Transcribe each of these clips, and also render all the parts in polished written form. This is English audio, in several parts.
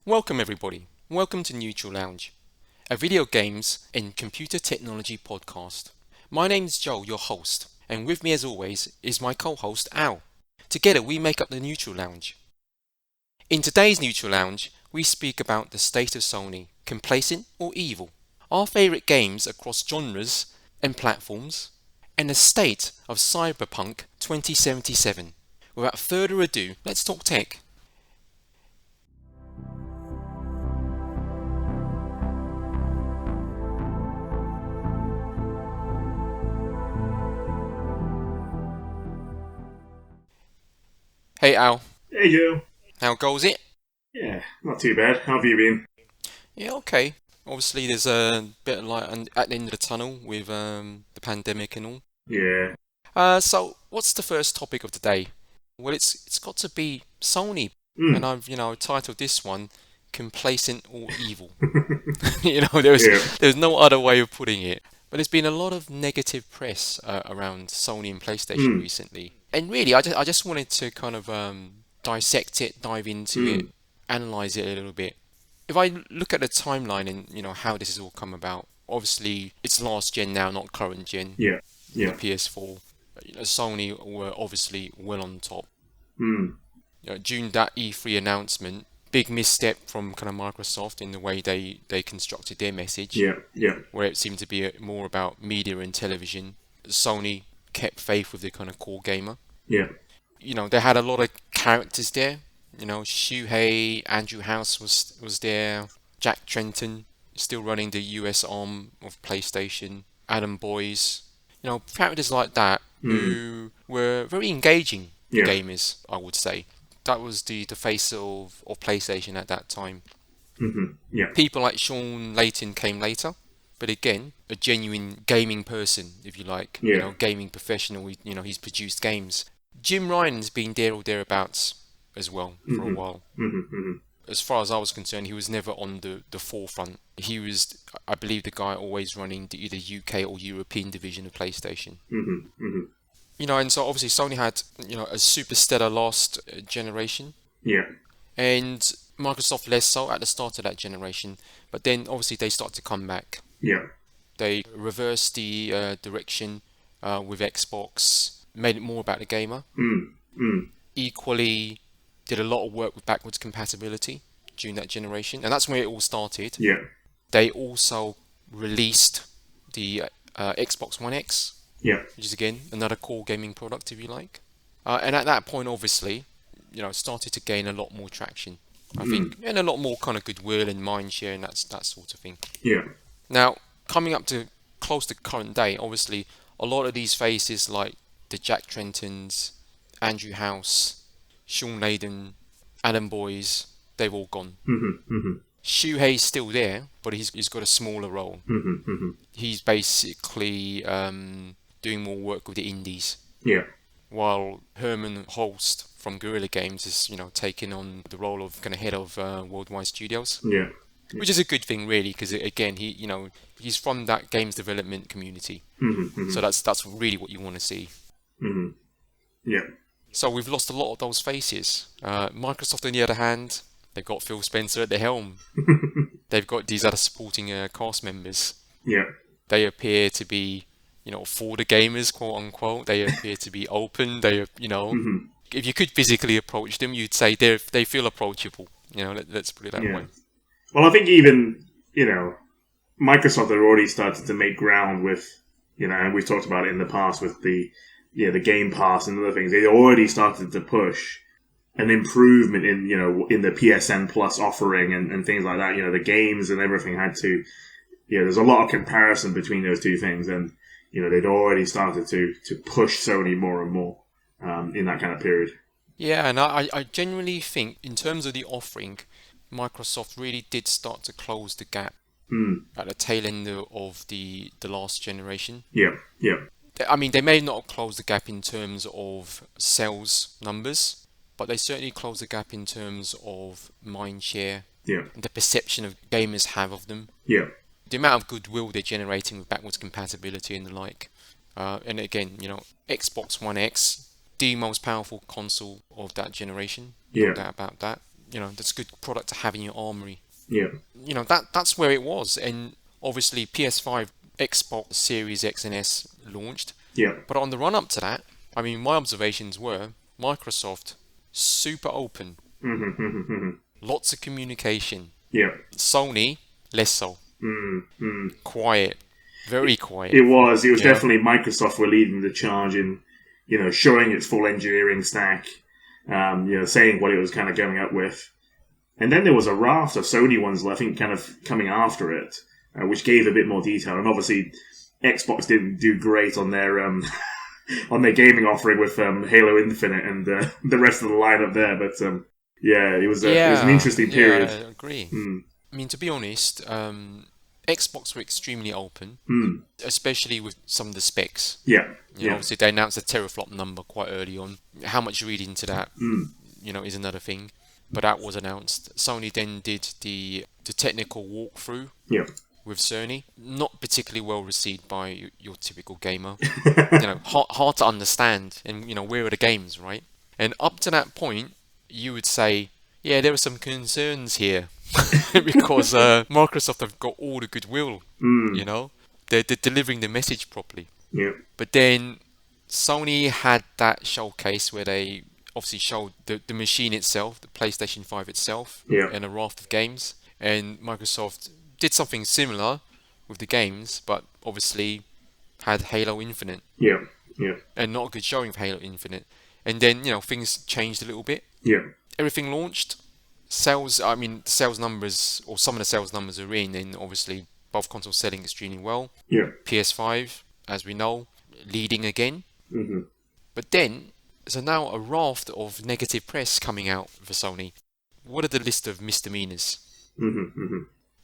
Welcome everybody. Welcome to Neutral Lounge, a video games and computer technology podcast. My name is Joel, your host, and with me as always is my co-host Al. Together we make up the Neutral Lounge. In today's Neutral Lounge, we speak about the state of Sony, complacent or evil, our favourite games across genres and platforms, and the state of Cyberpunk 2077. Without further ado, let's talk tech. Hey Al, Hey Joe. how goes it? Yeah, not too bad. How have you been? Yeah, okay. Obviously, there's a bit of light at the end of the tunnel with the pandemic and all. Yeah. So what's the first topic of the day? Well, it's got to be Sony, and Mm. I've titled this one "Complacent or Evil." There's Yeah. no other way of putting it. But there's been a lot of negative press around Sony and PlayStation Mm. recently, and really, I just wanted to kind of dissect it, dive into it, Mm. analyze it a little bit. If I look at the timeline and how this has all come about, obviously it's last gen now, not current gen, Yeah. the Yeah. PS4. Sony were obviously well on top. Mm. During that E3 announcement, big misstep from kind of Microsoft in the way they constructed their message, Yeah. Yeah. where it seemed to be more about media and television. Sony kept faith with the kind of core gamer. Yeah. They had a lot of characters there. Shuhei, Andrew House was there, Jack Trenton, still running the US arm of PlayStation, Adam Boyes, characters like that Mm. who were very engaging for Yeah. gamers, I would say. That was the face of PlayStation at that time. Yeah. People like Sean Layton came later, but again, a genuine gaming person, if you like, Yeah. gaming professional. He's produced games. Jim Ryan's been there or thereabouts as well for a Mm-hmm. while. Mm-hmm. As far as I was concerned, he was never on the forefront. He was, I believe, the guy always running the either UK or European division of PlayStation. Mm-hmm. Mm-hmm. And so obviously Sony had, a super stellar last generation, Yeah. and Microsoft less so at the start of that generation. But then obviously they start to come back. Yeah. They reversed the direction with Xbox, made it more about the gamer. Mm. Mm. Equally, did a lot of work with backwards compatibility during that generation, and that's where it all started. Yeah. They also released the Xbox One X, Yeah. which is again another core gaming product, if you like. And at that point, obviously, started to gain a lot more traction, I think, Mm. and a lot more kind of goodwill and mind share and that sort of thing. Yeah. Now, coming up to close to current day, obviously, a lot of these faces like the Jack Trentons, Andrew House, Sean Layden, Adam Boyes, they've all gone. Mm-hmm. Mm-hmm. Shuhei's still there, but he's got a smaller role. Mm-hmm. Mm-hmm. He's basically doing more work with the indies, Yeah. while Herman Holst from Guerrilla Games is, taking on the role of kind of head of Worldwide Studios, Yeah. which is a good thing, really, because again, he's from that games development community, Mm-hmm. so Mm-hmm. that's really what you want to see. Mm-hmm. Yeah. So we've lost a lot of those faces. Microsoft, on the other hand, they've got Phil Spencer at the helm. They've got these other supporting cast members. Yeah. They appear to be, for the gamers, quote unquote. They appear to be open. Mm-hmm. If you could physically approach them, you'd say they feel approachable. Let's put it that Yeah. way. Well, I think even, Microsoft had already started to make ground with, and we've talked about it in the past with the Game Pass and other things. They already started to push an improvement in the PSN Plus offering and things like that. The games and everything had to, there's a lot of comparison between those two things, and they'd already started to push Sony more and more in that kind of period. Yeah, and I genuinely think, in terms of the offering, Microsoft really did start to close the gap Mm. at the tail end of the last generation. Yeah, yeah, I mean, they may not have closed the gap in terms of sales numbers, but they certainly closed the gap in terms of mind share yeah, and the perception of gamers have of them. yeah, The amount of goodwill they're generating with backwards compatibility and the like. And again, Xbox One X, the most powerful console of that generation, no yeah. doubt about that. that's a good product to have in your armory. Yeah. That's where it was. And obviously PS5, Xbox Series X and S launched. Yeah. But on the run up to that, I mean, my observations were Microsoft super open, lots of communication. Yeah. Sony less so, quiet, very quiet. It was Yeah. definitely Microsoft were leading the charge in, showing its full engineering stack, saying what it was kind of going up with. And then there was a raft of Sony ones, I think, kind of coming after it, which gave a bit more detail. And obviously, Xbox didn't do great on their on their gaming offering with Halo Infinite and the rest of the lineup there. But it was an interesting period. Yeah, I agree. I mean, to be honest, Xbox were extremely open, especially with some of the specs. Yeah. Obviously, they announced a teraflop number quite early on. How much you read into that, is another thing. But that was announced. Sony then did the technical walkthrough with Sony. Not particularly well received by your typical gamer. Hard to understand. And, where are the games, right? And up to that point, you would say, yeah, there are some concerns here. Because Microsoft have got all the goodwill, They're delivering the message properly. Yeah. But then Sony had that showcase where they obviously showed the machine itself, the PlayStation 5 itself, and a raft of games. And Microsoft did something similar with the games, but obviously had Halo Infinite. Yeah. And not a good showing of Halo Infinite. And then, things changed a little bit. Yeah. Everything launched. Sales numbers, or some of the sales numbers are in, and obviously both consoles selling extremely well. Yeah. PS5, as we know, leading again. Mm-hmm. But then, so now a raft of negative press coming out for Sony. What are the list of misdemeanors?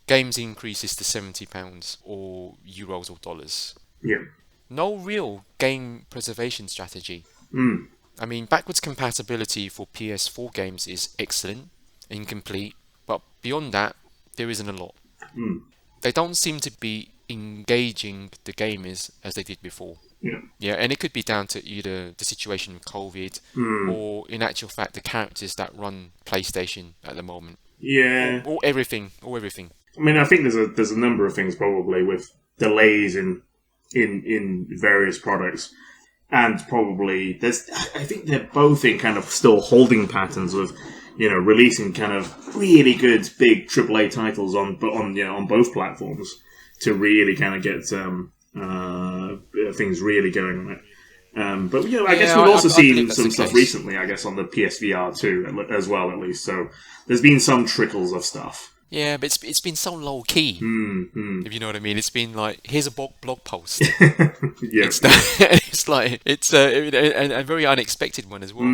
Games increases to £70 or euros or dollars. Yeah. No real game preservation strategy. I mean, backwards compatibility for PS4 games is excellent, incomplete, but beyond that, there isn't a lot. They don't seem to be engaging the gamers as they did before. Yeah, and it could be down to either the situation with COVID or, in actual fact, the characters that run PlayStation at the moment. Yeah. Or everything. I mean, I think there's a number of things probably with delays in various products, and probably I think they're both in kind of still holding patterns of releasing kind of really good big AAA titles on both platforms to really kind of get things really going on it. But I guess we've also seen some stuff recently, I guess, on the PSVR too, as well, at least. So there's been some trickles of stuff. Yeah, but it's been so low key, if you know what I mean. It's been like, here's a blog post. Yeah. It's a very unexpected one as well.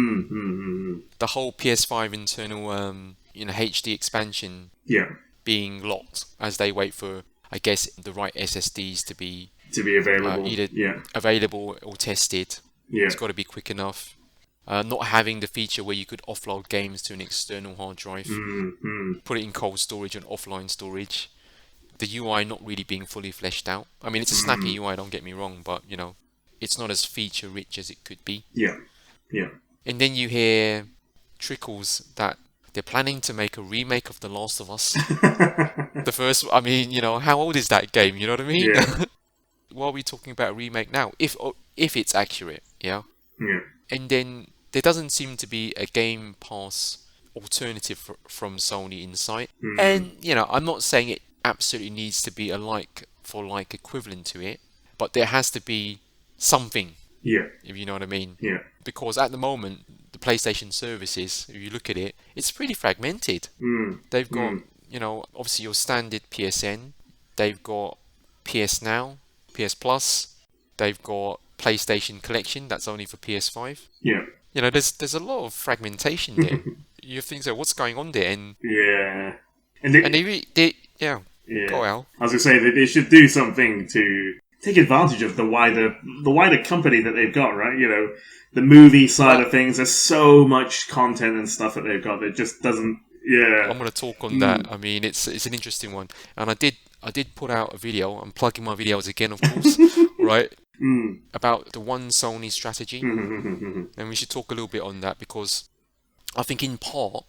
The whole PS5 internal HD expansion being locked as they wait for, I guess, the right SSDs to be available, either available or tested. Yeah. It's got to be quick enough. Not having the feature where you could offload games to an external hard drive, put it in cold storage and offline storage. The UI not really being fully fleshed out. I mean, it's a snappy UI, don't get me wrong, but it's not as feature rich as it could be. Yeah. And then you hear trickles that they're planning to make a remake of The Last of Us. The first, I mean, how old is that game? You know what I mean? Yeah. Why are we talking about a remake now? If it's accurate, yeah. Yeah. And then there doesn't seem to be a Game Pass alternative from Sony in sight. And, I'm not saying it absolutely needs to be a like-for-like equivalent to it, but there has to be something, if you know what I mean. Yeah. Because at the moment, the PlayStation services, if you look at it, it's pretty fragmented. They've got, obviously your standard PSN, they've got PS Now, PS Plus, they've got PlayStation Collection, that's only for PS5. Yeah. There's a lot of fragmentation there. You think, so what's going on there? And they go out. I was gonna say that they should do something to take advantage of the wider company that they've got, right? The movie side of things. There's so much content and stuff that they've got that just doesn't. Yeah. I'm gonna talk on that. I mean, it's an interesting one, and I did put out a video. I'm plugging my videos again, of course, right? About the One Sony strategy, and we should talk a little bit on that, because I think in part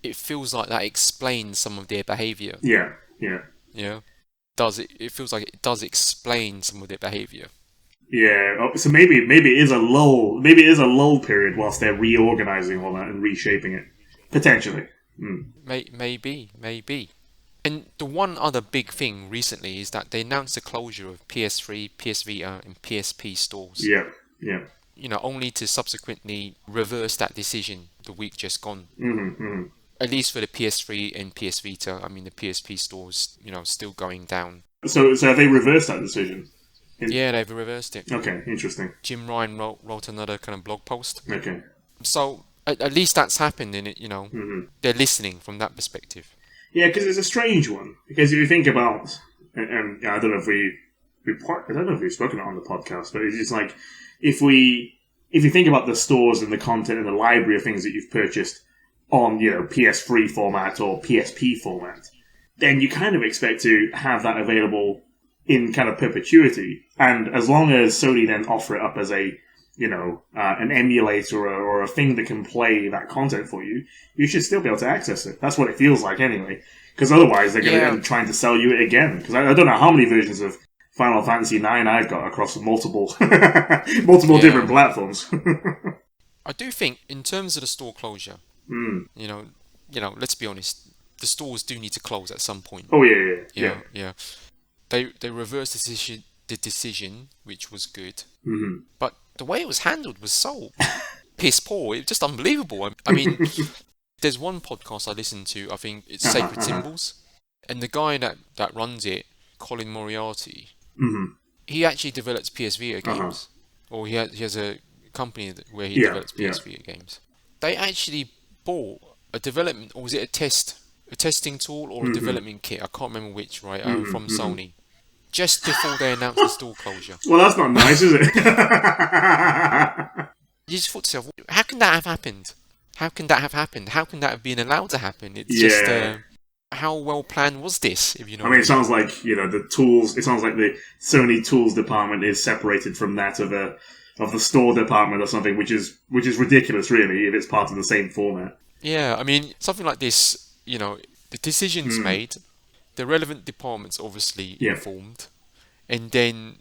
it feels like that explains some of their behaviour. Yeah, yeah. You know, does it? It feels like it does explain some of their behaviour. Yeah, so maybe it is a lull. Maybe it is a lull period whilst they're reorganizing all that and reshaping it, potentially. Mm. Maybe. And the one other big thing recently is that they announced the closure of PS3, PS Vita, and PSP stores. Yeah, yeah. Only to subsequently reverse that decision the week just gone. Mm-hmm, mm-hmm. At least for the PS3 and PS Vita. I mean, the PSP stores, still going down. So have they reversed that decision? Yeah, they've reversed it. Okay, interesting. Jim Ryan wrote another kind of blog post. Okay. So at least that's happened in it, Mm-hmm. They're listening from that perspective. Yeah, because it's a strange one. Because if you think about, and I don't know if I don't know if we've spoken it on the podcast, but it's just like if you think about the stores and the content and the library of things that you've purchased on PS3 format or PSP format, then you kind of expect to have that available in kind of perpetuity. And as long as Sony then offer it up as a an emulator or a thing that can play that content for you, you should still be able to access it. That's what it feels like anyway. Because otherwise they're going to end up trying to sell you it again. Because I don't know how many versions of Final Fantasy IX I've got across multiple different platforms. I do think in terms of the store closure, Mm. let's be honest, the stores do need to close at some point. Oh yeah. They reversed the decision, which was good. Mm-hmm. But the way it was handled was so piss poor. It was just unbelievable. I mean, there's one podcast I listen to, I think it's Sacred Symbols, and the guy that runs it, Colin Moriarty, Mm-hmm. he actually develops PS Vita games, or he has a company where he develops PS Vita games. They actually bought a development, or was it a testing tool or a development kit? I can't remember which. Right, from Sony. Just before they announced the store closure. Well, that's not nice, is it? You just thought to yourself, how can that have happened? How can that have happened? How can that have been allowed to happen? It's just, how well planned was this? If you know. I mean, it sounds like the tools. It sounds like the Sony tools department is separated from that of the store department or something, which is ridiculous, really, if it's part of the same format. Yeah, I mean, something like this. The decision's made. The relevant department's obviously informed, and then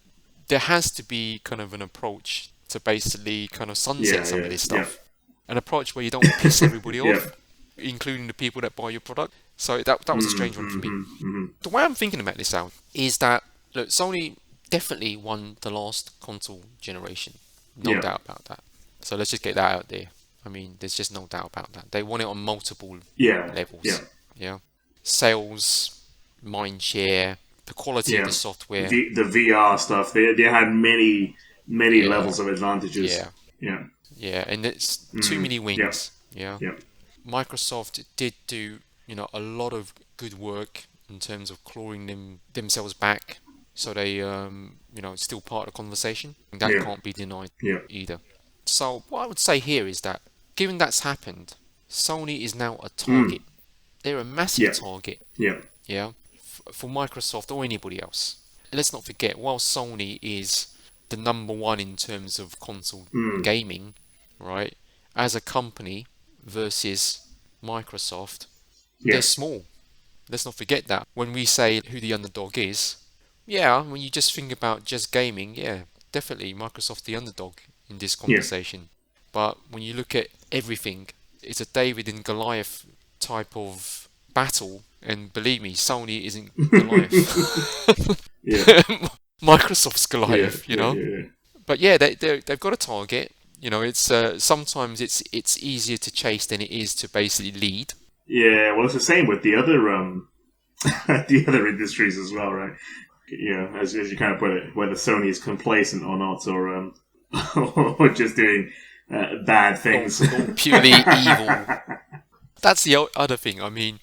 there has to be kind of an approach to basically kind of sunset some of this stuff. An approach where you don't piss everybody off, including the people that buy your product. So that was a strange one for me. Mm-hmm. The way I'm thinking about this, Al, is that look, Sony definitely won the last console generation. No doubt about that. So let's just get that out there. I mean, there's just no doubt about that. They won it on multiple levels. Yeah. Sales, mind share, the quality of the software, the VR stuff. They had many levels of advantages. Yeah, and it's too many wins. Microsoft did do a lot of good work in terms of clawing themselves back, so they still part of the conversation. That can't be denied either. So what I would say here is that given that's happened, Sony is now a target. They're a massive target. For Microsoft or anybody else. Let's not forget, while Sony is the number one in terms of console gaming, right? As a company versus Microsoft, they're small. Let's not forget that. When we say who the underdog is, when you just think about just gaming, definitely Microsoft the underdog in this conversation. But when you look at everything, it's a David and Goliath type of battle. And believe me, Sony isn't Goliath. Microsoft's Goliath, But they've got a target. It's sometimes it's easier to chase than it is to basically lead. Yeah, well, it's the same with the other the other industries as well, right? As you kind of put it, whether Sony is complacent or not, or or just doing bad things, or purely evil. That's the other thing. I mean,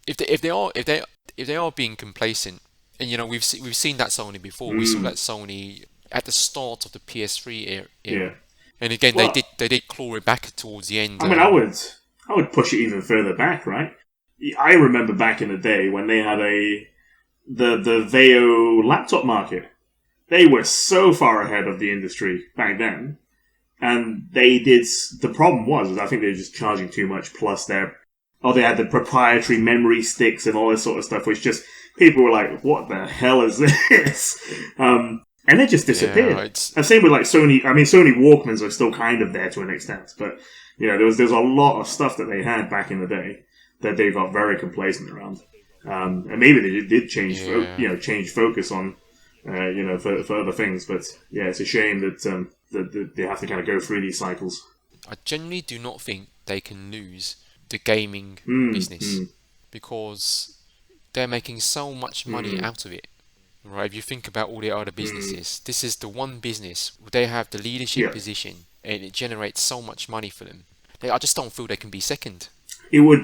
if they are being complacent, and we've seen that Sony before. We saw that Sony at the start of the PS3 era, and again they did claw it back towards the end. I mean, I would push it even further back, right? I remember back in the day when they had the Veo laptop market. They were so far ahead of the industry back then, and they did. The problem was I think they were just charging too much, plus their or they had the proprietary memory sticks and all this sort of stuff, which just people were like, "What the hell is this?" And it just disappeared. And same with like Sony. I mean, Sony Walkmans are still kind of there to an extent, but there's a lot of stuff that they had back in the day that they got very complacent around, and maybe they did change, change focus on, for other things. But yeah, it's a shame that that they have to kind of go through these cycles. I genuinely do not think they can lose the gaming business because they're making so much money out of it. Right, if you think about all the other businesses, this is the one business where they have the leadership position and it generates so much money for them. I just don't feel they can be second. It would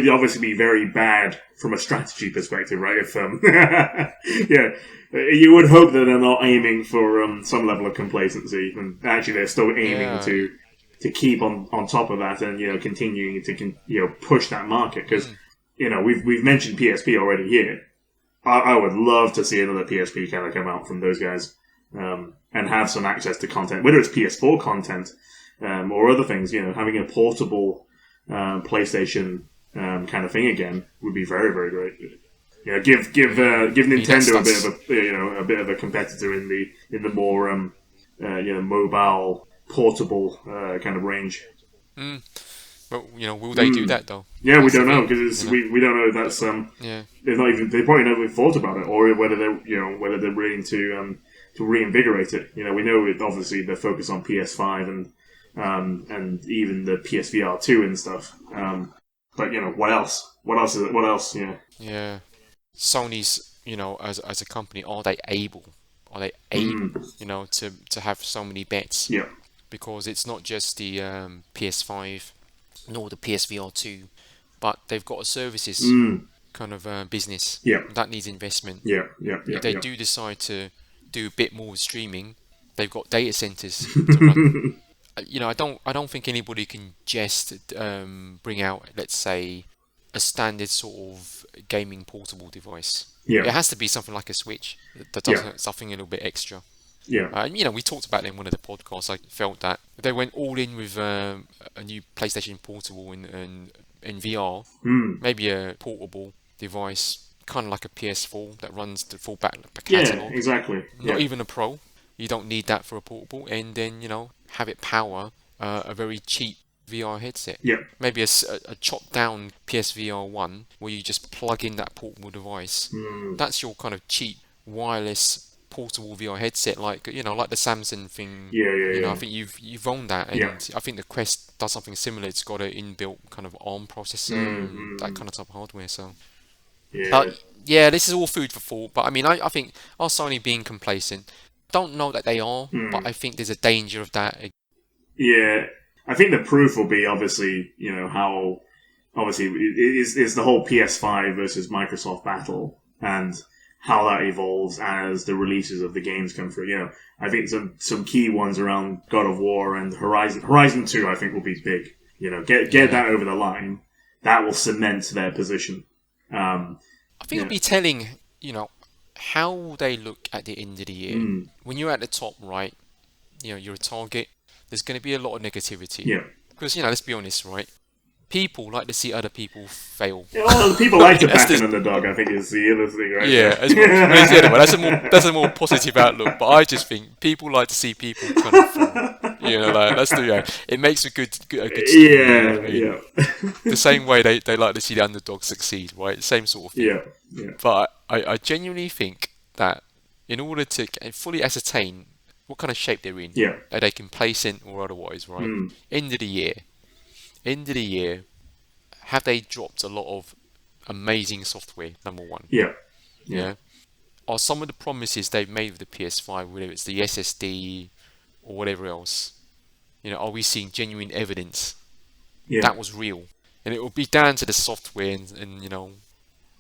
obviously be very bad from a strategy perspective, right? If you would hope that they're not aiming for some level of complacency, and actually they're still aiming to keep on top of that and continuing to push that market, because we've mentioned PSP already here. I would love to see another PSP kind of come out from those guys, and have some access to content, whether it's PS4 content or other things. Having a portable PlayStation kind of thing again would be very, very great. Give Nintendo a bit of a competitor in the more mobile portable kind of range. But will they do that though? Yeah, we don't know, because we don't know if that's they probably never even thought about it, or whether they're willing to reinvigorate it. We know obviously they're focused on PS5 and even the PSVR 2 and stuff. But what else? What else? Yeah. Sony's as a company, are they able to have so many bets? Yeah. Because it's not just the PS5 nor the PSVR 2, but they've got a services kind of business that needs investment. If they do decide to do a bit more with streaming, they've got data centers to run. I don't think anybody can just bring out, let's say, a standard sort of gaming portable device. It has to be something like a Switch that does something a little bit extra. We talked about it in one of the podcasts. I felt that they went all in with a new PlayStation Portable and VR, maybe a portable device, kind of like a PS4 that runs the full back catalog. Yeah, exactly. Not even a Pro. You don't need that for a portable, and then have it power a very cheap VR headset. Maybe a chopped down PSVR 1 where you just plug in that portable device. That's your kind of cheap wireless portable VR headset, like the Samsung thing. I think you've owned that, and I think the Quest does something similar. It's got an inbuilt kind of ARM processor, and that kind of type of hardware. So this is all food for thought. But I mean, I think are Sony being complacent? Don't know that they are, but I think there's a danger of that. Yeah, I think the proof will be obviously how obviously is the whole PS5 versus Microsoft battle, and how that evolves as the releases of the games come through. I think some key ones around God of War and Horizon 2, I think, will be big. Get that over the line. That will cement their position. I think it'll be telling, how they look at the end of the year. When you're at the top, right, you're a target, there's going to be a lot of negativity. Because, let's be honest, right? People like to see other people fail. People like to back an underdog, I think, is the other thing, right? That's a more positive outlook. But I just think people like to see people kind of fall. It makes a good story. The same way they like to see the underdog succeed, right? Same sort of thing. But I genuinely think that in order to fully ascertain what kind of shape they're in, are they complacent or otherwise, right? End of the year, have they dropped a lot of amazing software, number one? Are some of the promises they've made with the PS5, whether it's the SSD or whatever else, are we seeing genuine evidence that was real? And it will be down to the software and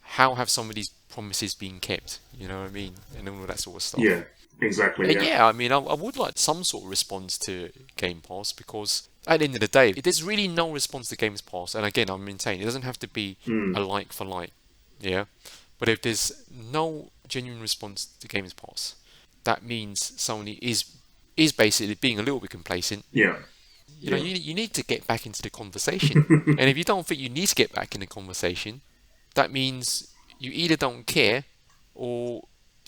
how have some of these promises been kept, you know what I mean? And all of that sort of stuff. Exactly. And I mean, I would like some sort of response to Game Pass, because at the end of the day, if there's really no response to Game Pass, and again, I'm maintaining, it doesn't have to be a like for like, but if there's no genuine response to Game Pass, that means Sony is basically being a little bit complacent. you need to get back into the conversation. And if you don't think you need to get back in the conversation, that means you either don't care, or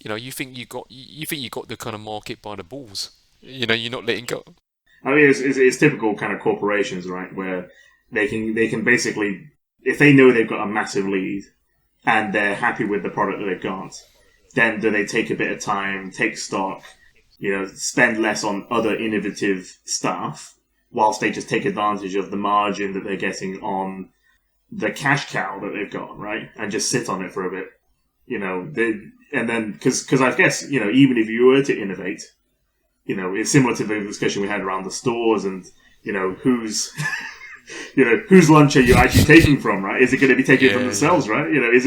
you think you got the kind of market by the balls. You're not letting go. I mean, it's typical kind of corporations, right? Where they can basically, if they know they've got a massive lead and they're happy with the product that they've got, then do they take a bit of time, take stock, spend less on other innovative stuff, whilst they just take advantage of the margin that they're getting on the cash cow that they've got, right? And just sit on it for a bit, and then because I guess even if you were to innovate, it's similar to the discussion we had around the stores and who's whose lunch are you actually taking from, right? Is it going to be taken from themselves, right? Is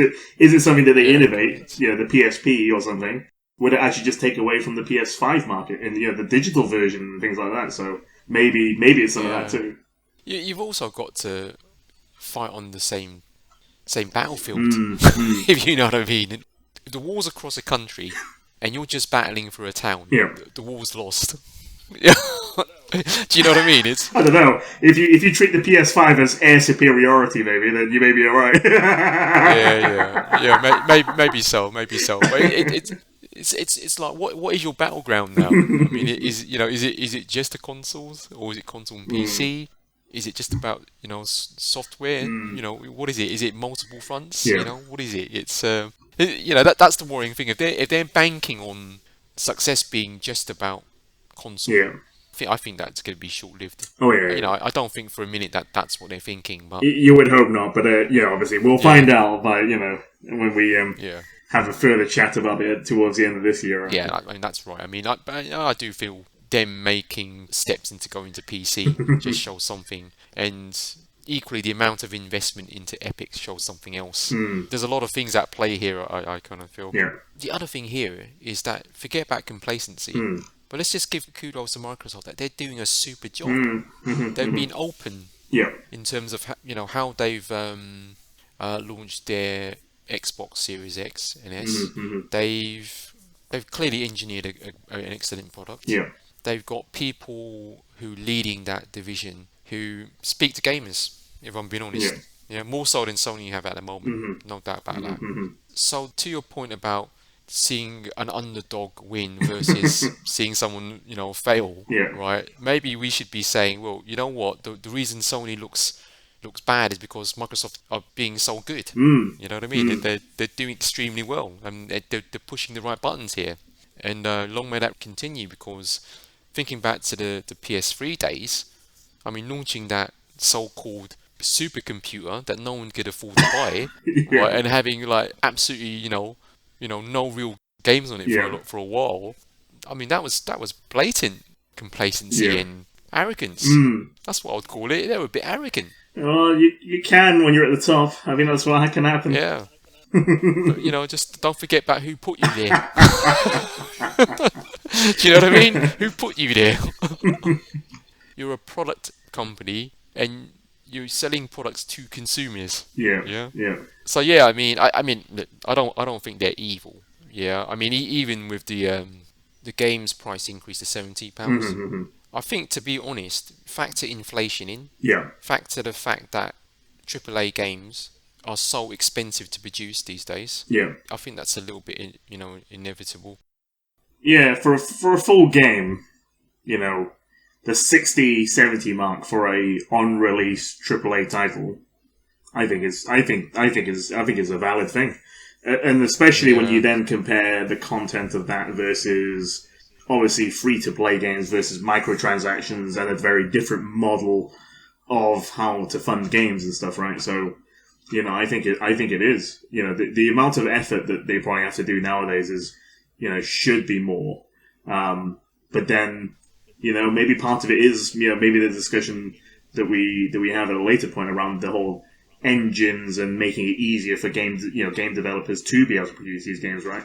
it something that they innovate, the PSP or something? Would it actually just take away from the PS5 market and the digital version and things like that? So maybe it's some of that too. You've also got to fight on the same battlefield, if you know what I mean. If the war's across a country and you're just battling for a town, the war's lost. Do you know what I mean? I don't know. If you treat the PS5 as air superiority, maybe then you may be alright. Maybe so. But it's like what is your battleground now? I mean, is it just the consoles, or is it console and PC? Is it just about software? What is it? Is it multiple fronts? What is it? It's that's the worrying thing. If they're banking on success being just about console, I think that's going to be short-lived. Oh yeah. I don't think for a minute that's what they're thinking. But you would hope not. But obviously we'll find out by when we have a further chat about it towards the end of this year. Yeah, I mean that's right. I mean, I do feel them making steps into going to PC just shows something, and equally the amount of investment into Epic shows something else. There's a lot of things at play here. I kind of feel. Yeah. The other thing here is that forget about complacency. But let's just give kudos to Microsoft that they're doing a super job. They've been open in terms of how they've launched their Xbox Series X and S. They've clearly engineered an excellent product. They've got people who leading that division who speak to gamers, if I'm being honest. More so than Sony have at the moment, no doubt about that. So to your point about seeing an underdog win versus seeing someone fail, right? Maybe we should be saying, well, you know what? The reason Sony looks bad is because Microsoft are being so good. You know what I mean? They're doing extremely well, and they're pushing the right buttons here. And long may that continue, because thinking back to the PS3 days, I mean, launching that so-called supercomputer that no one could afford to buy, right, and having like absolutely no real games on it for a while. I mean, that was blatant complacency and arrogance. That's what I would call it. They were a bit arrogant. Well, you can when you're at the top. I mean, that's what can happen. Yeah. But, just don't forget about who put you there. Do you know what I mean? Who put you there? You're a product company and you're selling products to consumers. Yeah. So yeah, I mean, look, I don't think they're evil. Yeah, I mean, even with the games price increase to £70, I think, to be honest, factor inflation in. Factor the fact that AAA games are so expensive to produce these days. I think that's a little bit, inevitable. Yeah, for a full game, the 60-70 mark for a unreleased AAA title, I think is a valid thing, and especially when you then compare the content of that versus obviously free-to-play games versus microtransactions and a very different model of how to fund games and stuff, right? So, I think it is. The amount of effort that they probably have to do nowadays is, should be more. But then, maybe part of it is, maybe the discussion that we have at a later point around the whole engines and making it easier for game developers to be able to produce these games, right?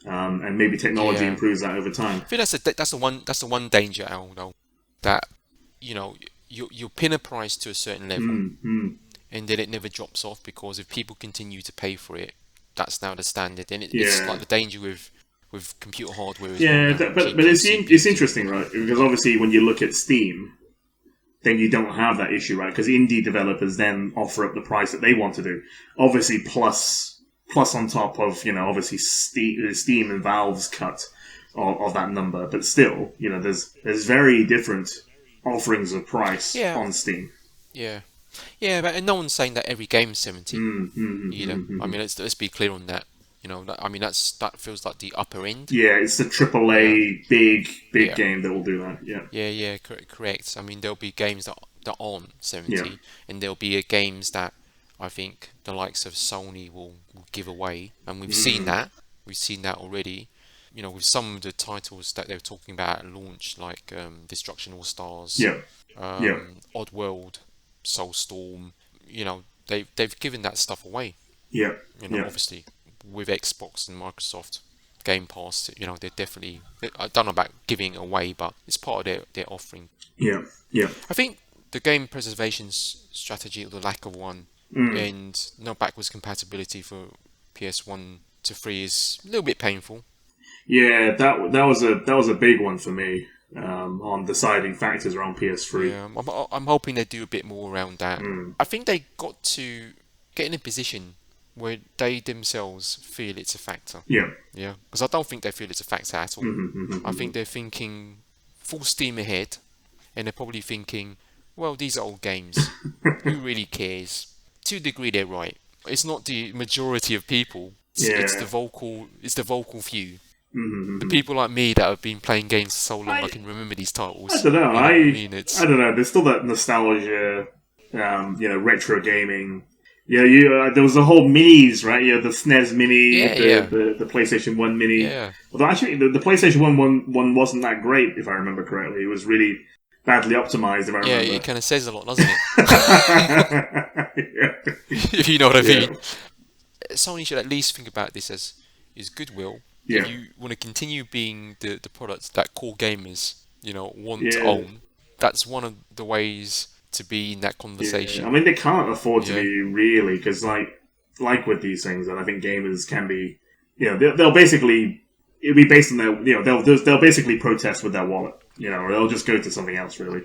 And maybe technology improves that over time. I think that's the one danger, Al, though, that you pin a price to a certain level, and then it never drops off, because if people continue to pay for it, that's now the standard, and it's like the danger with computer hardware as well. But it's interesting, right? Because obviously when you look at Steam, then you don't have that issue, right? Because indie developers then offer up the price that they want to do. Obviously, plus on top of, obviously Steam and Valve's cut of that number. But still, there's very different offerings of price on Steam. Yeah. Yeah, but no one's saying that every game's 70 either. I mean, let's be clear on that. That feels like the upper end. Yeah, it's the AAA big game that will do that. Yeah. Yeah, correct. I mean, there'll be games that aren't 70, and there'll be games that I think the likes of Sony will give away, and we've seen that. We've seen that already. With some of the titles that they were talking about at launch, like Destruction All Stars, Oddworld, Soulstorm. They've given that stuff away. Yeah. Obviously, with Xbox and Microsoft Game Pass, they're definitely. I don't know about giving it away, but it's part of their offering. Yeah. I think the game preservation strategy, or the lack of one, and no backwards compatibility for PS1 to 3 is a little bit painful. Yeah, that was a big one for me on deciding factors around PS3. Yeah, I'm hoping they do a bit more around that. I think they got to get in a position where they themselves feel it's a factor. Yeah. Because I don't think they feel it's a factor at all. I think they're thinking full steam ahead, and they're probably thinking, well, these are old games. Who really cares? To a degree, they're right. It's not the majority of people. It's the vocal few. The people like me that have been playing games for so long, I can remember these titles. I don't know. I don't know. There's still that nostalgia, retro gaming. Yeah, there was the whole minis, right? The SNES Mini, the PlayStation 1 Mini. Yeah. Although actually, the PlayStation 1 wasn't that great, if I remember correctly. It was really badly optimized, if I remember. Yeah, it kind of says a lot, doesn't it? If you know what I mean. Sony should at least think about this as goodwill. If you want to continue being the product that core gamers, want to own, that's one of the ways to be in that conversation. I mean, they can't afford to be, really, because like with these things, and I think gamers can be, they'll basically, it'll be based on their, they'll basically protest with their wallet, or they'll just go to something else, really.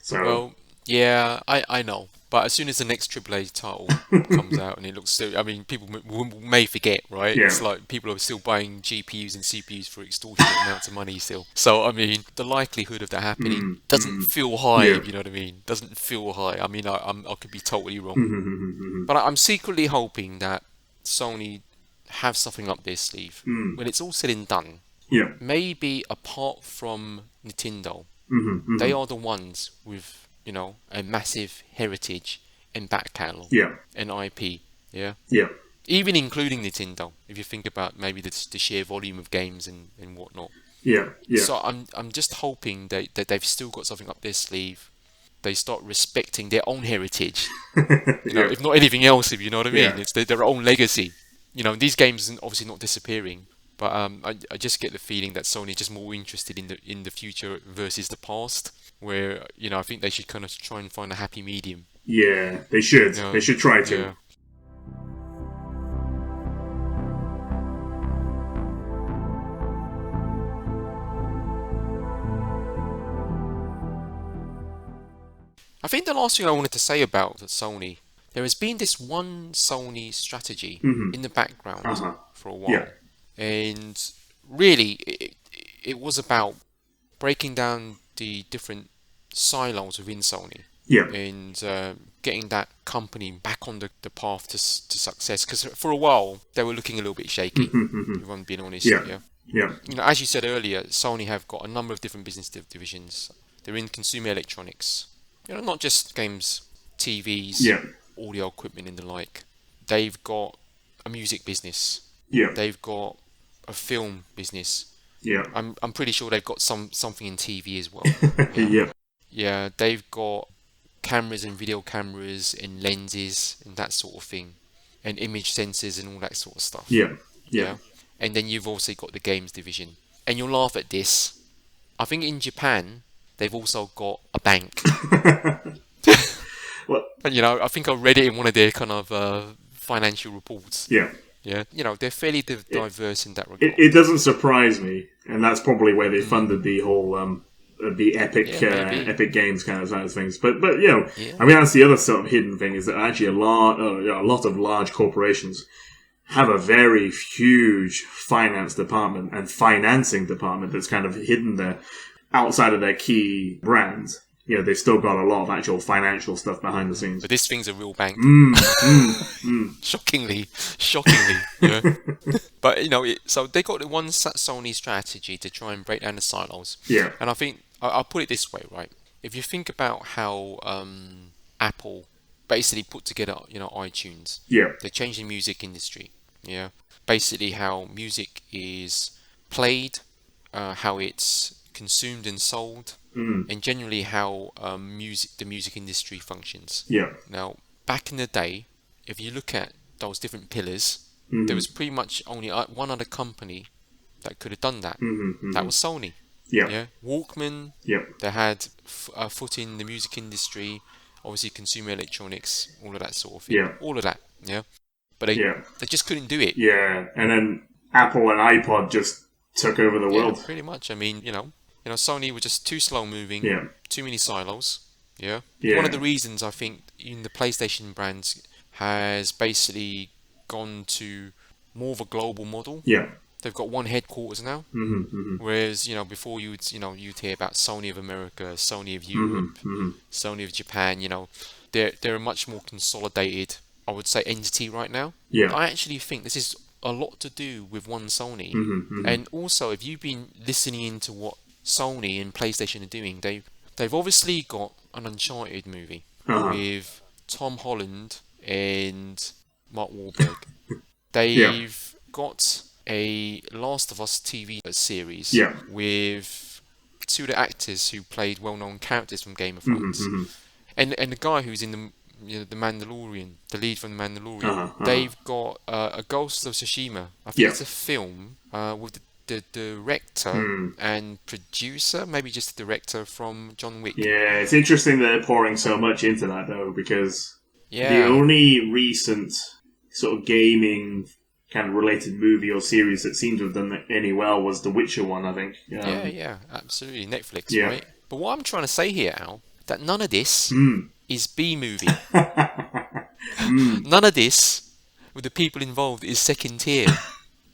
So. Well, yeah, I know. But as soon as the next AAA title comes out, and it looks so, I mean, people may forget, right? Yeah. It's like people are still buying GPUs and CPUs for extortionate amounts of money still. So, I mean, the likelihood of that happening doesn't feel high, if you know what I mean? Doesn't feel high. I mean, I could be totally wrong. But I'm secretly hoping that Sony have something up their sleeve. When it's all said and done, maybe apart from Nintendo, they are the ones with a massive heritage and back catalogue and IP, even including Nintendo, if you think about maybe the sheer volume of games and whatnot. So I'm just hoping that they've still got something up their sleeve. They start respecting their own heritage, if not anything else, if you know what I mean. It's their own legacy. These games are obviously not disappearing, but I just get the feeling that Sony is just more interested in the future versus the past. Where I think they should kind of try and find a happy medium. Yeah, they should. They should try to. Yeah. I think the last thing I wanted to say about Sony, there has been this One Sony strategy in the background for a while, and really it was about breaking down the different silos within Sony and getting that company back on the path to success, because for a while they were looking a little bit shaky, if I'm being honest. As you said earlier, Sony have got a number of different business divisions. They're in consumer electronics, not just games, TVs, audio equipment and the like. They've got a music business, they've got a film business. I'm pretty sure they've got something in TV as well. Yeah, they've got cameras and video cameras and lenses and that sort of thing, and image sensors and all that sort of stuff. And then you've also got the games division. And you'll laugh at this. I think in Japan they've also got a bank. And I think I read it in one of their kind of financial reports. They're fairly diverse in that regard. It doesn't surprise me, and that's probably where they funded the whole the Epic maybe. Epic Games kind of side of things. But you know, Yeah. I mean, that's the other sort of hidden thing is that actually a lot of large corporations have a very huge finance department and financing department that's kind of hidden there outside of their key brands. You know, they've still got a lot of actual financial stuff behind the scenes. But this thing's a real bank. Shockingly. Yeah. But, so they got the one Sony strategy to try and break down the silos. Yeah. And I think, I'll put it this way, right? If you think about how Apple basically put together, iTunes. Yeah. They're changing the music industry. Yeah. Basically how music is played, how it's consumed and sold, and generally how the music industry functions. Yeah. Now, back in the day, if you look at those different pillars, there was pretty much only one other company that could have done that. That was Sony. Yeah. Yeah. Walkman. Yeah. They had a foot in the music industry, obviously consumer electronics, all of that sort of thing. Yeah. All of that. Yeah. But they just couldn't do it. Yeah. And then Apple and iPod just took over the world. Pretty much. I mean, Sony was just too slow moving. Yeah. Too many silos. Yeah. Yeah. One of the reasons I think even the PlayStation brands has basically gone to more of a global model. Yeah. They've got one headquarters now. Whereas, before you'd hear about Sony of America, Sony of Europe, Sony of Japan, they're a much more consolidated, I would say, entity right now. Yeah. I actually think this is a lot to do with One Sony. And also, if you've been listening into what Sony and PlayStation are doing, they've obviously got an Uncharted movie with Tom Holland and Mark Wahlberg. They've got a Last of Us TV series with two of the actors who played well-known characters from Game of Thrones, and the guy who's in the Mandalorian, the lead from the Mandalorian. They've got a Ghost of Tsushima. I think it's a film with the director and producer, maybe just the director from John Wick. Yeah, it's interesting that they're pouring so much into that though, because the only recent sort of gaming kind of related movie or series that seemed to have done any well was the Witcher one, I think. Yeah, absolutely. Netflix, right? But what I'm trying to say here, Al, that none of this is B-movie. None of this, with the people involved, is second tier.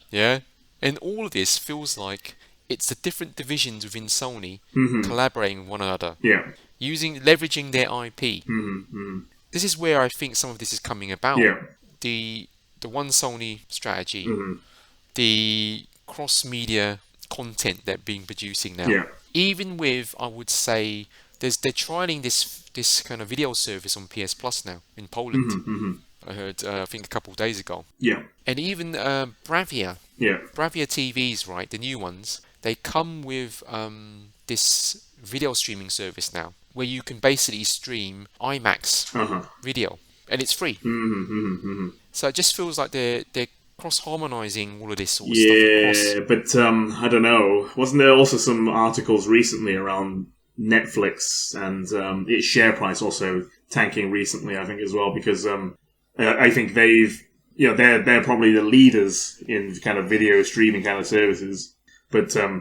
Yeah? And all of this feels like it's the different divisions within Sony collaborating with one another. Yeah. Leveraging their IP. This is where I think some of this is coming about. Yeah. The One Sony strategy, the cross-media content they're being producing now. Yeah. Even with, I would say, they're trialing this kind of video service on PS Plus now in Poland. I heard, I think a couple of days ago. Yeah. And even Bravia. Yeah. Bravia TVs, right, the new ones, they come with this video streaming service now, where you can basically stream IMAX video, and it's free. So it just feels like they're cross-harmonizing all of this sort of stuff. Yeah, but I don't know. Wasn't there also some articles recently around Netflix and its share price also tanking recently, I think, as well, because I think they're probably the leaders in kind of video streaming kind of services, but I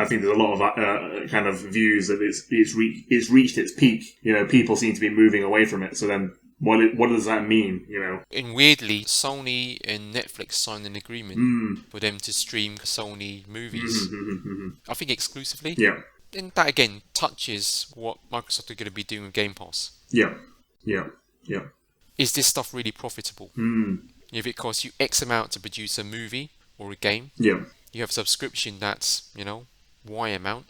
think there's a lot of kind of views that it's reached its peak. People seem to be moving away from it. So then, what does that mean? And weirdly, Sony and Netflix signed an agreement for them to stream Sony movies. I think exclusively. Yeah. And that again touches what Microsoft are going to be doing with Game Pass. Yeah. Is this stuff really profitable? If it costs you X amount to produce a movie or a game, you have a subscription that's Y amount.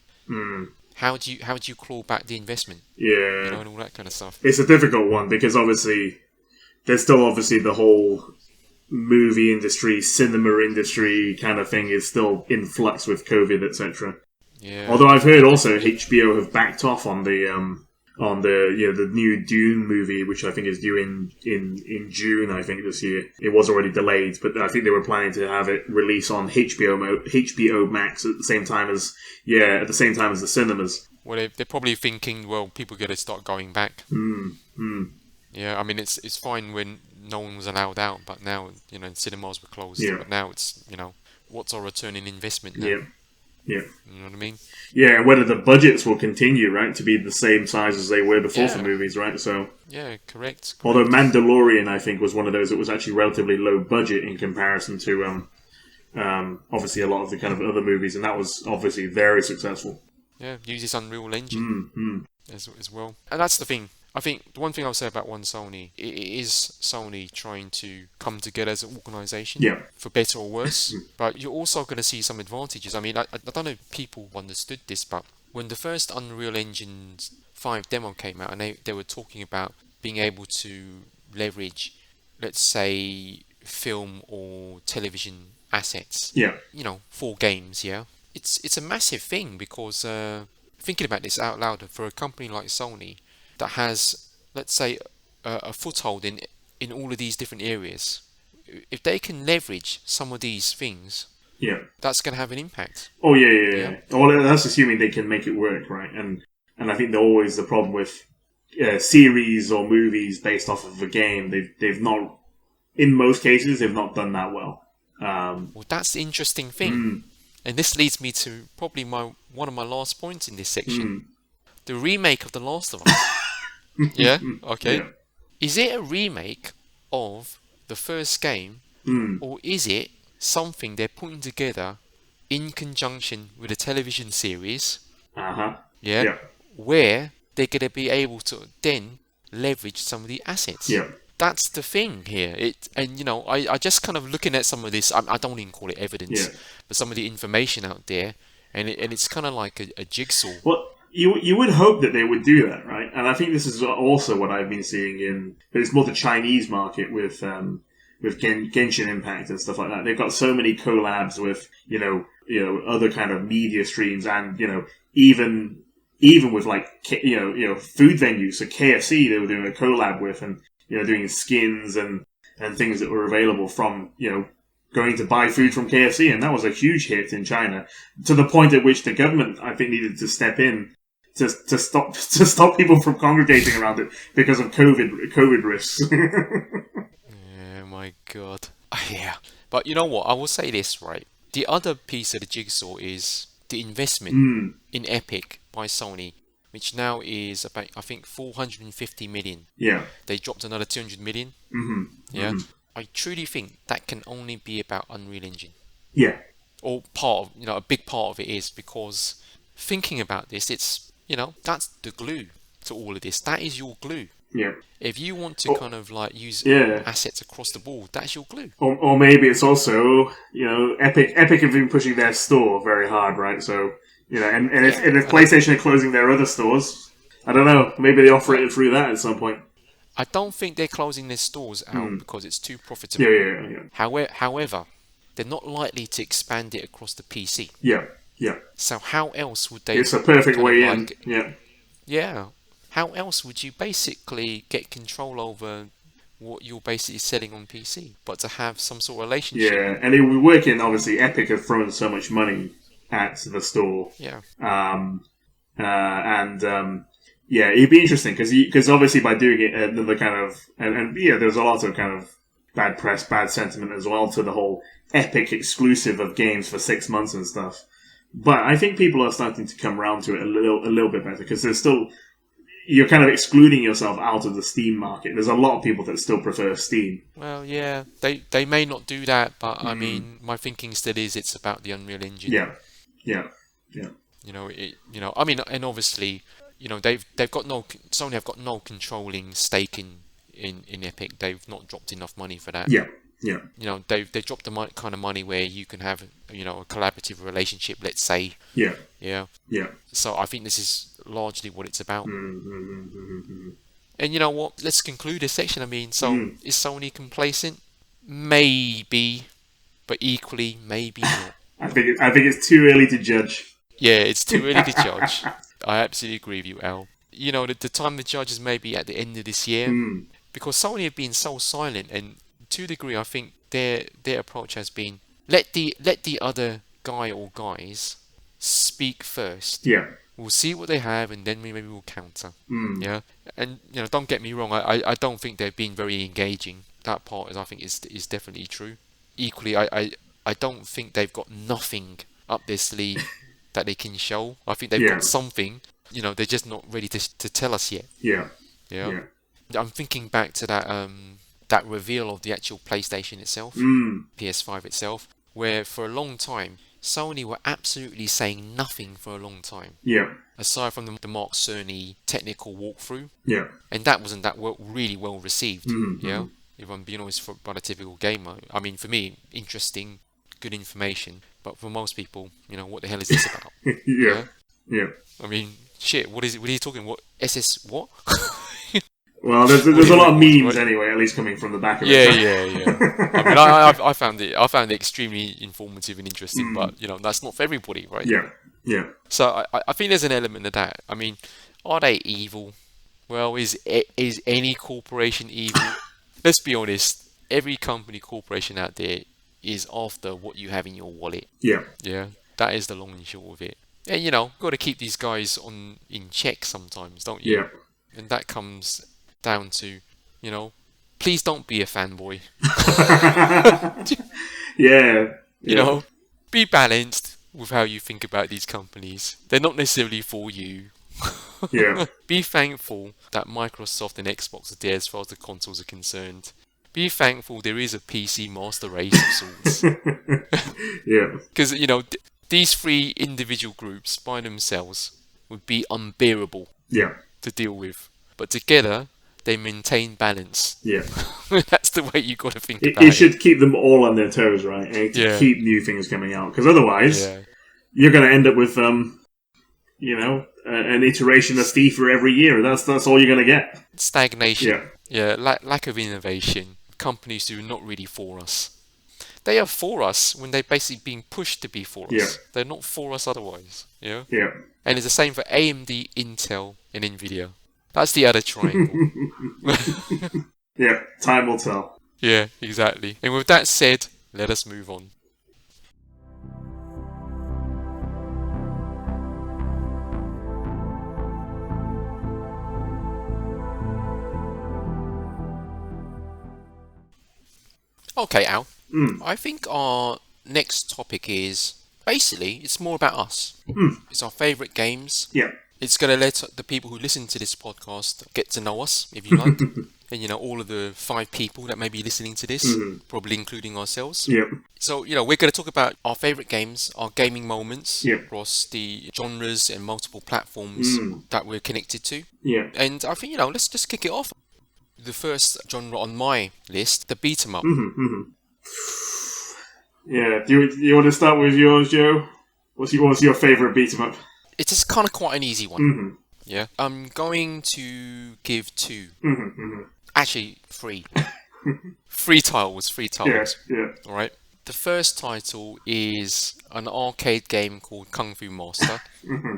How do you claw back the investment? Yeah, and all that kind of stuff. It's a difficult one because obviously there's still the whole movie industry, cinema industry kind of thing is still in flux with COVID, etc. Yeah. Although I've heard also HBO have backed off on the new Dune movie, which I think is due in June, I think, this year. It was already delayed, but I think they were planning to have it release on HBO Max at the same time as the cinemas. Well, they're probably thinking, well, people got to start going back. Yeah, I mean, it's fine when no one was allowed out, but now, cinemas were closed. Yeah. But now it's, what's our return in investment now? Yeah. Yeah. You know what I mean? Yeah, and whether the budgets will continue, right, to be the same size as they were before for Yeah. movies, right? So, Yeah, correct. although Correct. Mandalorian, I think, was one of those that was actually relatively low budget in comparison to, obviously a lot of the kind of other movies, and that was obviously very successful. Yeah, uses Unreal Engine Mm. as well. And that's the thing. I think the one thing I'll say about One Sony, it is Sony trying to come together as an organisation, Yeah. for better or worse. But you're also going to see some advantages. I mean, I don't know if people understood this, but when the first Unreal Engine 5 demo came out, and they were talking about being able to leverage, let's say, film or television assets, Yeah. for games, yeah, it's a massive thing because thinking about this out loud, for a company like Sony that has, let's say, a foothold in all of these different areas, if they can leverage some of these things, Yeah. that's going to have an impact. Oh, yeah. Yeah. Well, that's assuming they can make it work, right? And I think they're always the problem with series or movies based off of a game. They've not, in most cases, they've not done that well. Well, that's the interesting thing, and this leads me to probably one of my last points in this section: the remake of The Last of Us. Yeah. Okay. Yeah. Is it a remake of the first game, or is it something they're putting together in conjunction with a television series? Uh-huh. Yeah, Yeah. where they're going to be able to then leverage some of the assets. Yeah. That's the thing here. I just kind of looking at some of this. I don't even call it evidence, Yeah. but some of the information out there, and it's kind of like a jigsaw. Well, you would hope that they would do that, right? And I think this is also what I've been seeing but it's more the Chinese market with Genshin Impact and stuff like that. They've got so many collabs with other kind of media streams, and even with like food venues. So KFC they were doing a collab with, and doing skins and things that were available from going to buy food from KFC, and that was a huge hit in China, to the point at which the government, I think, needed to step in to stop people from congregating around it because of COVID risks. Oh my god. Yeah. But you know what? I will say this, right? The other piece of the jigsaw is the investment in Epic by Sony, which now is about, I think, 450 million. Yeah. They dropped another 200 million. Yeah. I truly think that can only be about Unreal Engine. Yeah. Or a big part of it is because thinking about this, it's, that's the glue to all of this. That is your glue. Yeah. If you want to kind of like use assets across the board, that's your glue. Or maybe it's also, Epic have been pushing their store very hard, right? So, if PlayStation are closing their other stores, I don't know, maybe they offer it through that at some point. I don't think they're closing their stores out because it's too profitable. Yeah. However, they're not likely to expand it across the PC. Yeah. So how else would they... It's a perfect way in. Yeah. How else would you basically get control over what you're basically selling on PC, but to have some sort of relationship? Yeah, and it would work in, obviously, Epic have thrown so much money at the store. Yeah. Yeah, it'd be interesting because obviously by doing it, the kind of there's a lot of kind of bad press, bad sentiment as well to the whole Epic exclusive of games for 6 months and stuff. But I think people are starting to come around to it a little bit better, because there's still, you're kind of excluding yourself out of the Steam market. There's a lot of people that still prefer Steam. Well, yeah, they may not do that, but I mean, my thinking still is it's about the Unreal Engine. Yeah. I mean, and obviously, Sony have got no controlling stake in Epic. They've not dropped enough money for that. Yeah. They've dropped the kind of money where you can have a collaborative relationship, let's say. Yeah. So I think this is largely what it's about. Mm-hmm. And you know what? Let's conclude this section. I mean, so is Sony complacent? Maybe, but equally maybe not. I think it's too early to judge. Yeah, it's too early to judge. I absolutely agree with you, Al. The time to judge is maybe at the end of this year, because Sony have been so silent, and to a degree, I think their approach has been let the other guy or guys speak first. Yeah. We'll see what they have, and then maybe we'll counter. Yeah, and don't get me wrong. I don't think they've been very engaging. That part I think is definitely true. Equally, I don't think they've got nothing up their sleeve that they can show. I think they've got something. They're just not ready to tell us yet. Yeah. Yeah. I'm thinking back to that reveal of the actual PlayStation itself, PS5 itself, where for a long time Sony were absolutely saying nothing for a long time. Yeah. Aside from the Mark Cerny technical walkthrough. Yeah. And that wasn't really well received. Mm-hmm. Yeah. If I'm being honest, by the typical gamer. I mean, for me, interesting, good information. But for most people, what the hell is this about? Yeah. I mean, shit. What is it? What are you talking? What SS? What? Well, there's a lot of memes anyway, at least coming from the back of it. Yeah. I mean, I found it extremely informative and interesting, but that's not for everybody, right? Yeah. So I think there's an element of that. I mean, are they evil? Well, is any corporation evil? Let's be honest. Every company, corporation out there is after what you have in your wallet. Yeah. That is the long and short of it. And got to keep these guys in check sometimes, don't you? Yeah. And that comes down to, please don't be a fanboy. Yeah. Be balanced with how you think about these companies. They're not necessarily for you. Yeah. Be thankful that Microsoft and Xbox are there as far as the consoles are concerned. Be thankful there is a PC master race of sorts. Yeah. Because, these three individual groups by themselves would be unbearable to deal with. But together, they maintain balance. Yeah. That's the way you got to think about it. It should keep them all on their toes, right? And to keep new things coming out. Because otherwise, you're going to end up with, an iteration of FIFA every year. That's all you're going to get. Stagnation. Yeah, lack of innovation. Companies who are not really for us. They are for us when they're basically being pushed to be for us. Yeah. They're not for us otherwise. Yeah. And it's the same for AMD, Intel, and Nvidia. That's the other triangle. Yeah, time will tell. Yeah, exactly. And with that said, let us move on. Okay, Al. I think our next topic is basically it's more about us. It's our favourite games. Yeah. It's going to let the people who listen to this podcast get to know us, if you like. And, all of the 5 people that may be listening to this, probably including ourselves. Yep. So, we're going to talk about our favourite games, our gaming moments across the genres and multiple platforms that we're connected to. Yeah. And I think, let's just kick it off. The first genre on my list, the beat 'em up. Yeah. Do you want to start with yours, Joe? What's your favourite beat 'em up? It is kind of quite an easy one. Yeah. I'm going to give 2. Actually, 3. 3 titles. Yeah. All right. The first title is an arcade game called Kung Fu Master.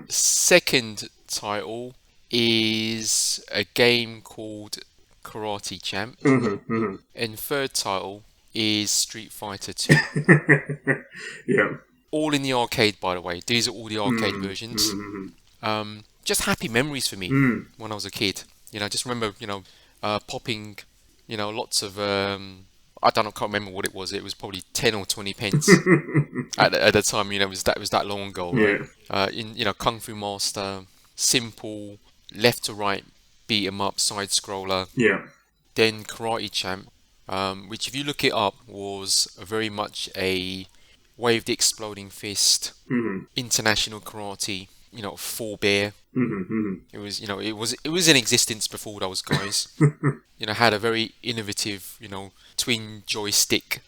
Second title is a game called Karate Champ. And third title is Street Fighter 2. Yeah. All in the arcade, by the way. These are all the arcade versions. Just happy memories for me when I was a kid. Just remember, popping, lots of, I can't remember what it was. It was probably 10 or 20 pence at the time. It was that long ago. Right? In Kung Fu Master, simple left to right beat 'em up side scroller. Yeah. Then Karate Champ, which if you look it up was very much a Wave the Exploding Fist, international karate, forebear. It was, it was in existence before those guys. Had a very innovative, twin joystick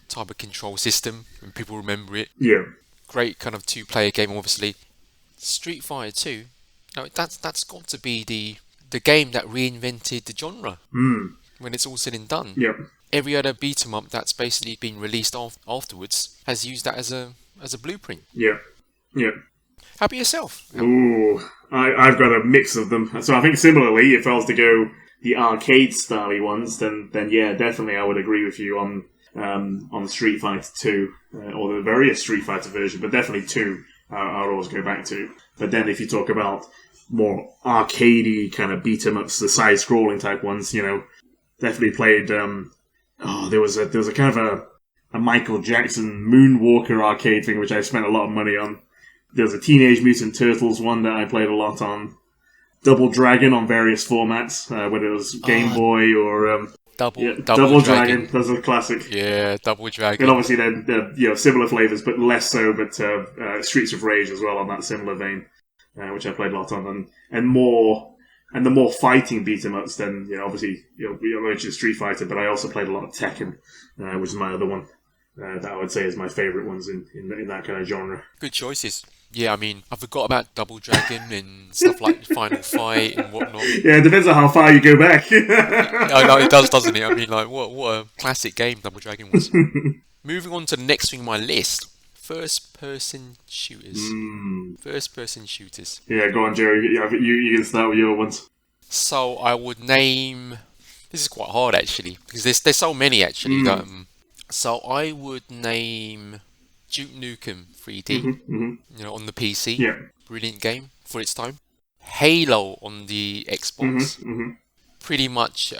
type of control system, and people remember it. Yeah. Great kind of 2-player game, obviously. Street Fighter 2, that's got to be the game that reinvented the genre. When it's all said and done. Yep. Every other beat 'em up that's basically been released afterwards has used that as a blueprint. Yeah. How about yourself? Ooh, I've got a mix of them. So I think similarly, if I was to go the arcade style ones, then yeah, definitely I would agree with you on Street Fighter 2 or the various Street Fighter version, but definitely 2 I'll always go back to. But then if you talk about more arcadey kind of beat 'em ups, the side scrolling type ones, definitely played. There was a kind of a Michael Jackson Moonwalker arcade thing which I spent a lot of money on. There's a Teenage Mutant Turtles one that I played a lot on. Double Dragon on various formats, whether it was Game Boy or Double Dragon. That's a classic. Yeah, Double Dragon. And obviously then similar flavors, but less so. But Streets of Rage as well on that similar vein, which I played a lot on, and the more fighting beat 'em ups. Then obviously we mentioned Street Fighter, but I also played a lot of Tekken, which is my other one that I would say is my favourite ones in that kind of genre. Good choices. Yeah, I mean, I forgot about Double Dragon and stuff like Final Fight and whatnot. Yeah, it depends on how far you go back. I know it does, doesn't it? I mean, like, what a classic game Double Dragon was. Moving on to the next thing on my list. First-person shooters. First-person shooters. Yeah, go on, Jerry. You can start with your ones. So I would name... This is quite hard, actually, because there's so many, actually. So I would name Duke Nukem 3D, on the PC. Yeah. Brilliant game for its time. Halo on the Xbox. Pretty much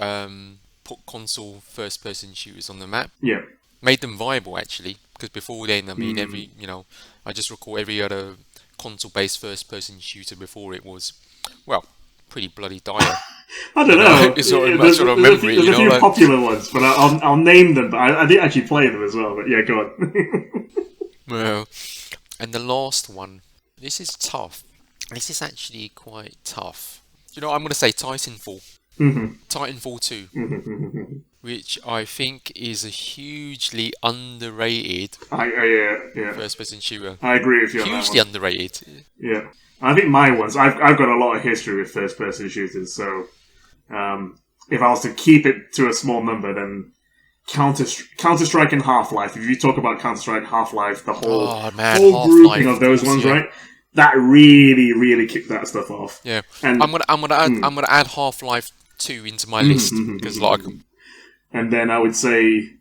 put console first-person shooters on the map. Yeah. Made them viable, actually, because before then, I mean, I just recall every other console-based first-person shooter before it was, well, pretty bloody dire. I don't know. It's sort of there's memory, a few popular ones, but I'll name them. But I didn't actually play them as well. But yeah, go on. Well, and the last one. This is tough. This is actually quite tough. I'm going to say Titanfall. Titanfall 2. Which I think is a hugely underrated first-person shooter. I agree with you on that Hugely one. underrated. Yeah. I think my ones, I've got a lot of history with first-person shooters, so if I was to keep it to a small number, then Counter-Strike and Half-Life. If you talk about Counter-Strike, Half-Life, the whole grouping of those ones, right? That really, really kicked that stuff off. Yeah, and I'm gonna add Half-Life 2 into my list because and then I would say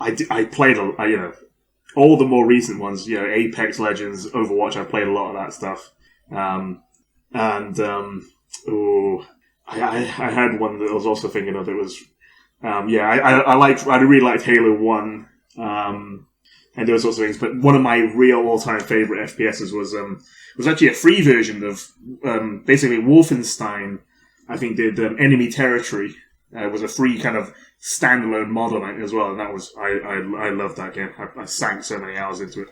I played all the more recent ones. Apex Legends, Overwatch. I played a lot of that stuff. I had one that I was also thinking of. It was I really liked Halo 1. And those sorts of things. But one of my real all-time favorite FPSs was actually a free version of basically Wolfenstein. I think did Enemy Territory. Was a free kind of standalone mod on it as well, and that was I loved that game. I sank so many hours into it.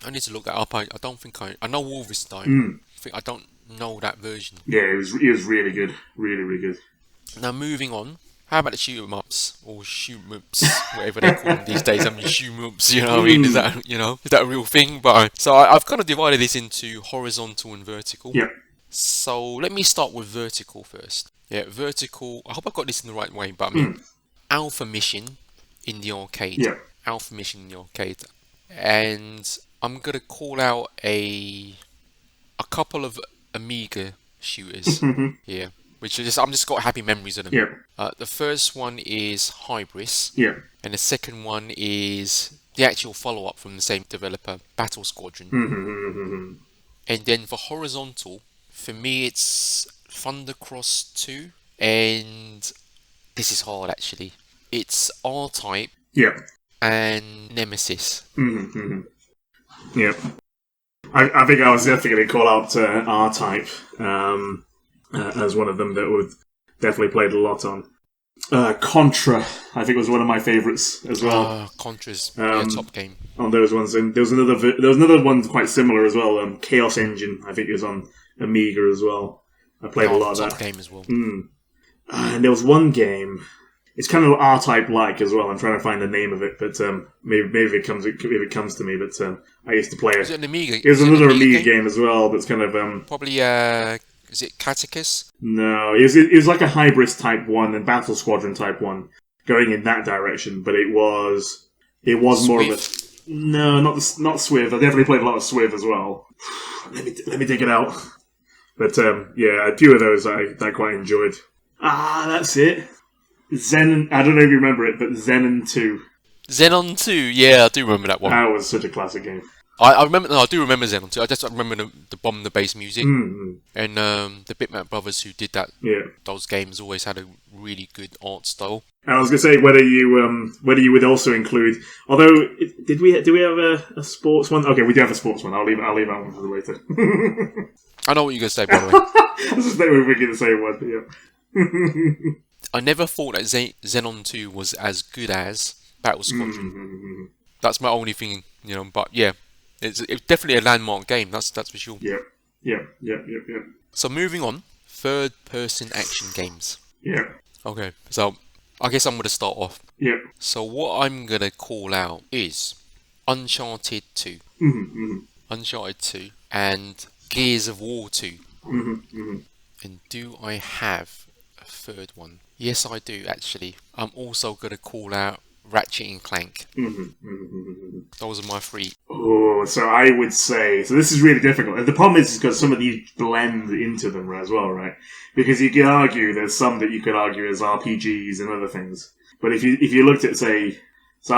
I need to look that up. I don't think I know Wolfenstein. I don't know that version. Yeah, it was really good, really really good. Now moving on. How about the shoot 'em ups or shoot 'em ups, whatever they call them these days? I mean, shoot 'em ups. You know what I mean? Is that a real thing? But so I've kind of divided this into horizontal and vertical. Yeah. So let me start with vertical first. Yeah, vertical. I hope I got this in the right way, but I mean, Alpha Mission in the arcade. Yeah. Alpha Mission in the arcade, and I'm gonna call out a couple of Amiga shooters here, which is I'm just got happy memories of them. Yeah. The first one is Hybris. Yeah. And the second one is the actual follow-up from the same developer, Battle Squadron. And then for horizontal, for me it's Thundercross 2, and this is hard actually. It's R-Type. Yeah. And Nemesis. Yeah. I think I was definitely going to call out R-Type as one of them that would definitely played a lot on. Contra, I think was one of my favourites as well. Contra's top game. On those ones, and there was another one quite similar as well. Chaos Engine, I think, is on Amiga as well. I played a lot of that. Top game as well. And there was one game. It's kind of R-Type like as well. I'm trying to find the name of it, but maybe it comes to me. But I used to play it. Was it an Amiga? It was another Amiga game as well. That's kind of probably is it Catechus? No, it was like a Hybris type one and Battle Squadron type one, going in that direction. But it was more of a not Swiv. I definitely played a lot of Swiv as well. Let me dig it out. But a few of those I quite enjoyed. That's it. Xenon, I don't know if you remember it, but Xenon 2. Xenon 2, yeah, I do remember that one. That was such a classic game. I remember. No, I do remember Xenon 2. I just remember the bomb, the bass music, Mm-hmm. and the Bitmap brothers who did that. Yeah. Those games always had a really good art style. And I was going to say whether you would also include. Although, do we have a sports one? Okay, we do have a sports one. I'll leave that one for later. I know what you're gonna say, by the way. I was just thinking we were the same one. But yeah. I never thought that Xenon 2 was as good as Battle Squadron. Mm-hmm. That's my only thing, But yeah, it's definitely a landmark game. That's for sure. Yep. So moving on, third-person action games. Yeah. Okay, so I guess I'm gonna start off. Yep. So what I'm gonna call out is Uncharted 2, Mm-hmm. Uncharted 2, and Gears of War 2. Mm-hmm. And do I have a third one? Yes, I do actually. I'm also gonna call out Ratchet and Clank. Those are my three. Oh, so I would say this is really difficult. And the problem is because some of these blend into them as well, right? Because you could argue there's some that you could argue as RPGs and other things. But if you looked at I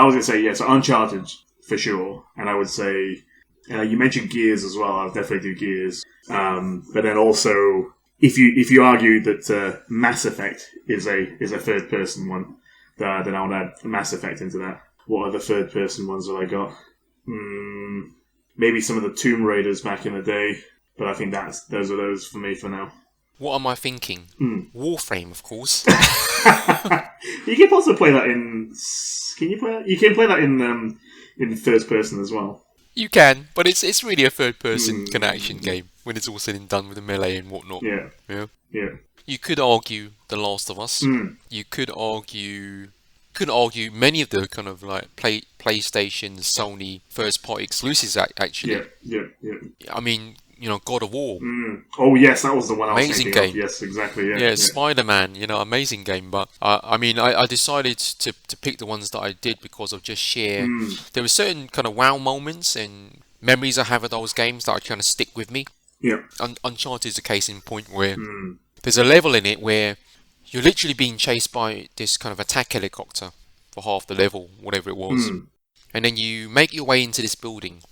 was gonna say so Uncharted for sure, and I would say you mentioned Gears as well. I'll definitely do Gears. But then also if you argue that Mass Effect is a third person one. Then I would add Mass Effect into that. What other third-person ones have I got? Maybe some of the Tomb Raiders back in the day, but I think those are those for me for now. What am I thinking? Warframe, of course. You can also play that in. Can you play that? You can play that in first person as well. You can, but it's really a third-person kind of action game when it's all said and done with the melee and whatnot. Yeah. You could argue The Last of Us. You could argue many of the kind of like PlayStation, Sony first-party exclusives. Actually, Yeah. I mean, God of War. Oh yes, that was the one I was Amazing thinking game. of. Yes, exactly. Yeah, Spider-Man. Amazing game. But I mean, I decided to pick the ones that I did because of just sheer. There were certain kind of wow moments and memories I have of those games that I kind of stick with me. Yeah. Uncharted is a case in point where there's a level in it where you're literally being chased by this kind of attack helicopter for half the level, whatever it was. And then you make your way into this building.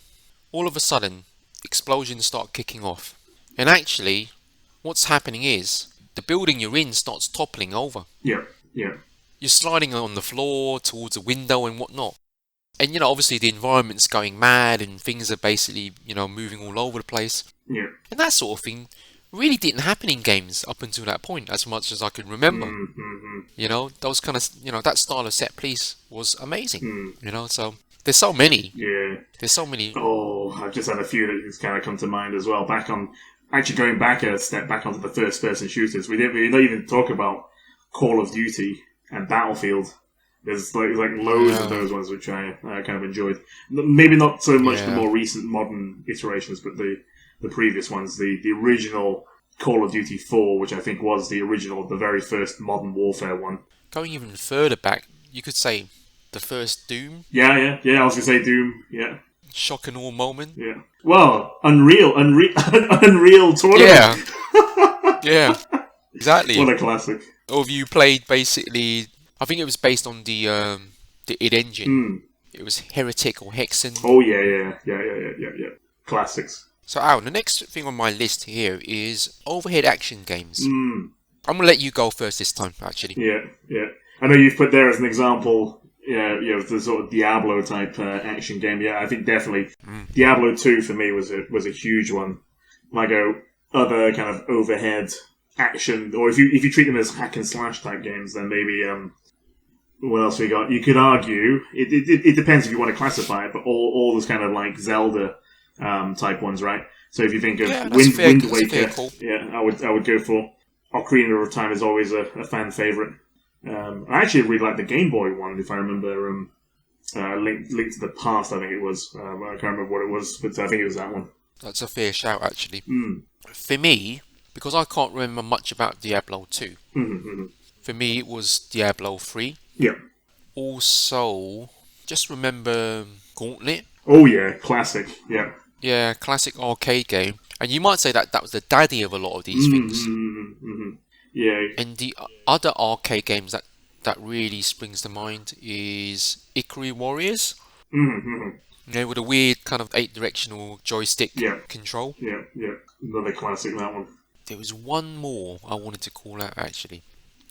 All of a sudden, explosions start kicking off. And actually, what's happening is the building you're in starts toppling over. Yeah. You're sliding on the floor towards a window and whatnot. And obviously the environment's going mad and things are basically, moving all over the place. Yeah. And that sort of thing really didn't happen in games up until that point, as much as I can remember. Those kind of, that style of set piece was amazing. So there's so many. Yeah. There's so many. Oh, I've just had a few that kind of come to mind as well. Actually going back a step back onto the first-person shooters, we don't even talk about Call of Duty and Battlefield. There's like loads of those ones which I kind of enjoyed. Maybe not so much the more recent modern iterations, but the previous ones. The original Call of Duty 4, which I think was the very first Modern Warfare one. Going even further back, you could say the first Doom. Yeah. I was gonna say Doom. Yeah. Shock and awe moment. Yeah. Well, Unreal Tournament. Yeah. Exactly. What a classic. Or have you played basically? I think it was based on the id engine. It was Heretic or Hexen. Oh yeah. Classics. So Al, the next thing on my list here is overhead action games. I'm gonna let you go first this time, actually. Yeah. I know you've put there as an example. The sort of Diablo type action game. Yeah, I think definitely Diablo 2 for me was a huge one. Like other kind of overhead action, or if you treat them as hack and slash type games, then maybe what else we got? You could argue it depends if you want to classify it, but all those kind of like Zelda type ones, right? So if you think of Wind Waker, I would go for Ocarina of Time is always a fan favorite. I actually really like the Game Boy one, if I remember. Link to the Past, I think it was. I can't remember what it was, but I think it was that one. That's a fair shout, actually. For me, because I can't remember much about Diablo 2, for me it was Diablo 3. Yeah. Also, just remember Gauntlet. Oh yeah, classic. Yeah. Yeah, classic arcade game. And you might say that was the daddy of a lot of these things. Yeah. And the other arcade games that really springs to mind is Ikari Warriors. You know, with a weird kind of 8-directional joystick Yeah. control. Yeah. Another classic, that one. There was one more I wanted to call out, actually.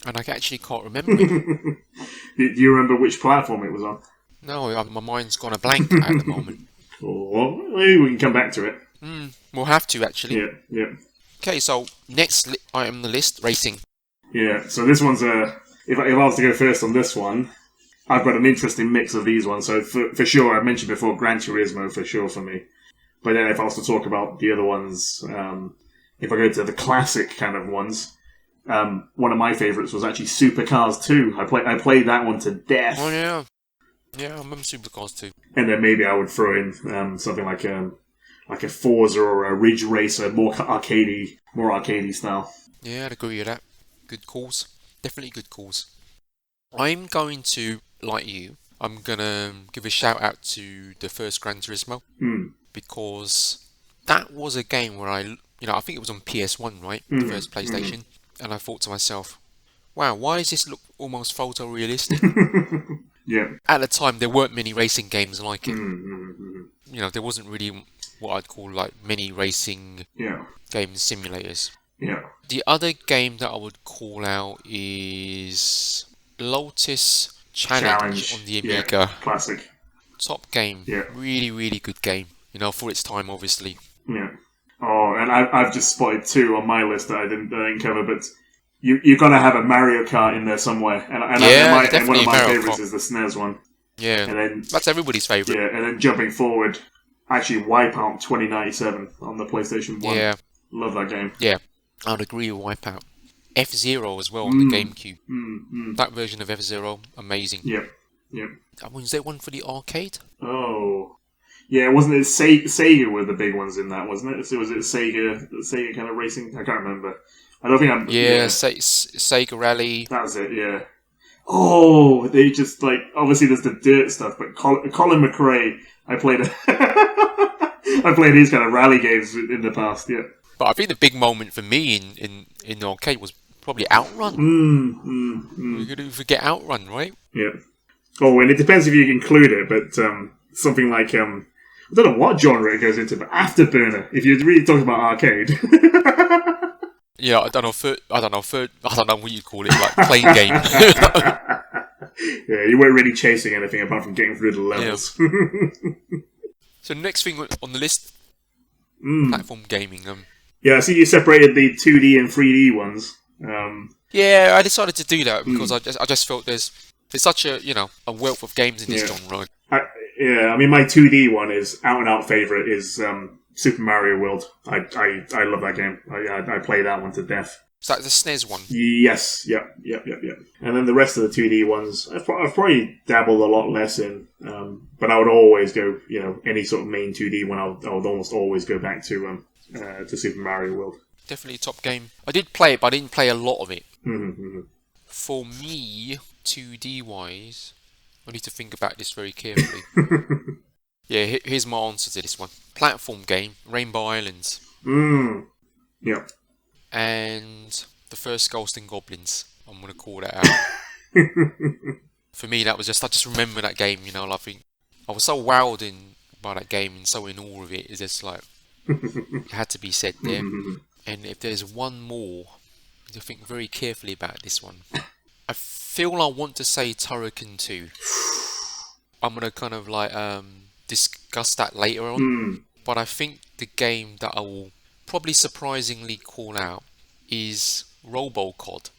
And I actually can't remember it. Do you remember which platform it was on? No, my mind's gone a blank at the moment. Well, maybe we can come back to it. We'll have to, actually. Yeah. Okay, so next item on the list, racing. Yeah, so this one's if I was to go first on this one, I've got an interesting mix of these ones. So for sure, I mentioned before Gran Turismo for sure for me. But then if I was to talk about the other ones, if I go to the classic kind of ones, one of my favourites was actually Supercars 2. I played that one to death. Oh yeah, I remember Supercars 2. And then maybe I would throw in something like a Forza or a Ridge Racer, more arcadey style. Yeah, I'd agree with that. Good calls. Definitely good calls. I'm going to, like you, I'm going to give a shout out to the first Gran Turismo. Because that was a game where I think it was on PS1, right? The first PlayStation. And I thought to myself, wow, why does this look almost photorealistic? Yeah. At the time, there weren't many racing games like it. There wasn't really what I'd call like many racing game simulators. Yeah. The other game that I would call out is Lotus Challenge on the Amiga. Yeah. Classic. Top game. Yeah. Really, really good game. For its time, obviously. Yeah. Oh, and I've just spotted 2 on my list that I didn't cover, but you're gonna have a Mario Kart in there somewhere, and one of my favourites is the SNES one. Yeah. And then that's everybody's favourite. Yeah, and then jumping forward, actually Wipeout 2097 on the PlayStation 1. Yeah. Love that game. Yeah. I'd agree with Wipeout. F-Zero as well on the GameCube. That version of F-Zero, amazing. Yep. Was there one for the arcade? Oh. Yeah, wasn't it Sega were the big ones in that, wasn't it? So was it Sega kind of racing? I can't remember. I don't think I'm... Yeah. Sega Rally. That's it, yeah. Oh, they just, obviously there's the dirt stuff, but Colin McRae, I played these kind of rally games in the past, yeah. But I think the big moment for me in the arcade was probably Outrun. We're going to forget Outrun, right? Yeah. Oh, and it depends if you include it, but something like, I don't know what genre it goes into, but Afterburner, if you're really talking about arcade. Yeah, I don't know what you call it, like playing game. Yeah, you weren't really chasing anything apart from getting through the levels. Yeah. So next thing on the list, platform gaming. Yeah, I see you separated the 2D and 3D ones. Yeah, I decided to do that because I just felt there's such a wealth of games in this genre. I mean, my 2D one is out-and-out favourite is Super Mario World. I love that game. I play that one to death. Is that the SNES one? Yes. Yep. And then the rest of the 2D ones, I've probably dabbled a lot less in. But I would always go, any sort of main 2D one, I would almost always go back to Super Mario World. Definitely a top game. I did play it, but I didn't play a lot of it. Mm-hmm. For me, 2D-wise, I need to think about this very carefully. Yeah, here's my answer to this one. Platform game, Rainbow Islands. Yep. And the first Ghosts and Goblins. I'm going to call that out. For me, that was I just remember that game, I think I was so wowed by that game and so in awe of it. It's just like, it had to be said there. And if there's one more, I need to think very carefully about this one. I feel I want to say Turrican 2. I'm going to kind of discuss that later on. But I think the game that I will probably surprisingly call out is Robocod.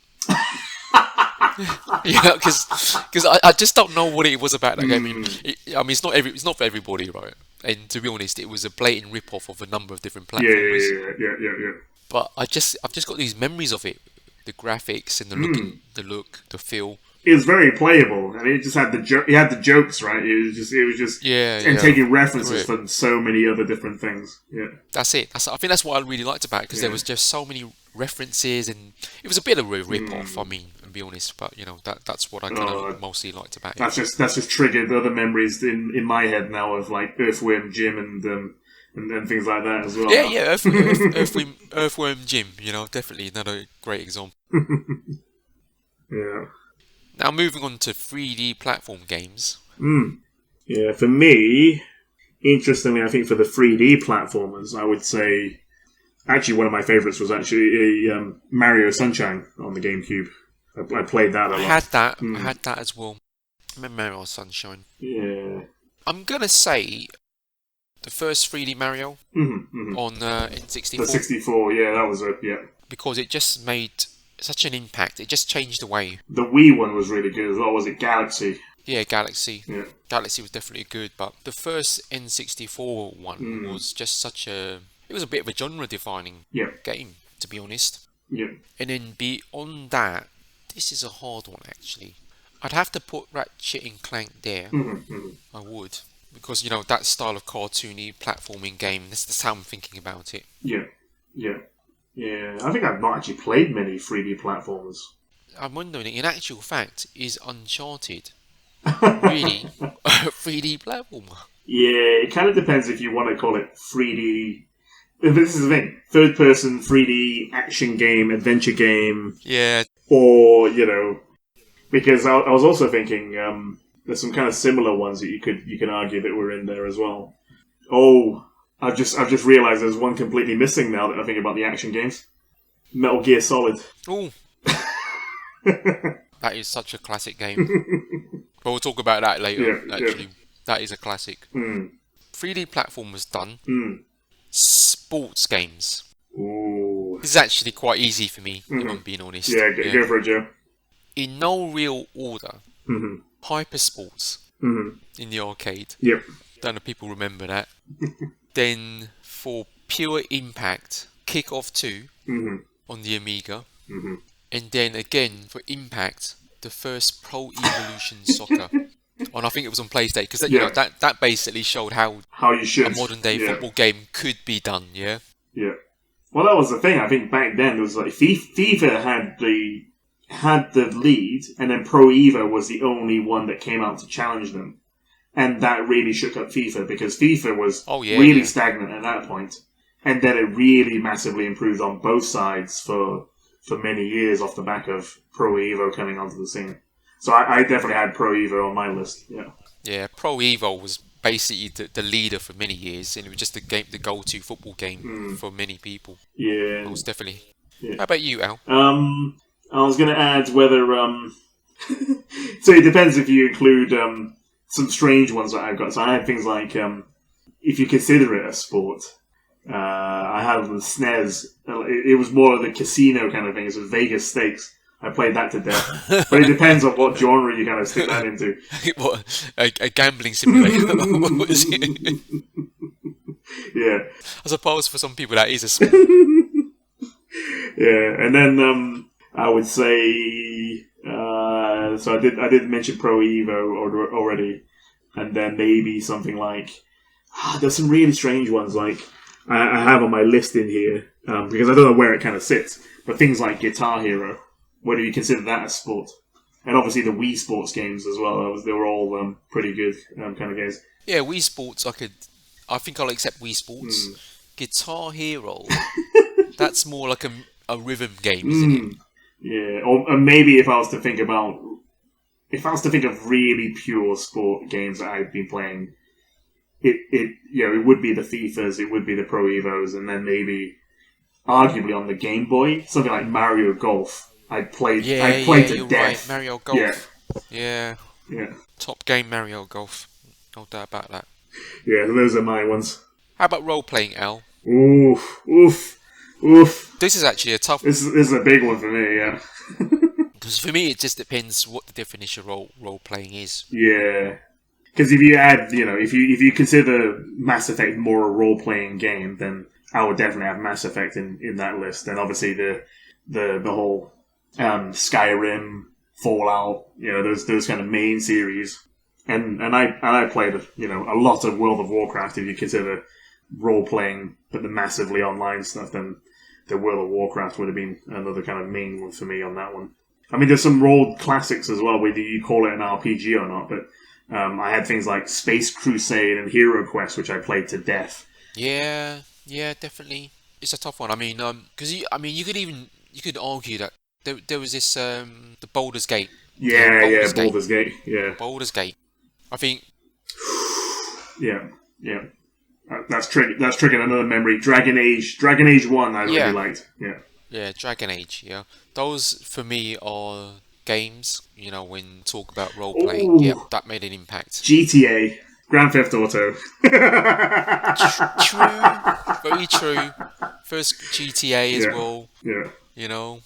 Because I just don't know what it was about that game. I mean, it's not for everybody, right? And to be honest, it was a blatant rip-off of a number of different platforms. Yeah. But I've just got these memories of it, the graphics and the feel. It was very playable, and it just had he had the jokes, right? It was just taking references from so many other different things. Yeah, that's it. I think that's what I really liked about it because there was just so many references, and it was a bit of a rip-off. I mean, to be honest, but that's what I kind of mostly liked about it. That's just triggered other memories in my head now of like Earthworm Jim and things like that as well. Yeah, Earthworm Jim. Definitely another great example. Yeah. Now moving on to 3D platform games. Yeah, for me, interestingly, I think for the 3D platformers, I would say actually one of my favorites was actually Mario Sunshine on the GameCube. I played that a lot. I had that. I had that as well. I remember Mario Sunshine. Yeah. I'm gonna say the first 3D Mario on N64. The 64, yeah, that was yeah. Because it just made such an impact. It just changed the way. The Wii one was really good as well. Was it Galaxy? Yeah, Galaxy. Yeah. Galaxy was definitely good, but the first N64 one was just such a... It was a bit of a genre-defining game, to be honest. Yeah. And then beyond that, this is a hard one, actually. I'd have to put Ratchet and Clank there. I would. Because, you know, that style of cartoony platforming game, that's how I'm thinking about it. Yeah. Yeah. Yeah. I think I've not actually played many 3D platformers. I'm wondering, in actual fact, is Uncharted really a 3D platformer? Yeah, it kind of depends if you want to call it 3D. This is the thing: third-person 3D action game, adventure game. Yeah. Or because I was also thinking there's some kind of similar ones that you can argue that were in there as well. Oh, I've just realised there's one completely missing now that I think about the action games. Metal Gear Solid. Oh. That is such a classic game. But we'll talk about that later, actually. Yeah. That is a classic. 3D platform was done. Sports games. Ooh. This is actually quite easy for me, if I'm being honest. Yeah, go for it, Joe. In no real order, Hyper Sports in the arcade. Yep. Don't know if people remember that. Then, for pure impact, Kick-Off 2 on the Amiga. And then again, for impact, the first Pro Evolution Soccer. And I think it was on PlayStation, because that basically showed how you should. A modern day football game could be done, yeah? Yeah. Well, that was the thing. I think back then, it was like FIFA had the lead, and then Pro Evo was the only one that came out to challenge them. And that really shook up FIFA, because FIFA was really stagnant at that point. And then it really massively improved on both sides for many years off the back of Pro Evo coming onto the scene. So I definitely had Pro Evo on my list, yeah. Yeah, Pro Evo was basically the leader for many years, and it was just the go-to football game for many people. Yeah. It was definitely. Yeah. How about you, Al? I was going to add whether... so it depends if you include some strange ones that I've got. So I had things like, if you consider it a sport, I had the SNES. It was more of the casino kind of thing. It was Vegas Stakes. I played that to death. But it depends on what genre you kind of stick that into. What? A gambling simulator? What is it? Yeah. I suppose for some people that is a sport. Yeah, and then I would say... so I did mention Pro Evo already. And then maybe something like... there's some really strange ones like I have on my list in here. Because I don't know where it kind of sits. But things like Guitar Hero. Whether you consider that a sport. And obviously the Wii Sports games as well. They were all pretty good kind of games. Yeah, Wii Sports, I think I'll accept Wii Sports. Guitar Hero, that's more like a rhythm game, isn't it? Yeah, or maybe if I was to think of really pure sport games that I've been playing, it would be the FIFAs, it would be the Pro Evos, and then maybe, arguably on the Game Boy, something like Mario Golf. I played to death. Right. Mario Golf. Yeah. Yeah. Top game Mario Golf. No doubt about that. Yeah, those are my ones. How about role-playing, Al? Oof. This is actually a tough... This is a big one for me, yeah. Because for me, it just depends what the definition of role-playing is. Yeah. Because if you add, if you consider Mass Effect more a role-playing game, then I would definitely have Mass Effect in that list. And obviously the whole Skyrim, Fallout, those kind of main series. And I played a lot of World of Warcraft. If you consider role playing, but the massively online stuff, then the World of Warcraft would have been another kind of main one for me on that one. I mean, there's some role classics as well, whether you call it an RPG or not. But I had things like Space Crusade and Hero Quest, which I played to death. Yeah, definitely. It's a tough one. I mean, because you could argue that there was this the Baldur's Gate. Baldur's Gate. Yeah. Baldur's Gate. I think. Yeah. Yeah. That's triggering another memory. Dragon Age 1 I really liked. Yeah. Yeah, Dragon Age, yeah. Those, for me, are games, when talk about role-playing, yep, Oh, that made an impact. GTA. Grand Theft Auto. True. Very true. First GTA as well, Yeah.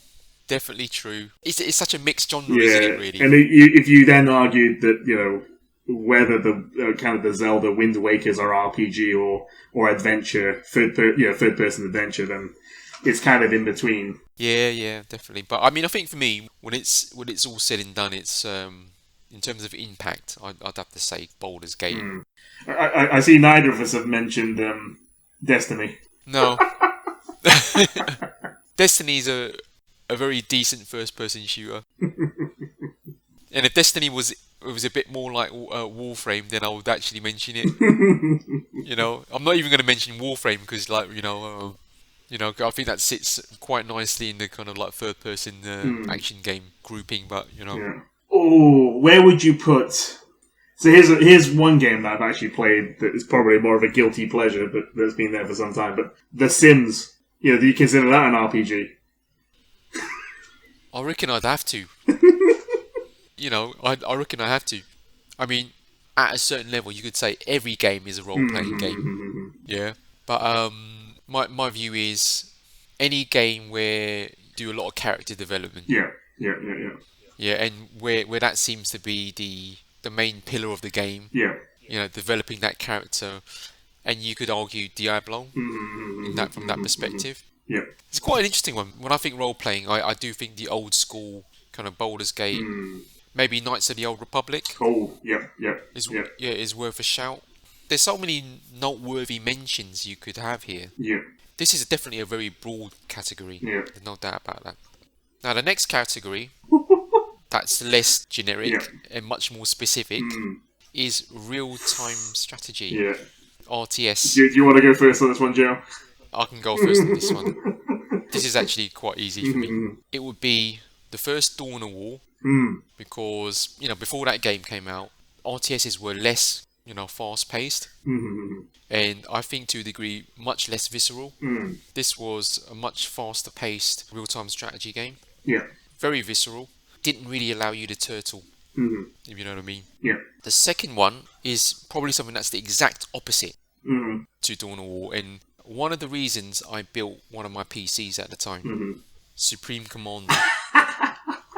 definitely true. It's such a mixed genre, isn't it, Yeah. really? And if you then argued that, whether the kind of the Zelda Wind Wakers are RPG or adventure, third person adventure, then it's kind of in between. Yeah, definitely. But I mean, I think for me, when it's all said and done, it's in terms of impact, I'd have to say Baldur's Gate. I see neither of us have mentioned Destiny. No. Destiny's a very decent first-person shooter. And if Destiny was a bit more like Warframe, then I would actually mention it. I'm not even going to mention Warframe because, I think that sits quite nicely in the kind of like third-person action game grouping. But Yeah. Oh, where would you put? So here's one game that I've actually played that is probably more of a guilty pleasure, but that's been there for some time. But The Sims. Do you consider that an RPG? I reckon I'd have to. I reckon I have to. I mean, at a certain level, you could say every game is a role-playing game. Yeah. But my view is any game where you do a lot of character development. Yeah. Yeah, and where that seems to be the main pillar of the game. Yeah. Developing that character, and you could argue Diablo from that perspective. Yeah. It's quite an interesting one. When I think role-playing, I do think the old school kind of Baldur's Gate, maybe Knights of the Old Republic. Oh, yeah. Is worth a shout. There's so many noteworthy mentions you could have here. Yeah. This is definitely a very broad category. Yeah. There's no doubt about that. Now, the next category, that's less generic and much more specific, is real-time strategy. Yeah. RTS. Do you want to go first on this one, Joe? I can go first on this one. This is actually quite easy for me. It would be the first Dawn of War, because, before that game came out, RTSs were less, fast-paced, and I think to a degree much less visceral. This was a much faster-paced real-time strategy game. Yeah. Very visceral. Didn't really allow you to turtle, if you know what I mean. Yeah. The second one is probably something that's the exact opposite to Dawn of War, and one of the reasons I built one of my PCs at the time, Supreme Commander.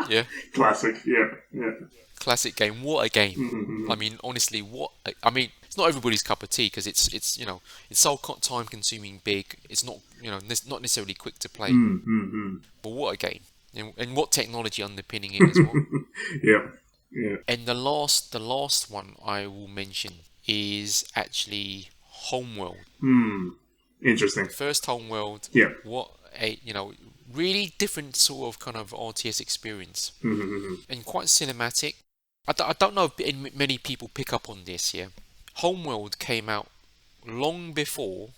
Yeah. Classic. Yeah. Classic game. What a game! I mean, honestly, it's not everybody's cup of tea because it's so time consuming, big. It's not not necessarily quick to play. But what a game! And what technology underpinning it as well. Yeah. And the last one I will mention is actually Homeworld. Interesting. First Homeworld. Yeah. What a really different sort of kind of RTS experience, and quite cinematic. I don't know if many people pick up on this. Yeah, Homeworld came out long before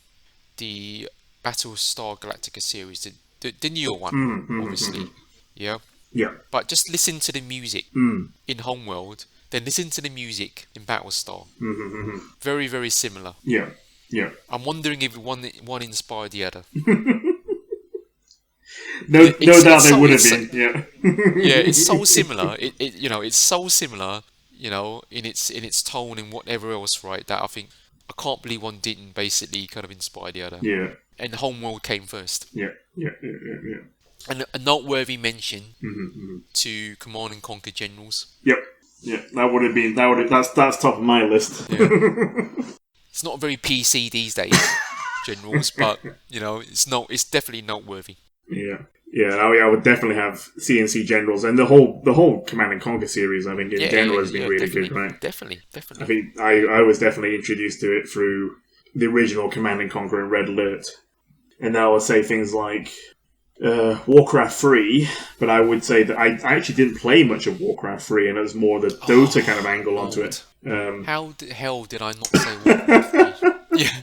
the Battlestar Galactica series, the newer one, obviously. Yeah. Yeah. But just listen to the music in Homeworld, then listen to the music in Battlestar. Very, very similar. Yeah. I'm wondering if one inspired the other. No doubt they would have been. Yeah. Yeah, it's so similar. It's so similar. In its tone and whatever else, right? That I can't believe one didn't basically kind of inspire the other. Yeah. And Homeworld came first. Yeah. And a noteworthy mention to Command and Conquer Generals. Yep. Yeah, that would have been. That's top of my list. Yeah. It's not very PC these days, Generals, but it's definitely noteworthy. Yeah. I would definitely have CNC Generals, and the whole Command and Conquer series. I think in general has been really good, right? Definitely. I think I was definitely introduced to it through the original Command and Conquer and Red Alert, and now I'll say things like Warcraft 3, but I would say that I actually didn't play much of Warcraft 3, and it was more the Dota kind of angle onto it. How the hell did I not say Warcraft 3? Yeah.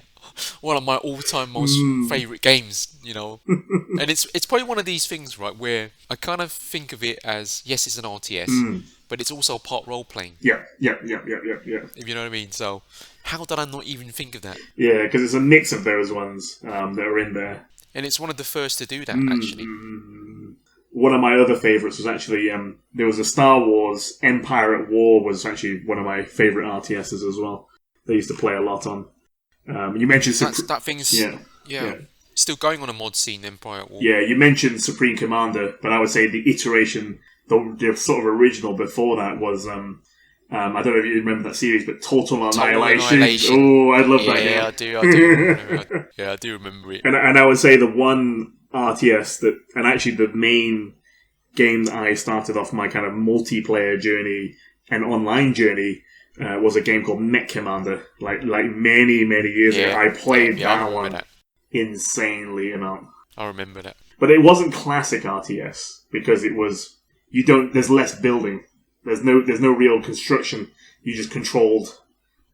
one of my all-time most favorite games, you know. And it's probably one of these things, right, where I kind of think of it as, yes, it's an RTS, but it's also part role-playing. Yeah. If you know what I mean. So how did I not even think of that? Yeah, because it's a mix of those ones that are in there. And it's one of the first to do that, actually. One of my other favourites was actually, there was a Star Wars Empire at War was actually one of my favourite RTSs as well. They used to play a lot on. You mentioned... that thing's still going on a mod scene, Empire at War. Yeah, you mentioned Supreme Commander, but I would say the iteration, the sort of original before that was... I don't know if you remember that series, but Total Annihilation. Oh, I love that game. Yeah, I do remember. I do remember it. And I would say the one RTS that, and actually the main game that I started off my kind of multiplayer journey and online journey was a game called Mech Commander. Like many years ago, I played that one insanely amount. I remember that. But it wasn't classic RTS because it was there's less building. There's no real construction. You just controlled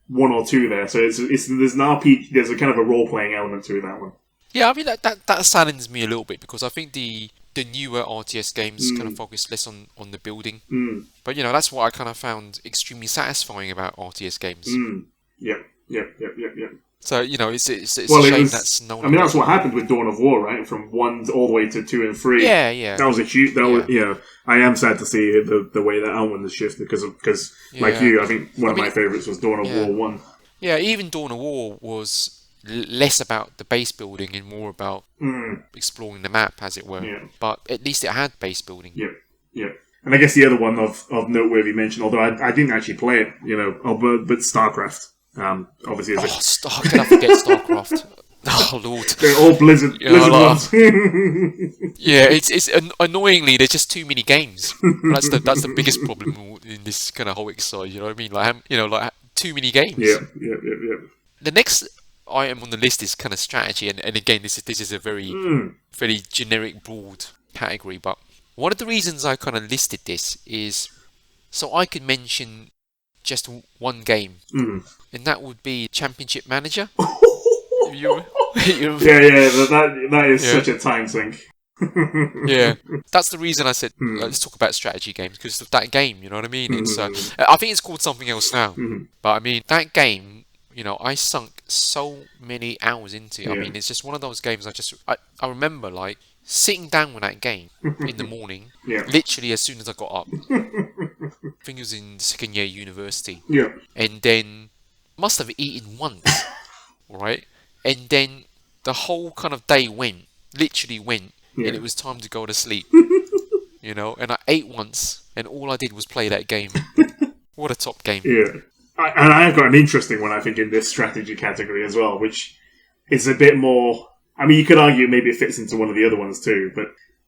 one or two there. So there's an RPG. There's a kind of a role playing element to that one. Yeah, I mean that saddens me a little bit because I think the newer RTS games kind of focus less on the building. But you know that's what I kind of found extremely satisfying about RTS games. Yep. So you know it's a shame that's no. I mean that's what happened with Dawn of War, right? From 1 all the way to 2 and 3. Yeah. That was a huge. Was, you know, I am sad to see the way that one has shifted because like you, I think one of my favourites was Dawn of War 1. Yeah, even Dawn of War was less about the base building and more about exploring the map, as it were. Yeah. But at least it had base building. Yep. And I guess the other one of noteworthy mention, although I didn't actually play it, you know, but StarCraft. Obviously, can I forget StarCraft? Oh Lord, they're all Blizzard ones. Yeah, it's annoyingly there's just too many games. That's the biggest problem in this kind of whole exercise. You know what I mean? Like too many games. Yeah. The next item on the list is kind of strategy, and again, this is a very very generic, broad category. But one of the reasons I kind of listed this is so I could mention just one game, and that would be Championship Manager. That is such a time sink. Yeah, that's the reason I said let's talk about strategy games because of that game. You know what I mean? It's I think it's called something else now, but I mean that game. You know, I sunk so many hours into it. I mean, it's just one of those games. I remember like sitting down with that game in the morning, literally as soon as I got up. I think it was in second year university. Yeah. And then must have eaten once, right? And then the whole kind of day literally went, and it was time to go to sleep. You know, and I ate once, and all I did was play that game. What a top game! Yeah, and I've got an interesting one, I think, in this strategy category as well, which is a bit more. I mean, you could argue maybe it fits into one of the other ones too, but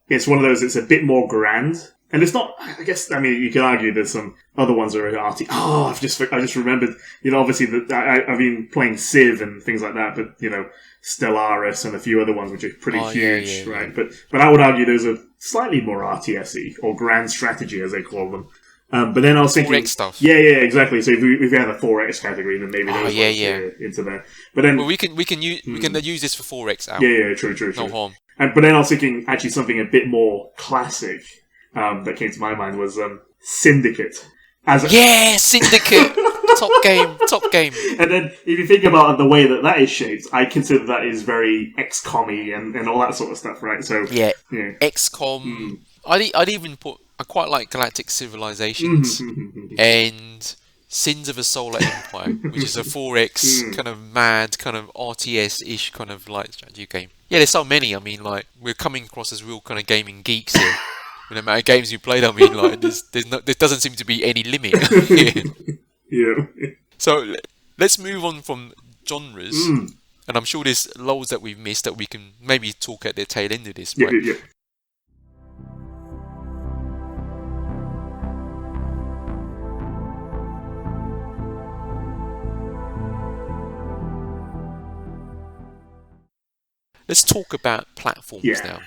it's one of those. It's a bit more grand. And it's not, I guess, I mean, you could argue there's some other ones that are arty. Oh, I just remembered, you know, obviously I've been playing Civ and things like that, but, you know, Stellaris and a few other ones which are pretty huge, right? Yeah. But I would argue those are slightly more RTS-y, or grand strategy as they call them. But then I was thinking... 4X stuff. Yeah, exactly. So if we had a 4X category, then maybe those ones into there. But then... Well, we can use this for 4X out. Yeah, true. No harm. But then I was thinking, actually, something a bit more classic... that came to my mind was Syndicate. Syndicate! Top game. And then, if you think about the way that is shaped, I consider that is very XCOM-y and all that sort of stuff, right? So XCOM. I'd even put. I quite like Galactic Civilizations and Sins of a Solar Empire, which is a 4X kind of mad, kind of RTS-ish kind of like strategy game. Yeah, there's so many. I mean, like we're coming across as real kind of gaming geeks here. No matter games you played, I mean, like there doesn't seem to be any limit. Yeah. So let's move on from genres, and I'm sure there's loads that we've missed that we can maybe talk at the tail end of this. Right? Yeah. Let's talk about platforms now.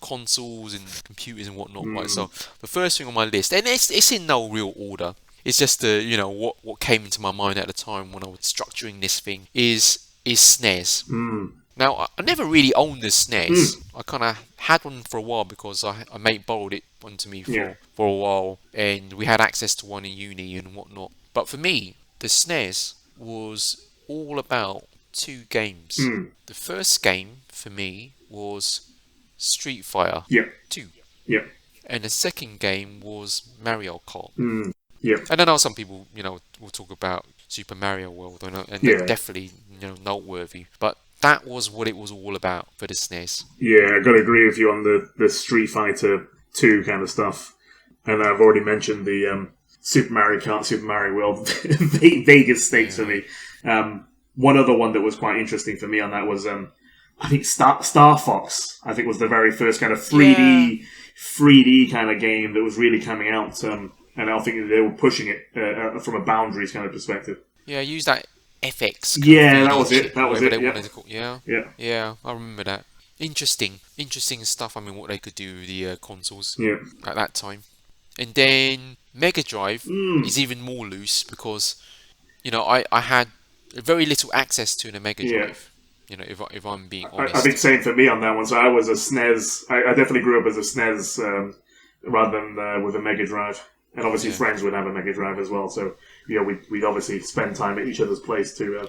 Consoles and computers and whatnot, right? So the first thing on my list, and it's in no real order, it's just what came into my mind at the time when I was structuring this thing, is is SNES. Mm. Now, I never really owned the SNES. I kind of had one for a while because a mate borrowed it onto me for a while, and we had access to one in uni and whatnot. But for me, the SNES was all about two games. Mm. The first game for me was Street Fighter Yep. 2. Yep. And the second game was Mario Kart. Mm. Yep. And I know some people, will talk about Super Mario World, and Yeah. that's definitely, noteworthy. But that was what it was all about for the SNES. Yeah, I got to agree with you on the Street Fighter 2 kind of stuff. And I've already mentioned the Super Mario Kart, Super Mario World, Vegas stakes for me. One other one that was quite interesting for me on that was, I think Star Fox, I think was the very first kind of 3D kind of game that was really coming out. And I think they were pushing it from a boundaries kind of perspective. Yeah, use that FX. Yeah, that was it. That was it. Yeah, I remember that. Interesting stuff. I mean, what they could do with the consoles at that time. And then Mega Drive is even more loose because, I had very little access to the Mega Drive. If I'm being honest. I think same for me on that one. So I was a SNES. I definitely grew up as a SNES rather than with a Mega Drive. And obviously friends would have a Mega Drive as well. So, we'd obviously spend time at each other's place to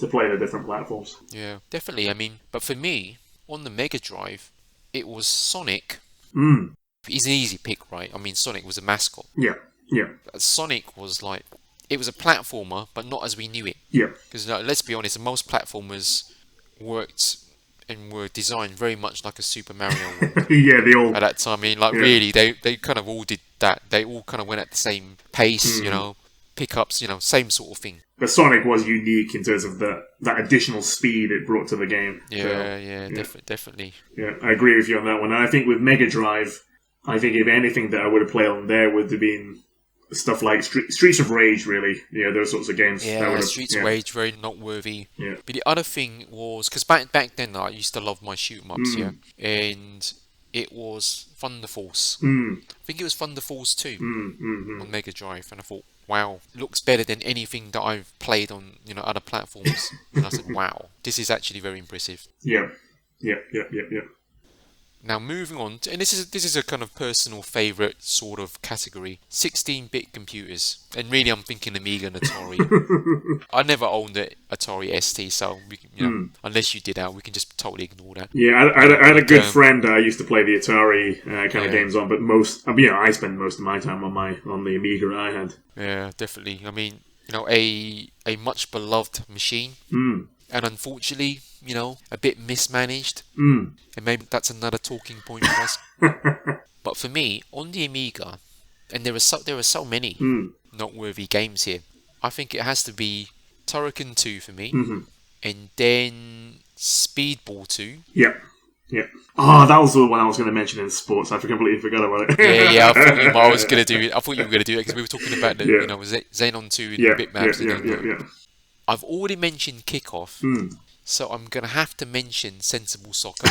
play the different platforms. Yeah, definitely. I mean, but for me, on the Mega Drive, it was Sonic. He's an easy pick, right? I mean, Sonic was a mascot. Yeah. Sonic was like, it was a platformer, but not as we knew it. Yeah. Because let's be honest, most platformers worked and were designed very much like a Super Mario World. Yeah, they all... At that time, I mean, really, they kind of all did that. They all kind of went at the same pace, pickups, same sort of thing. But Sonic was unique in terms of that additional speed it brought to the game. Definitely. Yeah, I agree with you on that one. And I think with Mega Drive, I think if anything that I would have played on there would have been stuff like Streets of Rage, really. Those sorts of games. Yeah, Streets of Rage, very noteworthy. Yeah. But the other thing was, because back then I used to love my shoot-em-ups, and it was Thunder Force. I think it was Thunder Force 2 on Mega Drive, and I thought, wow, looks better than anything that I've played on other platforms. And I said, wow, this is actually very impressive. Yeah. Now moving on, and this is a kind of personal favourite sort of category, 16-bit computers. And really I'm thinking Amiga and Atari. I never owned an Atari ST, so we can, unless you did we can just totally ignore that. Yeah, I had a good friend I used to play the Atari kind of games on, but I spend most of my time on the Amiga I had. Yeah, definitely. I mean, a much beloved machine. And unfortunately, a bit mismanaged. And maybe that's another talking point for us. But for me, on the Amiga, and there are so many noteworthy games here, I think it has to be Turrican 2 for me. And then Speedball 2. Yeah. Oh, that was the one I was going to mention in sports. I completely forgot about it. Yeah. I thought you were going to do it because we were talking about the Xenon 2 and bitmaps. Yeah. I've already mentioned Kickoff, so I'm going to have to mention Sensible Soccer.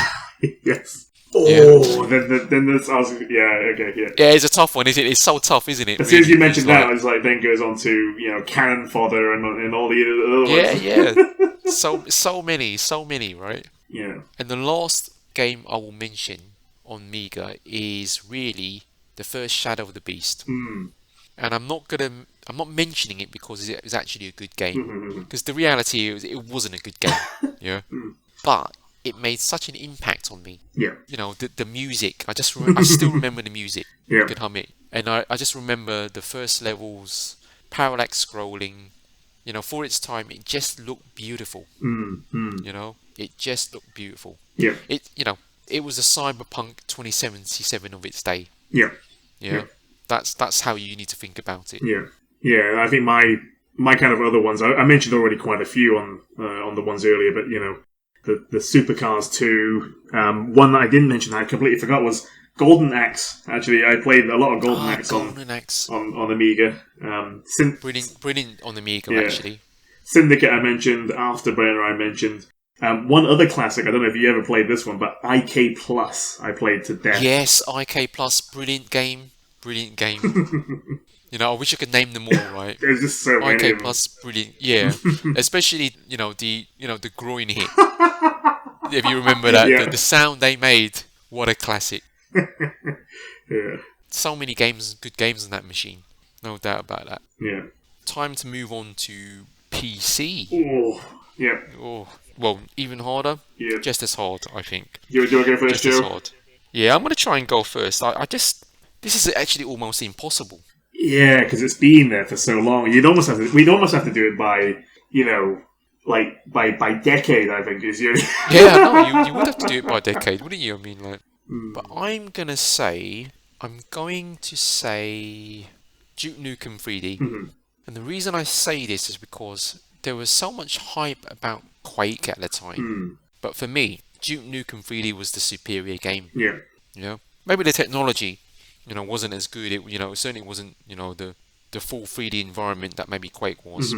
Yes. Oh, then this, okay. Yeah, it's a tough one, isn't it? It's so tough, isn't it? As soon as you mentioned that, it's like then goes on to Cannon Fodder and all the other ones. So many, right? Yeah. And the last game I will mention on Amiga is really the first Shadow of the Beast. And I'm not mentioning it because it was actually a good game. Because the reality is it wasn't a good game. But it made such an impact on me. Yeah. The music. I still remember the music. Yeah. You can hum it. And I just remember the first levels, parallax scrolling. For its time, it just looked beautiful. It just looked beautiful. Yeah. It was a Cyberpunk 2077 of its day. Yeah. That's how you need to think about it. Yeah. I think my kind of other ones, I mentioned already quite a few on the ones earlier, but the Supercars 2. One that I didn't mention that I completely forgot was Golden Axe. Actually, I played a lot of Golden Axe on Amiga. Brilliant on Amiga, actually. Syndicate I mentioned, Afterburner I mentioned. One other classic, I don't know if you ever played this one, but IK Plus I played to death. Yes, IK Plus, brilliant game. I wish I could name them all, right? There's just so many IK of Plus, brilliant. Yeah, especially the groin hit. If you remember them. that, Yeah. the sound they made, what a classic. Yeah. So many games, good games on that machine. No doubt about that. Yeah. Time to move on to PC. Oh. Yeah. Oh, well, even harder. Yeah. Just as hard, I think. Do you want to go first, Just as Joe? hard. Yeah, I'm gonna try and go first. This is actually almost impossible. Yeah, because it's been there for so long. We'd almost have to do it by, like by decade. I think is your. Yeah, no, you would have to do it by decade, wouldn't you? I mean, like, but I'm going to say Duke Nukem 3D. Mhm. And the reason I say this is because there was so much hype about Quake at the time. But for me, Duke Nukem 3D was the superior game. Yeah. Maybe the technology, wasn't as good. It certainly wasn't, the full 3D environment that maybe Quake was.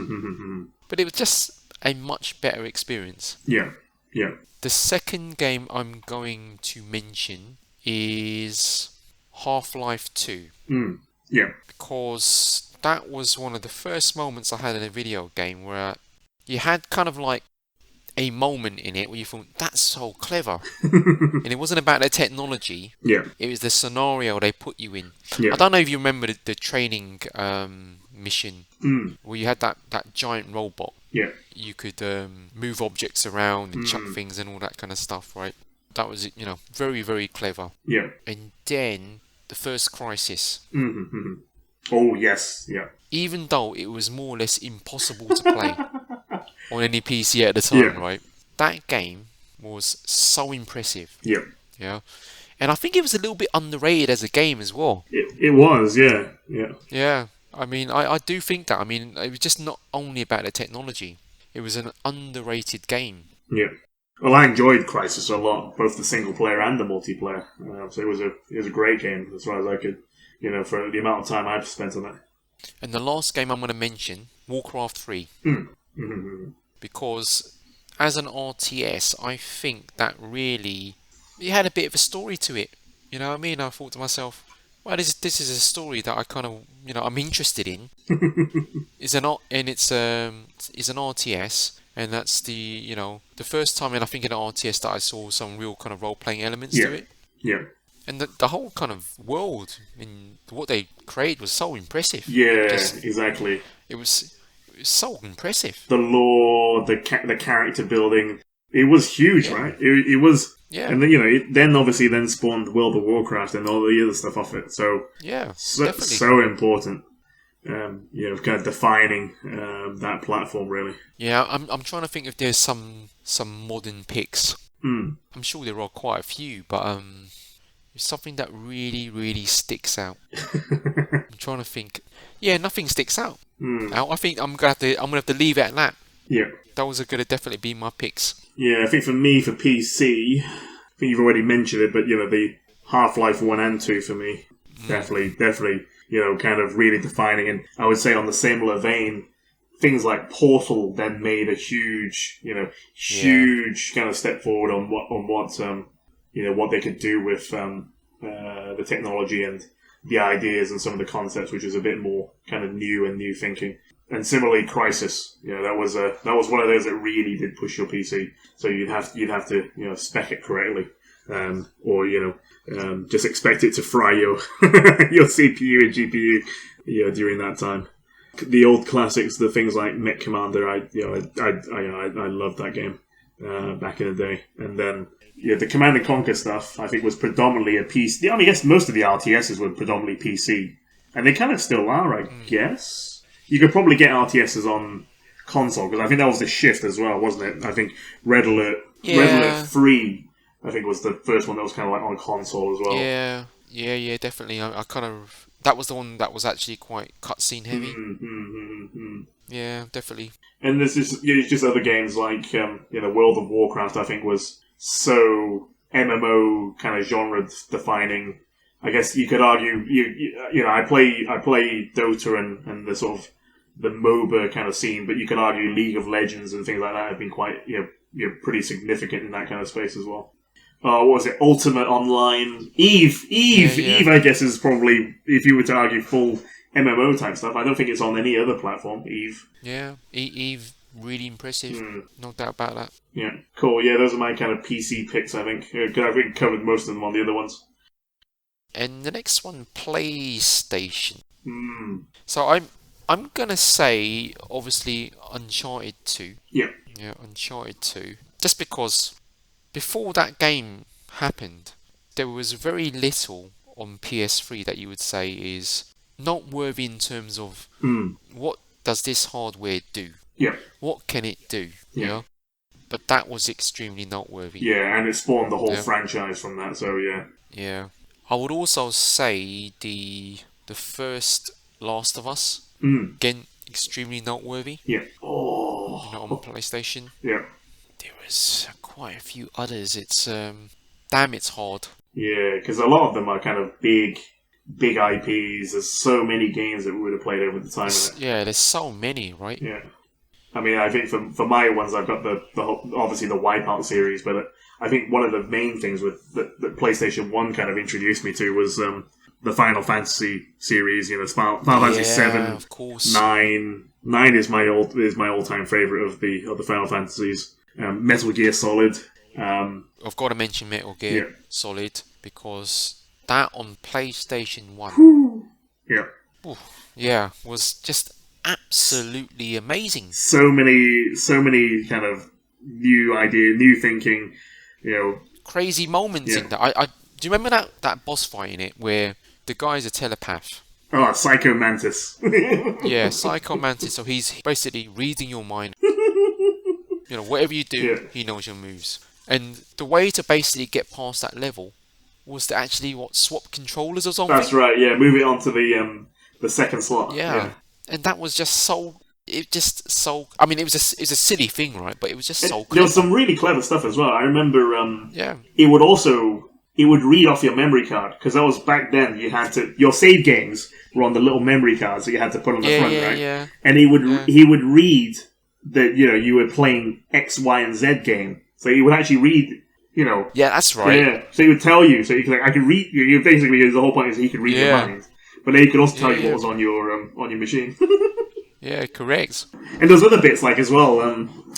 But it was just a much better experience. Yeah. Yeah. The second game I'm going to mention is Half-Life 2. Yeah. Because that was one of the first moments I had in a video game where you had kind of like a moment in it where you thought, that's so clever. And it wasn't about the technology. Yeah. It was the scenario they put you in. Yeah. I don't know if you remember the training mission where you had that giant robot. Yeah. You could move objects around and chuck things and all that kind of stuff, right? That was, very, very clever. Yeah. And then the first Crisis. Oh, yes. Yeah. Even though it was more or less impossible to play on any PC at the time, right? That game was so impressive. Yeah. Yeah. And I think it was a little bit underrated as a game as well. It was, yeah. Yeah. Yeah. I mean, I do think that. I mean, it was just not only about the technology. It was an underrated game. Yeah. Well, I enjoyed Crisis a lot, both the single player and the multiplayer. So it was a great game as far as I could, for the amount of time I've spent on it. And the last game I'm going to mention, Warcraft 3. Because as an RTS, I think that really, it had a bit of a story to it. You know what I mean? I thought to myself, well, this is a story that I kind of, I'm interested in. It's an RTS, and that's the first time, and I think in an RTS that I saw some real kind of role-playing elements to it. Yeah. And the whole kind of world, what they created was so impressive. Yeah, exactly. It was so impressive. The lore, the character building, it was huge, right? It was. Yeah. And then it then obviously then spawned World of Warcraft and all the other stuff off it. So yeah, definitely so important. Kind of defining that platform really. Yeah, I'm trying to think if there's some modern picks. I'm sure there are quite a few, but it's something that really, really sticks out. I'm trying to think. Yeah, nothing sticks out. I think I'm gonna have to leave it at that. Yeah. That was gonna definitely be my picks. Yeah, I think for me, for PC, I think you've already mentioned it, but the Half-Life 1 and 2 for me, definitely, kind of really defining. And I would say on the similar vein, things like Portal then made a huge kind of step forward on what they could do with the technology and the ideas and some of the concepts, which is a bit more kind of new thinking. And similarly, Crisis, that was one of those that really did push your PC. So you'd have to spec it correctly, or just expect it to fry your your CPU and GPU during that time. The old classics, the things like Mech Commander, I loved that game back in the day. And then the Command and Conquer stuff, I think, was predominantly a PC. I guess most of the RTSs were predominantly PC, and they kind of still are, I guess. You could probably get RTSs on console, because I think that was the shift as well, wasn't it? I think Red Alert 3, I think, was the first one that was kind of like on console as well. Yeah, definitely. I kind of... That was the one that was actually quite cutscene heavy. Yeah, definitely. And there's just other games like, World of Warcraft, I think, was so MMO kind of genre defining. I guess you could argue, I play Dota and the sort of the MOBA kind of scene, but you could argue League of Legends and things like that have been quite, pretty significant in that kind of space as well. What was it? Ultimate Online. Eve, I guess, is probably, if you were to argue full MMO type stuff. I don't think it's on any other platform. Eve. Yeah, Eve, really impressive. No doubt about that. Yeah, cool. Yeah, those are my kind of PC picks. I think I think covered most of them on the other ones. And the next one, PlayStation. Mm. So I'm gonna say obviously Uncharted 2. Yeah. Yeah, Uncharted 2. Just because before that game happened, there was very little on PS3 that you would say is noteworthy in terms of what does this hardware do? Yeah. What can it do? Yeah. You know? But that was extremely noteworthy. Yeah, and it spawned the whole franchise from that, so yeah. Yeah. I would also say the first Last of Us. Again, extremely noteworthy. Yeah. Oh. You know, on PlayStation. Yeah. There was quite a few others. It's damn, it's hard. Yeah, because a lot of them are kind of big IPs. There's so many games that we would have played over the time. Yeah, there's so many, right? Yeah. I mean, I think for my ones, I've got the obviously the Wipeout series, but I think one of the main things with that PlayStation 1 kind of introduced me to was the Final Fantasy series. You know, Final Fantasy 7, of course. 9 is my all-time favorite of the Final Fantasies. Metal Gear Solid. I've got to mention Metal Gear Solid because that on PlayStation 1. Was just absolutely amazing. So many kind of new thinking, you know, crazy moments in that. I do you remember that boss fight in it where the guy's a telepath? Oh, Psycho Mantis. Yeah, Psycho Mantis. So he's basically reading your mind. You know, whatever you do, he knows your moves. And the way to basically get past that level was to actually swap controllers or something. That's right. Yeah, move it onto the second slot. Yeah. And that was just so. I mean, it was a silly thing, right? But it was just so clever. There was some really clever stuff as well. I remember. Yeah. It would read off your memory card because that was back then. You had to your save games were on the little memory cards that you had to put on the front, right? Yeah. And he would read that you were playing X, Y, and Z game. So he would actually read. Yeah, that's right. Yeah. So he would tell you. So I could read. You basically the whole point is he could read your mind. But then he could also tell you what was on your machine. Yeah, correct. And there's other bits like as well.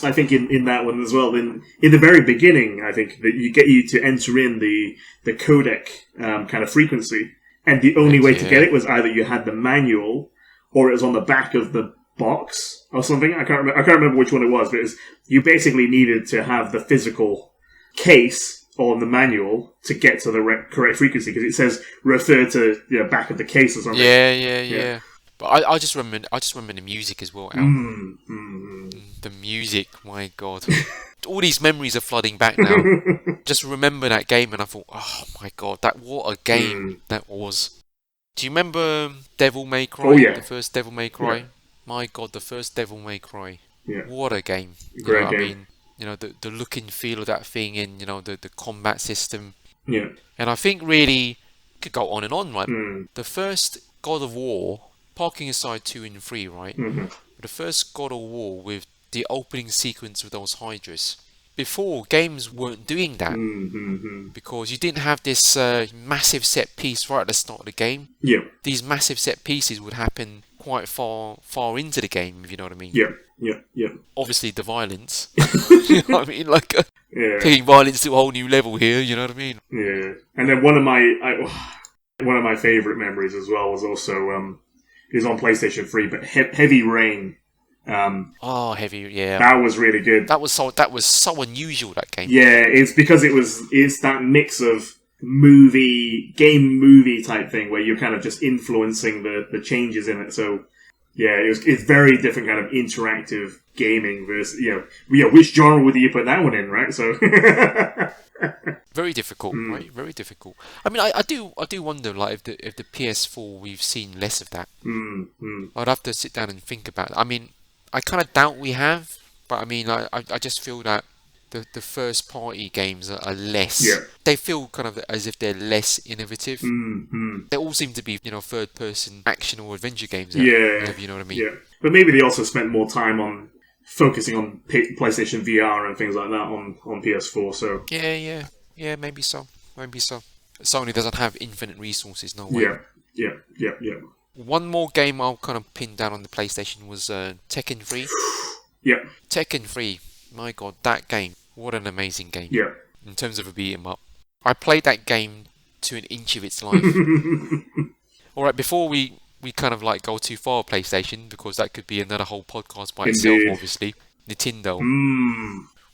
I think in that one as well. In the very beginning, I think that you get you to enter in the codec kind of frequency, and the only way to get it was either you had the manual or it was on the back of the box or something. I can't remember which one it was, but you basically needed to have the physical case on the manual to get to the correct frequency because it says refer to back of the case or something. Yeah. But I just remember the music as well. The music, my God. All these memories are flooding back now. Just remember that game and I thought, oh my God, what a game that was. Do you remember Devil May Cry? Oh yeah. The first Devil May Cry? Yeah. My God, the first Devil May Cry. Yeah. What a game. Great game. I mean, the look and feel of that thing and, the combat system. Yeah. And I think really, could go on and on, right? The first God of War, parking aside 2 and 3, right? Mm-hmm. The first God of War with the opening sequence with those Hydras. Before, games weren't doing that. Because you didn't have this massive set piece right at the start of the game. Yeah. These massive set pieces would happen quite far into the game, if you know what I mean. Yeah. Obviously, the violence. You know what I mean? Like, taking violence to a whole new level here, you know what I mean? Yeah. And then one of my favourite memories as well was also, it was on PlayStation 3, but Heavy Rain. Heavy, yeah. That was really good. That was so unusual, that game. Yeah, it's because it's that mix of game movie type thing where you're kind of just influencing the changes in it. So yeah, it's very different kind of interactive gaming versus which genre would you put that one in, right? So very difficult, right? Very difficult. I mean, I do wonder, like, if the PS4 we've seen less of that. I'd have to sit down and think about it. I mean, I kind of doubt we have, but I mean, I just feel that the first party games are less. Yeah. They feel kind of as if they're less innovative. They all seem to be third person action or adventure games. If you know what I mean. Yeah, but maybe they also spent more time on focusing on PlayStation VR and things like that on PS4. So yeah, maybe so. Sony doesn't have infinite resources, no way. Yeah. One more game I'll kind of pin down on the PlayStation was Tekken 3. Yep. Tekken 3, my god, that game, what an amazing game. Yep. In terms of a beat 'em up. I played that game to an inch of its life. Alright, before we kind of like go too far PlayStation, because that could be another whole podcast by itself, obviously. Nintendo.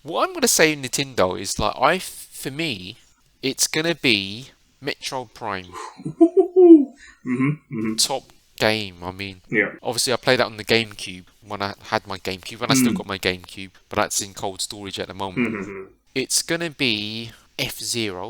What I'm going to say Nintendo is like, for me, it's going to be Metroid Prime. Top game, I mean. Yeah. Obviously, I played that on the GameCube when I had my GameCube, and I still got my GameCube, but that's in cold storage at the moment. It's going to be F-Zero,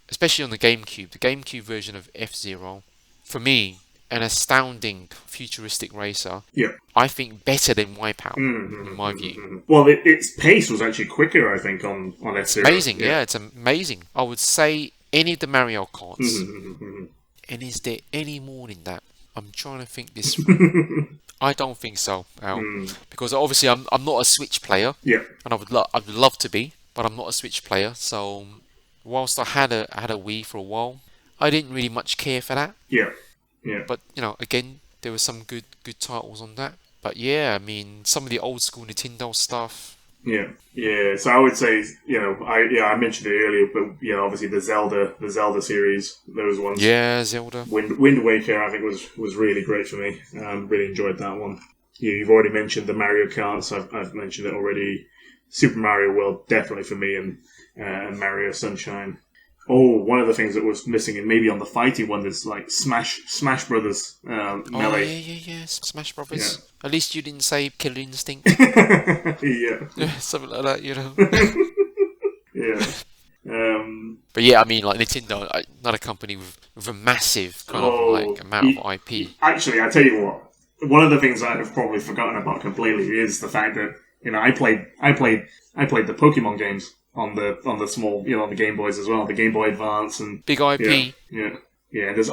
especially on the GameCube. The GameCube version of F-Zero, for me, an astounding futuristic racer. Yeah. I think better than Wipeout, in my view. Well, its pace was actually quicker, I think, on F-Zero. Amazing, yeah, it's amazing. I would say any of the Mario Karts. And is there any more in that? I'm trying to think this through. I don't think so, Al. Because obviously I'm not a Switch player. Yeah. And I'd love to be, but I'm not a Switch player. So whilst I had a Wii for a while, I didn't really much care for that. Yeah. Yeah. But again, there were some good titles on that. But yeah, I mean, some of the old school Nintendo stuff. Yeah, yeah. So I would say, I mentioned it earlier, but obviously the Zelda series, those ones. Yeah, Zelda. Wind Waker, I think was really great for me. Really enjoyed that one. You've already mentioned the Mario Karts. I've mentioned it already. Super Mario World, definitely for me, and Mario Sunshine. Oh, one of the things that was missing, and maybe on the fighting one, is like Smash Brothers Melee. Oh, yeah. Smash Brothers. Yeah. At least you didn't say Killer Instinct. Yeah. Something like that, Yeah. But yeah, I mean, like Nintendo, not a company with a massive kind of like amount of IP. Actually, I tell you what, one of the things I've probably forgotten about completely is the fact that I played the Pokemon games on the small, on the Game Boys as well, the Game Boy Advance and big IP. Yeah. There's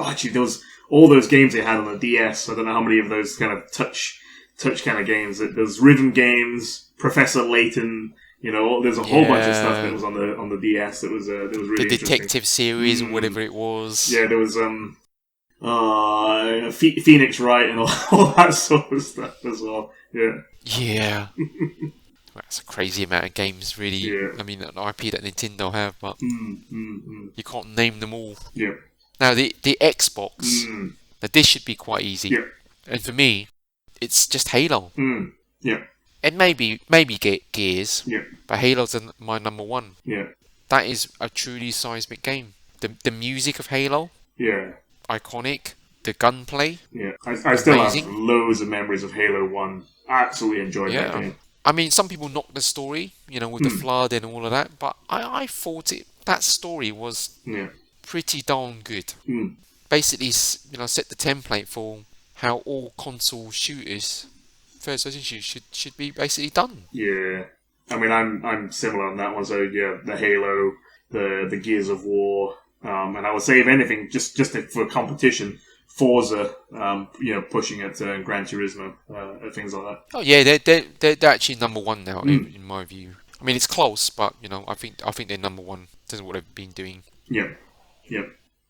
all those games they had on the DS. I don't know how many of those kind of touch kind of games. There's rhythm games, Professor Layton. There's a whole bunch of stuff that was on the DS that was really the detective series or whatever it was. Yeah, there was Phoenix Wright and all that sort of stuff as well. Yeah. That's a crazy amount of games, really. Yeah. I mean, an IP that Nintendo have, but you can't name them all. Yeah. Now, the Xbox, now this should be quite easy. Yeah. And for me, it's just Halo. Yeah. And maybe Gears. Yeah. But Halo's my number one. Yeah. That is a truly seismic game. The music of Halo. Yeah. Iconic. The gunplay. Yeah. I still have loads of memories of Halo 1. I absolutely enjoyed that game. I mean, some people knock the story, with the flood and all of that, but I thought that story was pretty darn good. Basically, set the template for how all console shooters, first-person shooters, should be basically done. Yeah, I mean, I'm similar on that one. So yeah, the Halo, the Gears of War, and I would say if anything, just for competition, Forza, pushing it to Gran Turismo, things like that. Oh yeah, they're actually number one now in my view. I mean, it's close, but I think they're number one. That's what they've been doing. Yeah.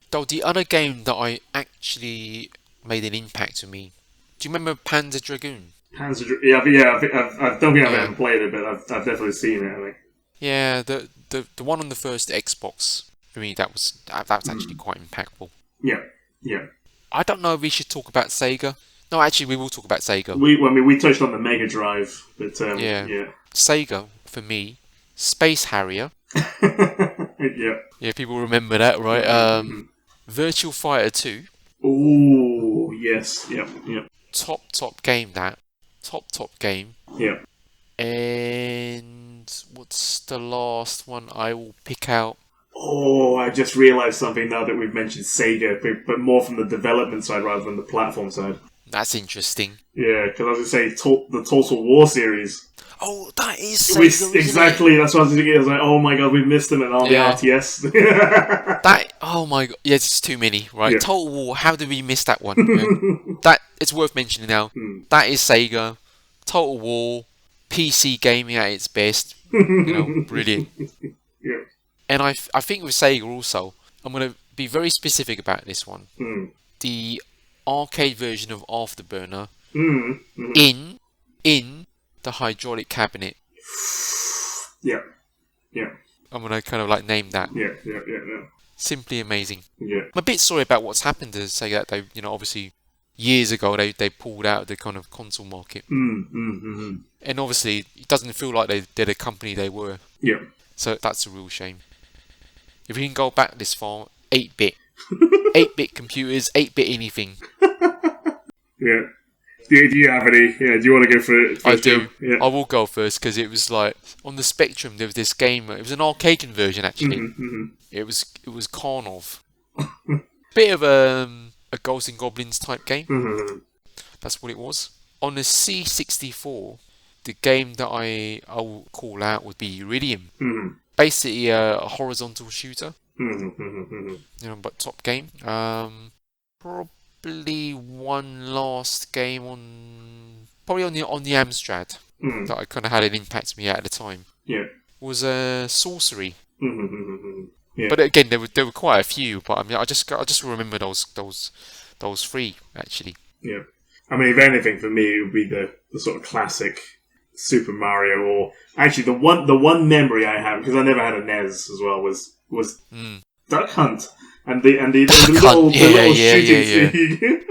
Though the other game that I actually made an impact to me. Do you remember Panzer Dragoon? I don't think I haven't played it, but I've definitely seen it. I think. Yeah, the one on the first Xbox for me that was actually quite impactful. Yeah. I don't know if we should talk about Sega. No, actually, we will talk about Sega. We touched on the Mega Drive, but yeah. Sega for me, Space Harrier. Yeah, people remember that, right? Virtual Fighter 2. Oh, yes. Yep. Top game, that. Top game. Yeah. And what's the last one I will pick out? Oh, I just realised something now that we've mentioned Sega, but more from the development side rather than the platform side. That's interesting. Yeah, because I was going to say the Total War series. Oh, that is Sega, exactly. That's what I was thinking. I was like, oh my god, we missed them on the RTS. Oh my god, yeah, it's too many, right? Yeah. Total War. How did we miss that one? That it's worth mentioning now. That is Sega. Total War, PC gaming at its best. Brilliant. Yeah. And I think with Sega also, I'm going to be very specific about this one. The arcade version of Afterburner Mm-hmm. in the hydraulic cabinet. Yeah. Yeah. I'm gonna kind of like name that. Yeah. Yeah. Yeah. Yeah. Simply amazing. Yeah. I'm a bit sorry about what's happened to say that they, obviously years ago they pulled out of the kind of console market. Mm-hmm. And obviously it doesn't feel like they're the company they were. Yeah. So that's a real shame. If you can go back this far, 8-bit. 8-bit computers, 8-bit anything. Yeah. Do you have any? Yeah. Do you want to go for it? I do. Yeah. I will go first because it was like on the Spectrum. There was this game. It was an arcade conversion actually. Mm-hmm. It was Karnov. Bit of a Ghosts and Goblins type game. Mm-hmm. That's what it was. On the C64, the game that I'll call out would be Iridium. Mm-hmm. Basically a horizontal shooter. Mm-hmm. But top game. Probably one last game on the Amstrad that I kind of had an impact on me at the time. Yeah. Was Sorcery. Mm-hmm. Yeah. But again, there were quite a few. But I mean, I just remember those three actually. Yeah. I mean, if anything, for me, it would be the sort of classic Super Mario, or actually the one memory I have, because I never had a NES as well, was Duck Hunt and the little shooting scene.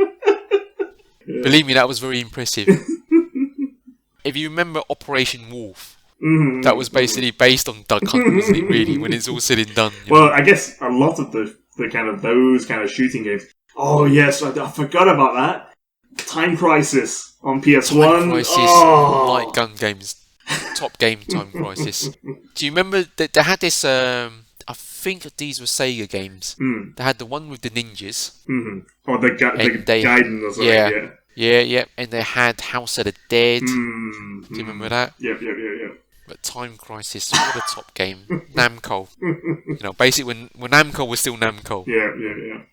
Yeah. Believe me, that was very impressive. If you remember Operation Wolf, that was basically based on Duck Hunt, wasn't it? Really, when it's all said and done. Well, I guess a lot of the kind of those kind of shooting games. Oh yes, I forgot about that. Time Crisis on PS1. Time Crisis, light gun games, top game. Time Crisis. Do you remember that they had this? I think these were Sega games. They had the one with the ninjas. Or the Gaiden or something. Yeah. And they had House of the Dead. Do you remember that? Yep. But Time Crisis, what a top game. Namco. Basically when Namco was still Namco. Yeah.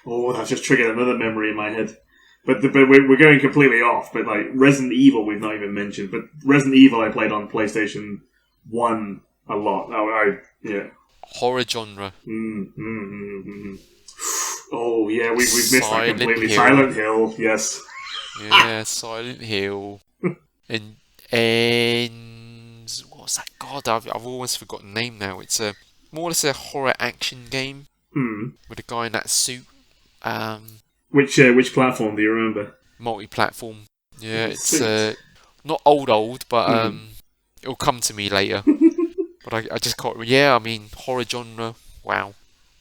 Oh, that just triggered another memory in my head. But we're going completely off. But like Resident Evil, we've not even mentioned. But Resident Evil, I played on PlayStation 1 a lot. Horror genre. Oh yeah, we've missed that completely. Hill. Silent Hill, yes. Yeah, Silent Hill. and what's that? God, I've almost forgotten the name now. It's more or less a horror action game with a guy in that suit. Which platform do you remember? Multi-platform. Yeah, it's not old, but it'll come to me later. But I just can't. Yeah, I mean horror genre. Wow.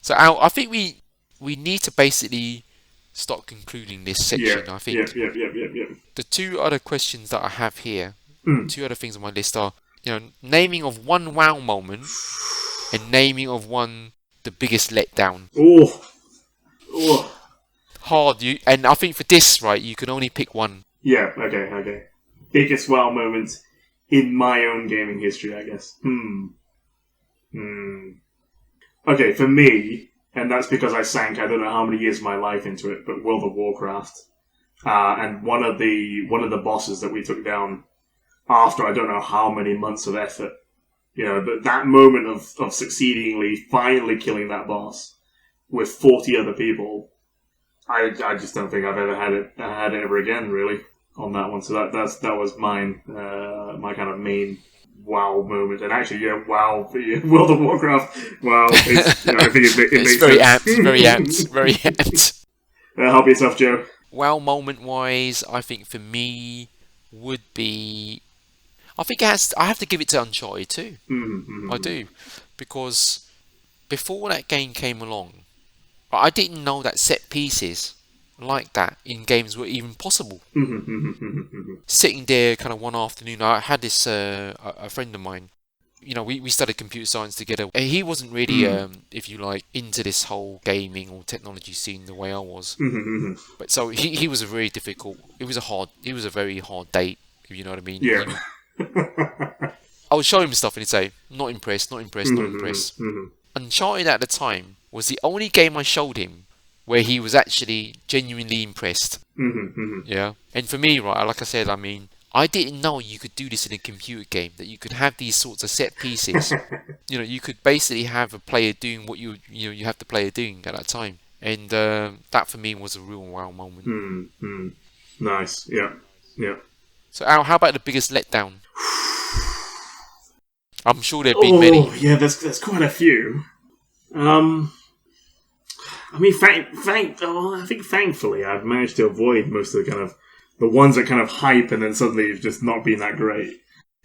So Al, I think we need to basically start concluding this section. I think. Yeah. The two other questions that I have here, two other things on my list are, naming of one wow moment and naming of one the biggest letdown. Oh. Hard. And I think for this, right, you can only pick one. Yeah. Okay. Biggest wow moment in my own gaming history, I guess. Okay, for me, and that's because I sank I don't know how many years of my life into it, but World of Warcraft, and one of the bosses that we took down after I don't know how many months of effort, that moment of finally killing that boss with 40 other people, I just don't think I've ever had it ever again, really, on that one. So that was mine, my kind of main wow moment. And actually, wow, World of Warcraft, wow. I think it makes it's very sense. very apt. Help yourself, Joe. Wow moment wise, I think for me would be, I think I have to give it to Uncharted 2. I do, because before that game came along, I didn't know that set pieces like that in games were even possible. Sitting there kind of one afternoon, I had this a friend of mine, we studied computer science together, and he wasn't really if you like into this whole gaming or technology scene the way I was. But so he was it was a very hard date, if you know what I mean. I would show him stuff and he'd say not impressed. Uncharted at the time was the only game I showed him where he was actually genuinely impressed. Yeah. And for me, right, like I said, I mean, I didn't know you could do this in a computer game, that you could have these sorts of set pieces. You could basically have a player doing what you have the player doing at that time. And that for me was a real wow moment. Nice. Yeah. Yeah. So Al, how about the biggest letdown? I'm sure there've been Oh, many. yeah, there's quite a few. I mean, I think thankfully I've managed to avoid most of the kind of the ones that kind of hype and then suddenly have just not been that great.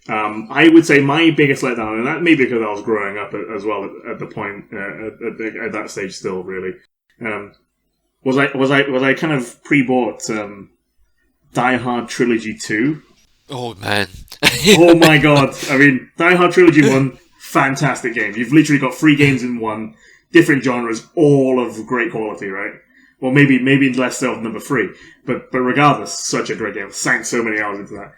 I would say my biggest letdown, and that may be because I was growing up as well at the point at that stage still really. Was I kind of pre-bought Die Hard Trilogy 2? Oh man. Oh my god! I mean, Die Hard Trilogy 1, fantastic game. You've literally got 3 games in one, different genres, all of great quality, right? Well, maybe less so of number 3, but regardless, such a great game. Sank so many hours into that.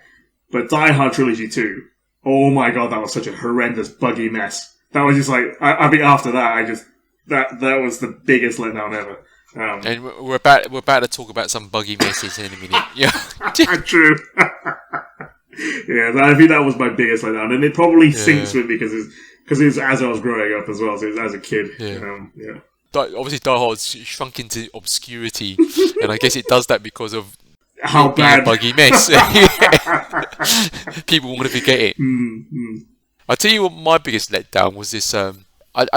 But Die Hard Trilogy 2, oh my god, that was such a horrendous, buggy mess. That was just like, I think after that, that was the biggest letdown ever. And we're about to talk about some buggy messes in a minute. Yeah. True. Yeah, I think that was my biggest letdown, and it probably sinks with me because it was as I was growing up as well, so it was as a kid. Yeah. Obviously, Die Hard shrunk into obscurity, and I guess it does that because of how bad a buggy mess. People want to forget it. I'll tell you what my biggest letdown was this. I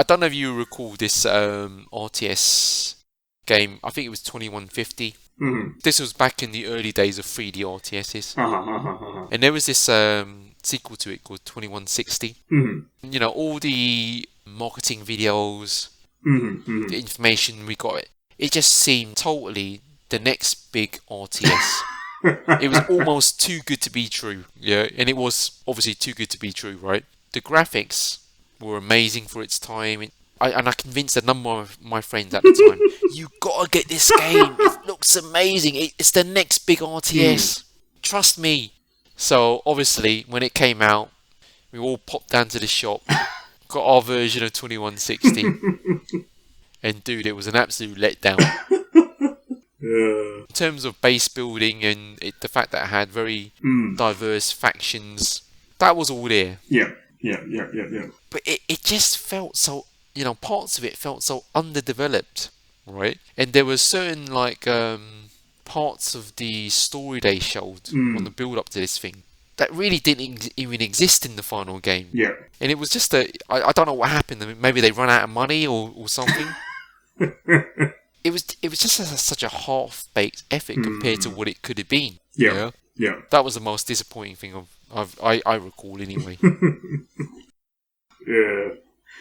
don't know if you recall this RTS game. I think it was 2150. This was back in the early days of 3D RTSs. And there was this sequel to it called 2160. You know, all the marketing videos, the information we got, it just seemed totally the next big RTS. It was almost too good to be true. Yeah, and it was obviously too good to be true, right? The graphics were amazing for its time. I convinced a number of my friends at the time, you gotta get this game. It looks amazing. It's the next big RTS. Trust me. So obviously, when it came out, we all popped down to the shop, got our version of 2160, and dude, it was an absolute letdown. In terms of base building and the fact that it had very diverse factions, that was all there. Yeah. But it just felt so, parts of it felt so underdeveloped, right? And there were certain parts of the story they showed on the build up to this thing that really didn't even exist in the final game. Yeah. And it was just I don't know what happened. I mean, maybe they run out of money or something. It was just such a half-baked effort compared to what it could have been. Yeah. That was the most disappointing thing I recall anyway. Yeah.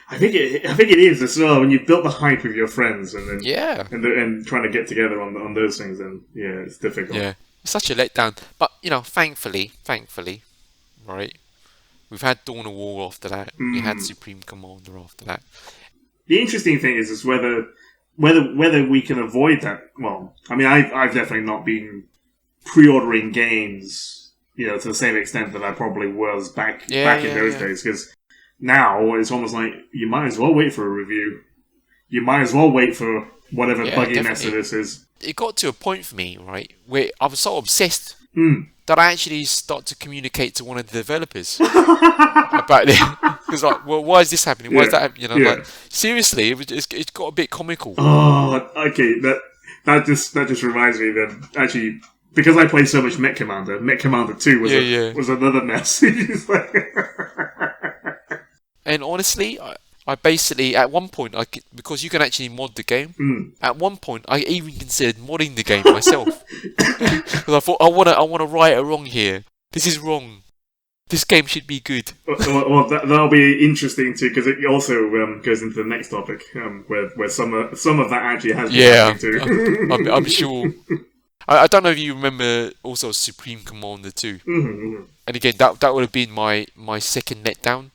I think it is as well when you built the hype with your friends and then and trying to get together on those things, then it's difficult. Yeah, it's such a letdown. But thankfully, right, we've had Dawn of War after that. We had Supreme Commander after that. The interesting thing is whether we can avoid that. Well, I mean, I've definitely not been pre-ordering games, to the same extent that I probably was back in those days, because now it's almost like you might as well wait for a review. You might as well wait for whatever buggy mess this is. It got to a point for me, right, where I was so obsessed that I actually started to communicate to one of the developers about it. Because well, why is this happening? Why is that happening? Like, seriously, it got a bit comical. Oh, okay. That just reminds me that actually, because I played so much Mech Commander 2 was another mess. And honestly, I basically, at one point, because you can actually mod the game, at one point, I even considered modding the game myself. Because I thought, I want to right a wrong here. This is wrong. This game should be good. Well, that'll be interesting too, because it also goes into the next topic, where some of that actually has been happening too. I'm sure. I don't know if you remember also Supreme Commander 2. And again, that would have been my second letdown.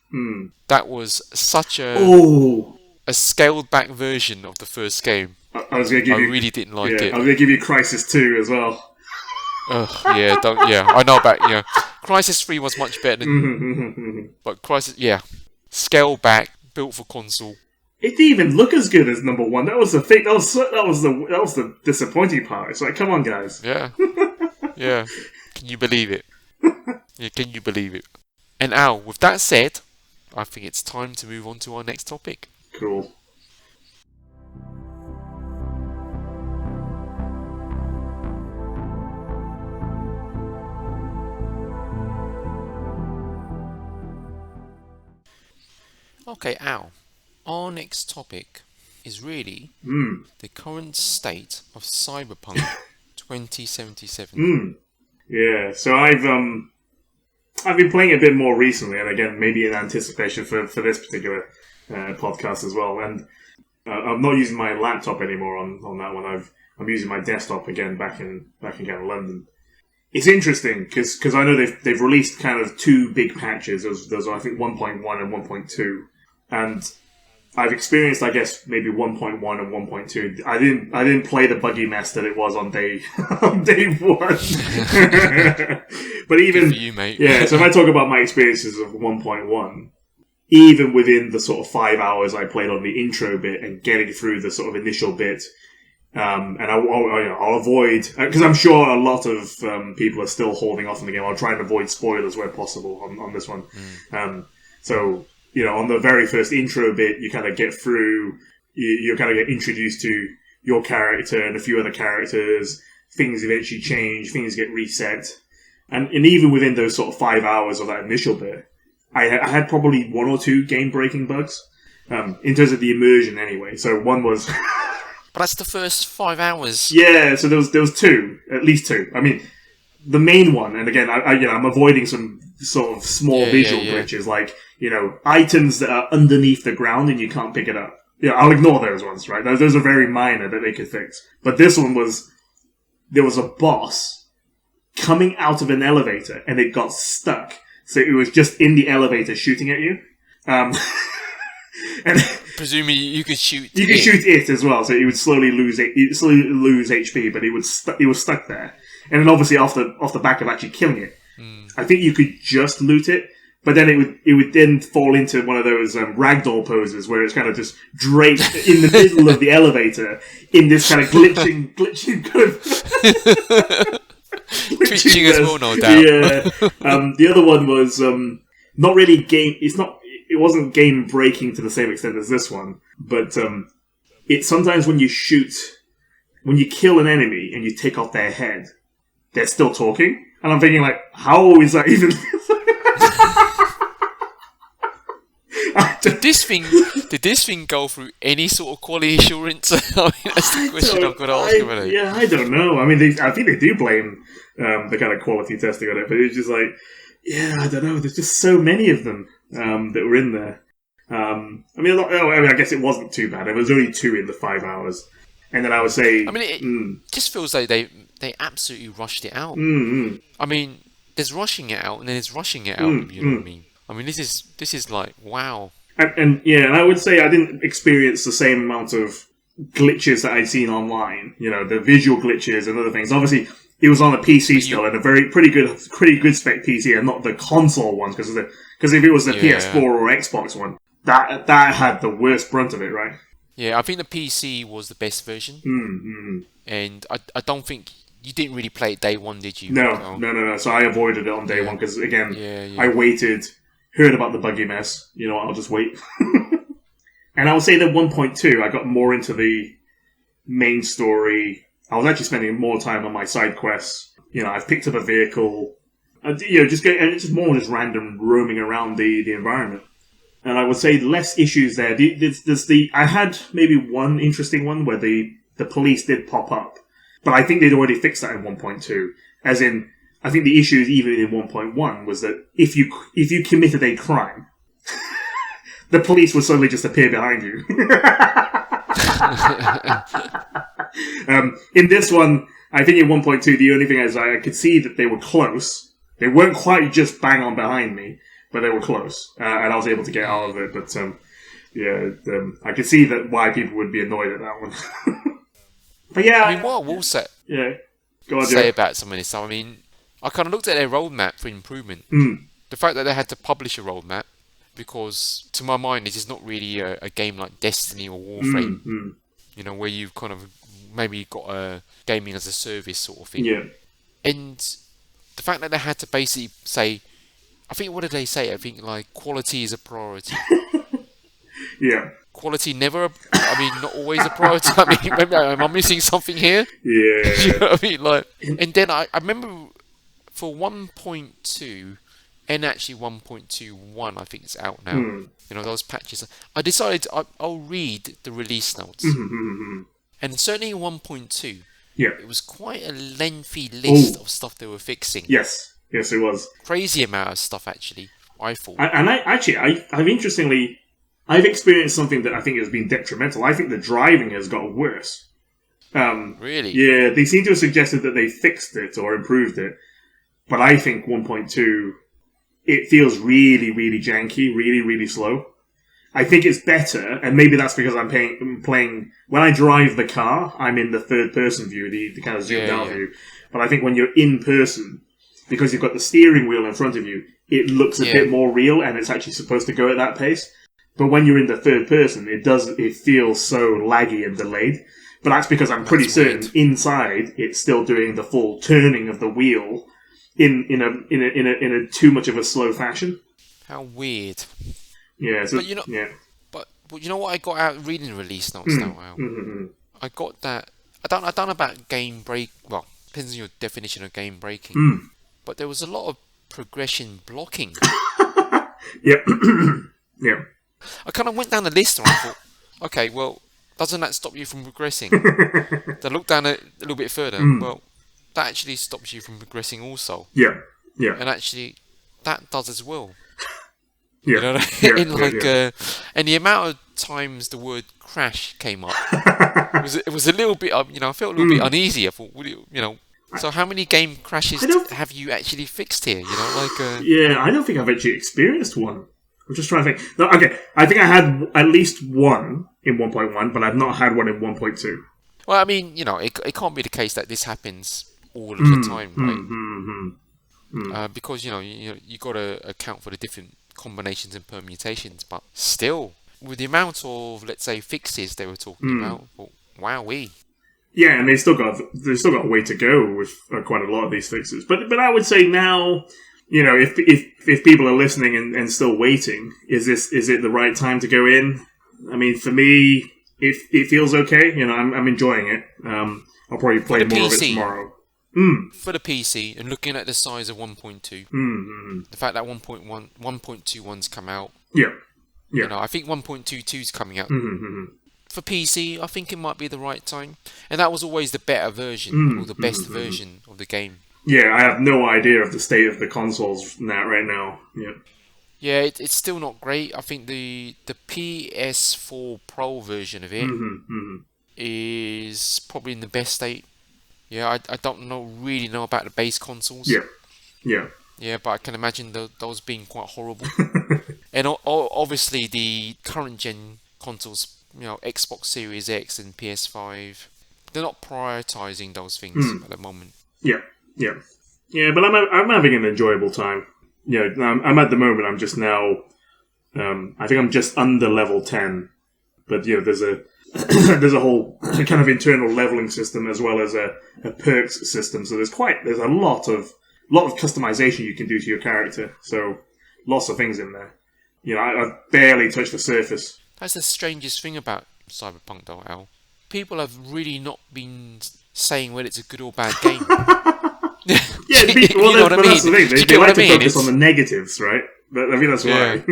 That was such a scaled back version of the first game. I really didn't like it. I was going to give you Crisis 2 as well. I know about Crisis 3 was much better than but Crisis scaled back, built for console. It didn't even look as good as number 1. That was the thing. That was the disappointing part. It's like, come on, guys. Yeah. Can you believe it? Can you believe it? And Al, with that said, I think it's time to move on to our next topic. Cool. Okay, Al. Our next topic is really Mm. the current state of Cyberpunk 2077. Mm. Yeah. So I've been playing it a bit more recently, and again, maybe in anticipation for this particular podcast as well. And I'm not using my laptop anymore on that one. I'm using my desktop again back in kind of London. It's interesting because I know they've released kind of two big patches. There's I think 1.1 and 1.2, and I've experienced, I guess, maybe 1.1 and 1.2. I didn't play the buggy mess that it was on day on day one. But even Good for you, mate. yeah, so if I talk about my experiences of 1.1, even within the sort of 5 hours I played on the intro bit and getting through the sort of initial bit, and I'll avoid because I'm sure a lot of people are still holding off on the game. I'll try and avoid spoilers where possible on this one. So. On the very first intro bit, you kind of get through, you kind of get introduced to your character and a few other characters. Things eventually change, things get reset. And even within those sort of 5 hours of that initial bit, I had probably one or two game-breaking bugs, in terms of the immersion anyway. So one was... But that's the first 5 hours. Yeah, so there was two, at least two. I mean, the main one, and again, I'm avoiding some sort of small visual glitches, like, items that are underneath the ground and you can't pick it up. Yeah, I'll ignore those ones, right? Those are very minor that they could fix. But this one there was a boss coming out of an elevator and it got stuck. So it was just in the elevator shooting at you. And Presumably you could shoot you could shoot it as well, so it would slowly lose HP, but it was stuck there. And then obviously off the back of actually killing it, I think you could just loot it, but then it would then fall into one of those ragdoll poses where it's kind of just draped in the middle of the elevator in this kind of glitching kind of twitching as well, no doubt. Yeah. The other one was not really game. It wasn't game breaking to the same extent as this one, but it's sometimes when you kill an enemy and you take off their head, they're still talking, and I'm thinking like, how is that even? Did this thing go through any sort of quality assurance? I mean, that's the question I've got to ask about it. Yeah, I don't know. I mean, I think they do blame the kind of quality testing on it, but it's just like, yeah, I don't know. There's just so many of them that were in there. I guess it wasn't too bad. There was only two in the 5 hours, and then I would say, I mean, it just feels like they absolutely rushed it out. I mean, there's rushing it out, and then there's rushing it out. You know what I mean? I mean, this is like, wow. And I would say I didn't experience the same amount of glitches that I'd seen online. The visual glitches and other things. Obviously, it was on a PC still, and a pretty good spec PC, and not the console ones, because if it was the PS4 or Xbox one, that had the worst brunt of it, right? Yeah, I think the PC was the best version, and I don't think you didn't really play it day one, did you? No. So I avoided it on day one because again, I waited. Heard about the buggy mess. You know what? I'll just wait. And I would say that 1.2, I got more into the main story. I was actually spending more time on my side quests. I've picked up a vehicle. Just more just random roaming around the environment. And I would say less issues there. I had maybe one interesting one where the police did pop up. But I think they'd already fixed that in 1.2. As in, I think the issue is even in 1.1 was that if you committed a crime, the police would suddenly just appear behind you. In this one, I think in 1.2, the only thing is I could see that they were close. They weren't quite just bang on behind me, but they were close, and I was able to get out of it. But I could see that why people would be annoyed at that one. But yeah, I mean, what I will say about some of this stuff, I mean, I kind of looked at their roadmap for improvement. The fact that they had to publish a roadmap, because to my mind, it is not really a game like Destiny or Warframe, where you've kind of maybe got a gaming as a service sort of thing. Yeah. And the fact that they had to basically say, I think, what did they say? I think like quality is a priority. Yeah. Quality never, not always a priority. I mean, maybe am I missing something here? Yeah. You know what I mean? Like, and then I remember for 1.2, and actually 1.21, I think it's out now. You know, those patches. I decided I'll read the release notes. And certainly in 1.2, it was quite a lengthy list of stuff they were fixing. Yes, it was. Crazy amount of stuff, actually, I thought. I've experienced something that I think has been detrimental. I think the driving has got worse. Really? Yeah, they seem to have suggested that they fixed it or improved it. But I think 1.2, it feels really, really janky, really, really slow. I think it's better, and maybe that's because I'm playing... When I drive the car, I'm in the third-person view, the kind of zoomed-out view. But I think when you're in person, because you've got the steering wheel in front of you, it looks a bit more real, and it's actually supposed to go at that pace. But when you're in the third person, it feels so laggy and delayed. But that's because I'm pretty certain inside it's still doing the full turning of the wheel in a too much of a slow fashion. How weird. Yeah, so, but you know, but you know what I got out reading the release notes now, Al? I got that. I don't know about game break. Well, depends on your definition of game breaking. But there was a lot of progression blocking. Yep. I kind of went down the list and I thought, okay, well, doesn't that stop you from progressing? Then I looked down a little bit further. Well, that actually stops you from progressing also. Yeah. And actually, that does as well. Yeah. You know what I mean? And the amount of times the word crash came up, it was a little bit, I felt a little bit uneasy. I thought, so how many game crashes have you actually fixed here? I don't think I've actually experienced one. I'm just trying to think. No, okay, I think I had at least one in 1.1, but I've not had one in 1.2. Well, I mean, it can't be the case that this happens all of the time, right? Because you got to account for the different combinations and permutations, but still, with the amount of, let's say, fixes they were talking about, wowee. Yeah, and they've still got a way to go with quite a lot of these fixes. But I would say now, if people are listening and still waiting, is it the right time to go in? I mean, for me, it feels okay. I'm enjoying it. I'll probably play more of it tomorrow. For the PC, and looking at the size of 1.2, the fact that 1.21's come out, I think 1.22's coming out. For PC, I think it might be the right time, and that was always the better version or the best version of the game. Yeah, I have no idea of the state of the consoles right now. Yeah, it's still not great. I think the PS4 Pro version of it is probably in the best state. Yeah, I don't really know about the base consoles. Yeah, but I can imagine those being quite horrible. And obviously the current gen consoles, Xbox Series X and PS5, they're not prioritizing those things at the moment. Yeah, but I'm having an enjoyable time. I'm at the moment. I'm just now. I think I'm just under level 10, but there's a whole kind of internal leveling system as well as a perks system. So there's a lot of customization you can do to your character. So lots of things in there. I've barely touched the surface. That's the strangest thing about Cyberpunk, though, Al. People have really not been saying whether it's a good or bad game. Yeah, that's the thing. They like to focus on the negatives, right? But I mean, that's why.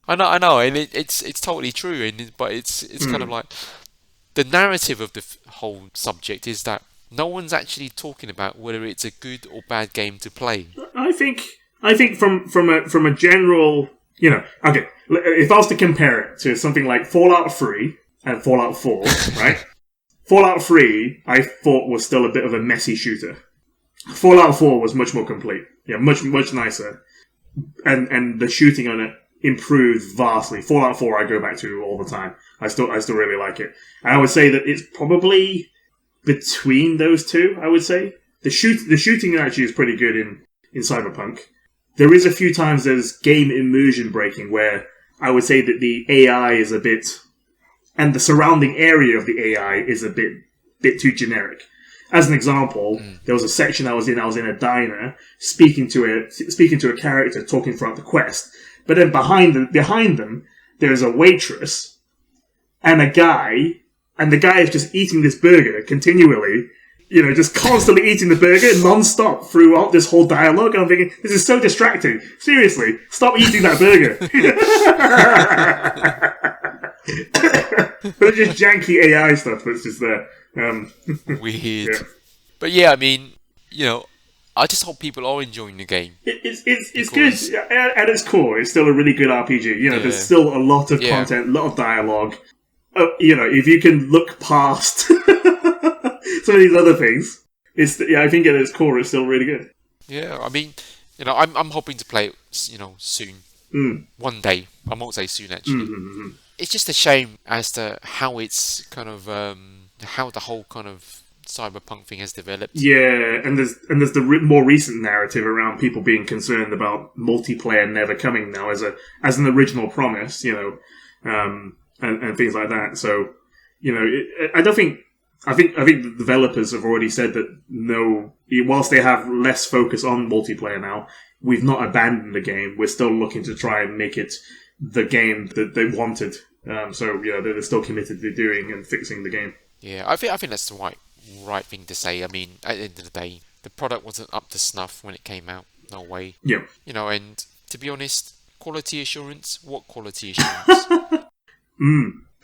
I know, and it's totally true. But it's kind of like the narrative of the whole subject is that no one's actually talking about whether it's a good or bad game to play. I think from a general, okay. If I was to compare it to something like Fallout 3 and Fallout 4, right? Fallout 3, I thought was still a bit of a messy shooter. Fallout 4 was much more complete. Yeah, much nicer. And the shooting on it improved vastly. Fallout 4 I go back to all the time. I still really like it. And I would say that it's probably between those two, I would say. The shooting actually is pretty good in Cyberpunk. There is a few times there's game immersion breaking where I would say that the AI is a bit, and the surrounding area of the AI is a bit too generic. As an example, there was a section I was in a diner, speaking to a character, talking throughout the quest. But then behind them, there's a waitress and a guy, and the guy is just eating this burger continually, just constantly eating the burger non-stop throughout this whole dialogue. And I'm thinking, this is so distracting. Seriously, stop eating that burger. But it's just janky AI stuff that's just there. Weird. Yeah. But yeah, I mean, I just hope people are enjoying the game. It's good. At its core, it's still a really good RPG. There's still a lot of content, a lot of dialogue. If you can look past some of these other things, I think at its core, it's still really good. Yeah, I mean, I'm hoping to play it, soon. One day. I won't say soon, actually. Mm-hmm. It's just a shame as to how it's kind of, how the whole kind of Cyberpunk thing has developed. Yeah, and there's the more recent narrative around people being concerned about multiplayer never coming now as an original promise, and things like that. So, I think the developers have already said that no, whilst they have less focus on multiplayer now, we've not abandoned the game. We're still looking to try and make it the game that they wanted. So they're still committed to doing and fixing the game. Yeah, I think that's the right thing to say. I mean, at the end of the day, the product wasn't up to snuff when it came out. No way. Yeah. And to be honest, quality assurance. What quality assurance?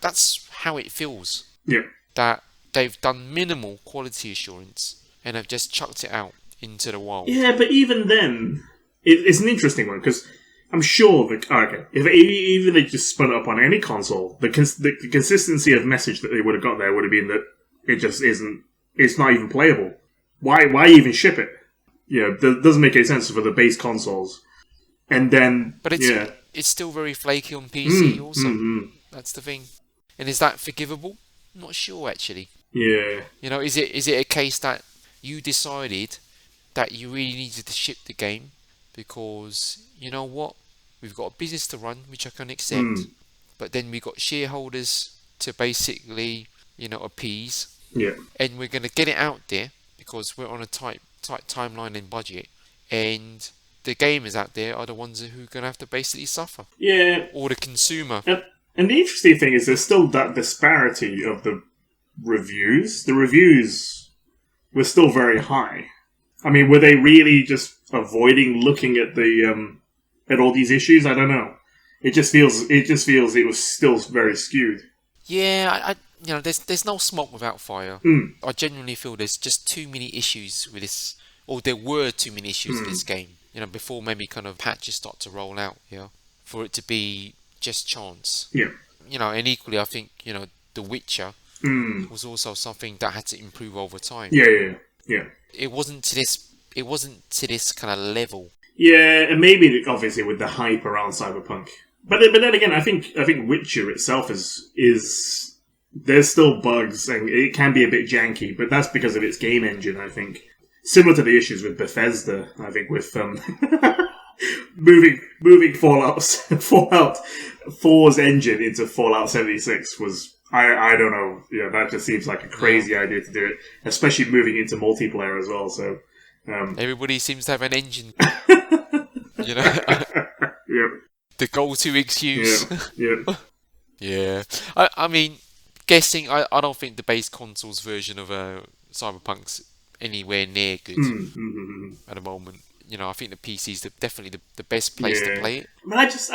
That's how it feels. Yeah. That they've done minimal quality assurance and have just chucked it out into the wild. Yeah, but even then, it's an interesting one because I'm sure that if even they just spun it up on any console, the consistency of message that they would have got there would have been that it just isn't. It's not even playable. Why even ship it? It doesn't make any sense for the base consoles. And then, but it's still very flaky on PC. Also, that's the thing. And is that forgivable? Not sure actually. Yeah. Is it a case that you decided that you really needed to ship the game because we've got a business to run, which I can accept, but then we got shareholders to basically appease. Yeah. And we're going to get it out there because we're on a tight timeline and budget, and the gamers out there are the ones who are going to have to basically suffer. Yeah. Or the consumer. And the interesting thing is there's still that disparity of the reviews. The reviews were still very high. I mean, were they really just avoiding looking at the at all these issues? I don't know. It just feels it was still very skewed. Yeah, there's no smoke without fire. I genuinely feel there's just too many issues with this, or there were too many issues with this game. Before maybe kind of patches start to roll out. For it to be just chance. Yeah. And equally, I think The Witcher was also something that had to improve over time. Yeah. It wasn't to this kind of level. Yeah, and maybe obviously with the hype around Cyberpunk, but then again, I think Witcher itself is there's still bugs and it can be a bit janky, but that's because of its game engine. I think similar to the issues with Bethesda. I think with moving Fallout 4's engine into Fallout 76 was. I don't know. That just seems like a crazy idea to do it, especially moving into multiplayer as well. So everybody seems to have an engine. Yep. The go-to excuse. Yeah. Yeah. I mean, guessing. I don't think the base console's version of Cyberpunk's anywhere near good at the moment. I think the PC's definitely the best place to play it. I mean, I just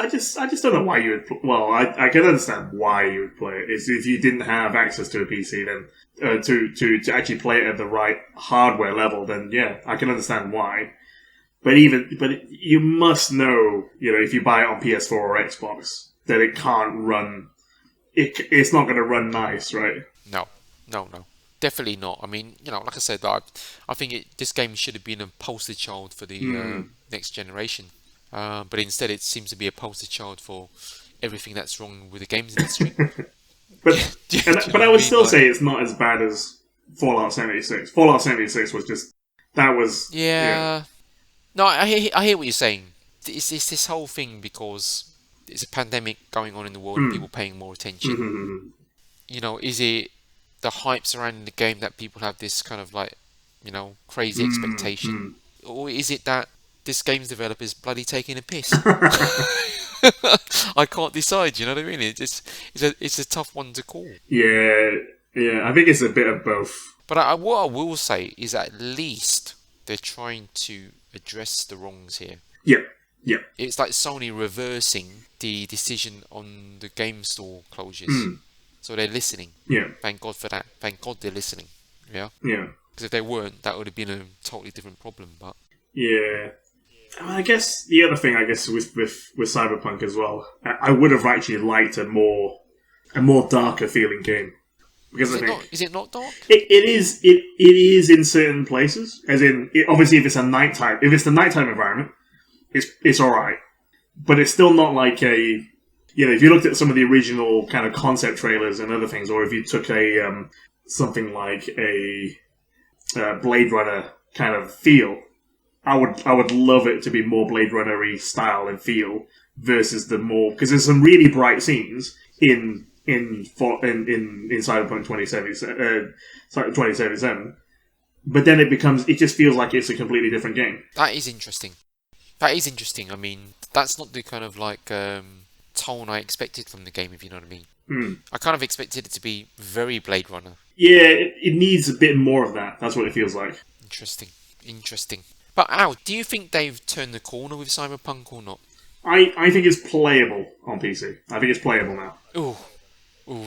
don't know why you would. I can understand why you would play it. It's if you didn't have access to a PC, then to actually play it at the right hardware level, then yeah, I can understand why. But you must know, if you buy it on PS4 or Xbox, that it can't run. It's not going to run nice, right? No. Definitely not. I mean, like I said, I think this game should have been a poster child for the next generation. But instead it seems to be a poster child for everything that's wrong with the games industry. But I would still say it's not as bad as Fallout 76. Fallout 76 was just... That was... Yeah. No, I hear what you're saying. It's this whole thing because there's a pandemic going on in the world and people paying more attention. Is it the hype surrounding the game that people have this kind of crazy expectation? Or is it that this game's developer's bloody taking a piss? I can't decide, you know what I mean? It's a tough one to call. Yeah, I think it's a bit of both. But what I will say is at least they're trying to address the wrongs here. Yeah, yeah. It's like Sony reversing the decision on the game store closures. Mm. So they're listening. Yeah, Thank God for that. Thank God they're listening. Yeah. yeah, Because if they weren't, that would have been a totally different problem. But yeah. I guess the other thing, I guess, with Cyberpunk as well, I would have actually liked a more darker feeling game. Because is it not dark? it is in certain places, as in obviously if it's the nighttime environment, it's all right, but it's still not like a, if you looked at some of the original kind of concept trailers and other things, or if you took a something like a Blade Runner kind of feel, I would love it to be more Blade Runner-y style and feel versus the more, because there's some really bright scenes in Cyberpunk 2077, but then it just feels like it's a completely different game. That is interesting. I mean, that's not the kind of like tone I expected from the game, if you know what I mean. I kind of expected it to be very Blade Runner. Yeah, it needs a bit more of that. That's what it feels like. Interesting. But Al, do you think they've turned the corner with Cyberpunk or not? I think it's playable on PC. I think it's playable now. Ooh,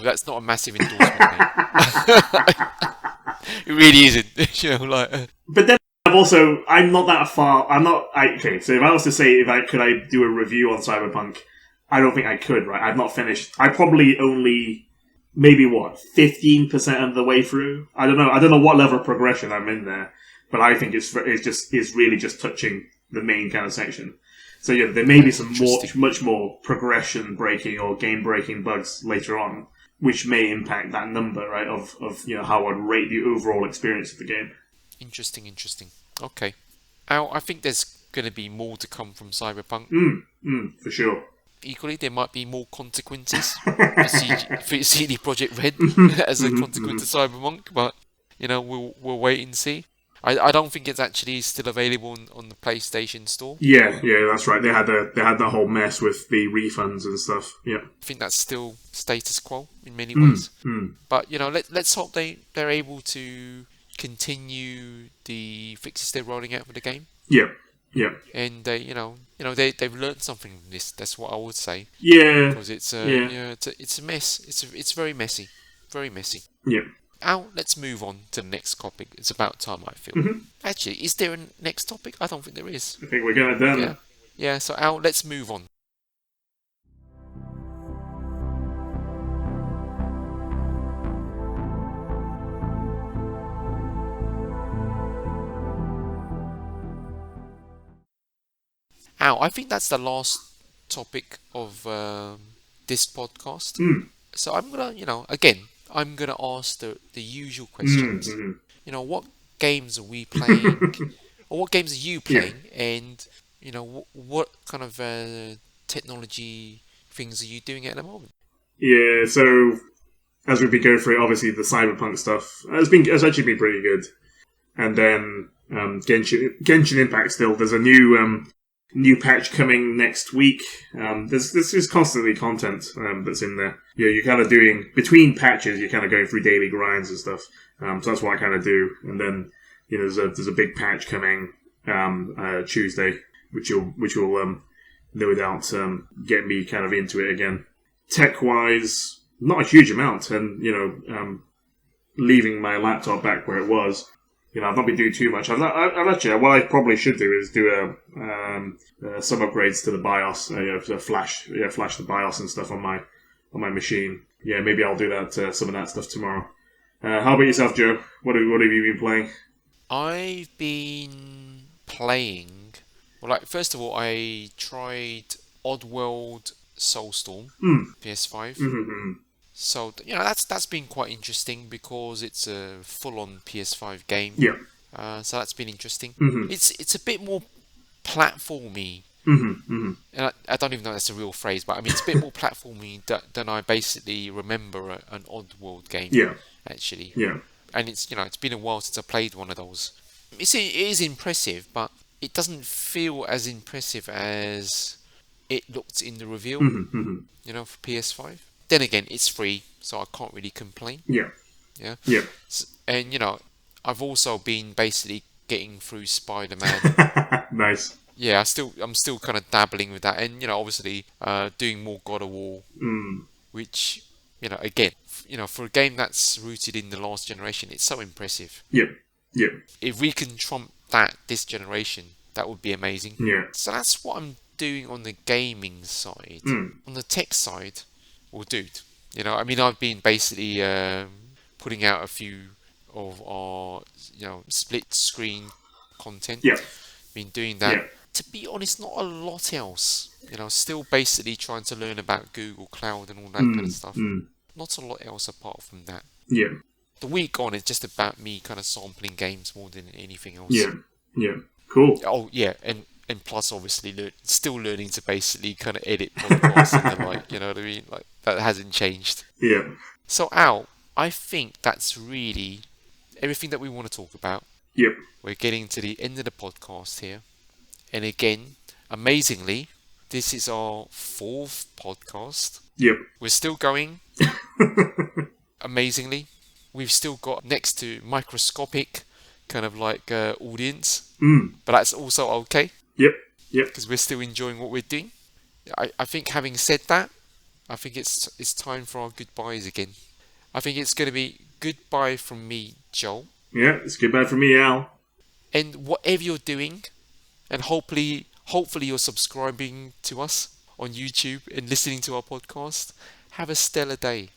that's not a massive endorsement, mate. It really isn't. But then I'm not that far. Okay, so if I was to say could I do a review on Cyberpunk, I don't think I could. Right, I've not finished. I probably only maybe 15% of the way through. I don't know what level of progression I'm in there, but I think it's really just touching the main kind of section. So yeah, there may be some much more progression breaking or game breaking bugs later on, which may impact that number, right? Of how I'd rate the overall experience of the game. Interesting. Okay, Al, I think there's going to be more to come from Cyberpunk. For sure. Equally, there might be more consequences for CD Projekt Red as a consequence of Cyberpunk, but we'll wait and see. I don't think it's actually still available on the PlayStation Store. Yeah, that's right. They had the whole mess with the refunds and stuff. Yeah, I think that's still status quo in many ways. But let's hope they're able to continue the fixes they're rolling out for the game. Yeah. And they've learned something from this. That's what I would say. Yeah, because it's a mess. It's very messy, very messy. Yeah. Al, let's move on to the next topic. It's about time, I feel. Actually, is there a next topic? I don't think there is. I think we're going to done. Yeah, so Al, let's move on. Al, I think that's the last topic of this podcast. So I'm going to, I'm going to ask the usual questions. What games are we playing? Or what games are you playing? And, what kind of technology things are you doing at the moment? Yeah, so as we've been going through, obviously the Cyberpunk stuff has actually been pretty good. And then Genshin Impact still. There's a new patch coming next week. There's constantly content that's in there. Yeah, you're kind of doing between patches. You're kind of going through daily grinds and stuff. So that's what I kind of do. And then there's a big patch coming Tuesday, which will no doubt get me kind of into it again. Tech wise, not a huge amount, and leaving my laptop back where it was. I've not been doing too much. I've actually, what I probably should do is do some upgrades to the BIOS, flash the BIOS and stuff on my machine. Yeah, maybe I'll do that, some of that stuff tomorrow. How about yourself, Joe? What have you been playing? I've been playing. Well, first of all, I tried Oddworld Soulstorm PS5. So that's been quite interesting because it's a full-on PS5 game. Yeah. So that's been interesting. It's a bit more platformy. And I don't even know if that's a real phrase, but I mean it's a bit more platformy than I basically remember an Oddworld game. Yeah. Actually. Yeah. And it's been a while since I played one of those. It is impressive, but it doesn't feel as impressive as it looked in the reveal. For PS5. Then again, it's free, so I can't really complain. Yeah. Yeah. Yeah. And I've also been basically getting through Spider-Man. Nice. Yeah, I'm still kind of dabbling with that, and obviously doing more God of War, which again, for a game that's rooted in the last generation, it's so impressive. Yep. Yep. If we can trump that this generation, that would be amazing. Yeah. So that's what I'm doing on the gaming side. On the tech side, well, dude, I've been basically putting out a few of our split screen content. Yep. Been doing that. Yep. To be honest, not a lot else. Still basically trying to learn about Google Cloud and all that kind of stuff. Not a lot else apart from that. Yeah. The week on is just about me kind of sampling games more than anything else. Yeah. Yeah. Cool. Oh yeah, and plus obviously still learning to basically kind of edit podcasts and the like. You know what I mean? Like that hasn't changed. Yeah. So Al, I think that's really everything that we want to talk about. Yep. We're getting to the end of the podcast here. And again, amazingly, this is our 4th podcast. Yep. We're still going. Amazingly. We've still got next to microscopic kind of like audience. But that's also okay. Yep. Yep. Because we're still enjoying what we're doing. I think having said that, I think it's time for our goodbyes again. I think it's going to be goodbye from me, Joel. Yeah, it's goodbye from me, Al. And whatever you're doing, and hopefully you're subscribing to us on YouTube and listening to our podcast, have a stellar day.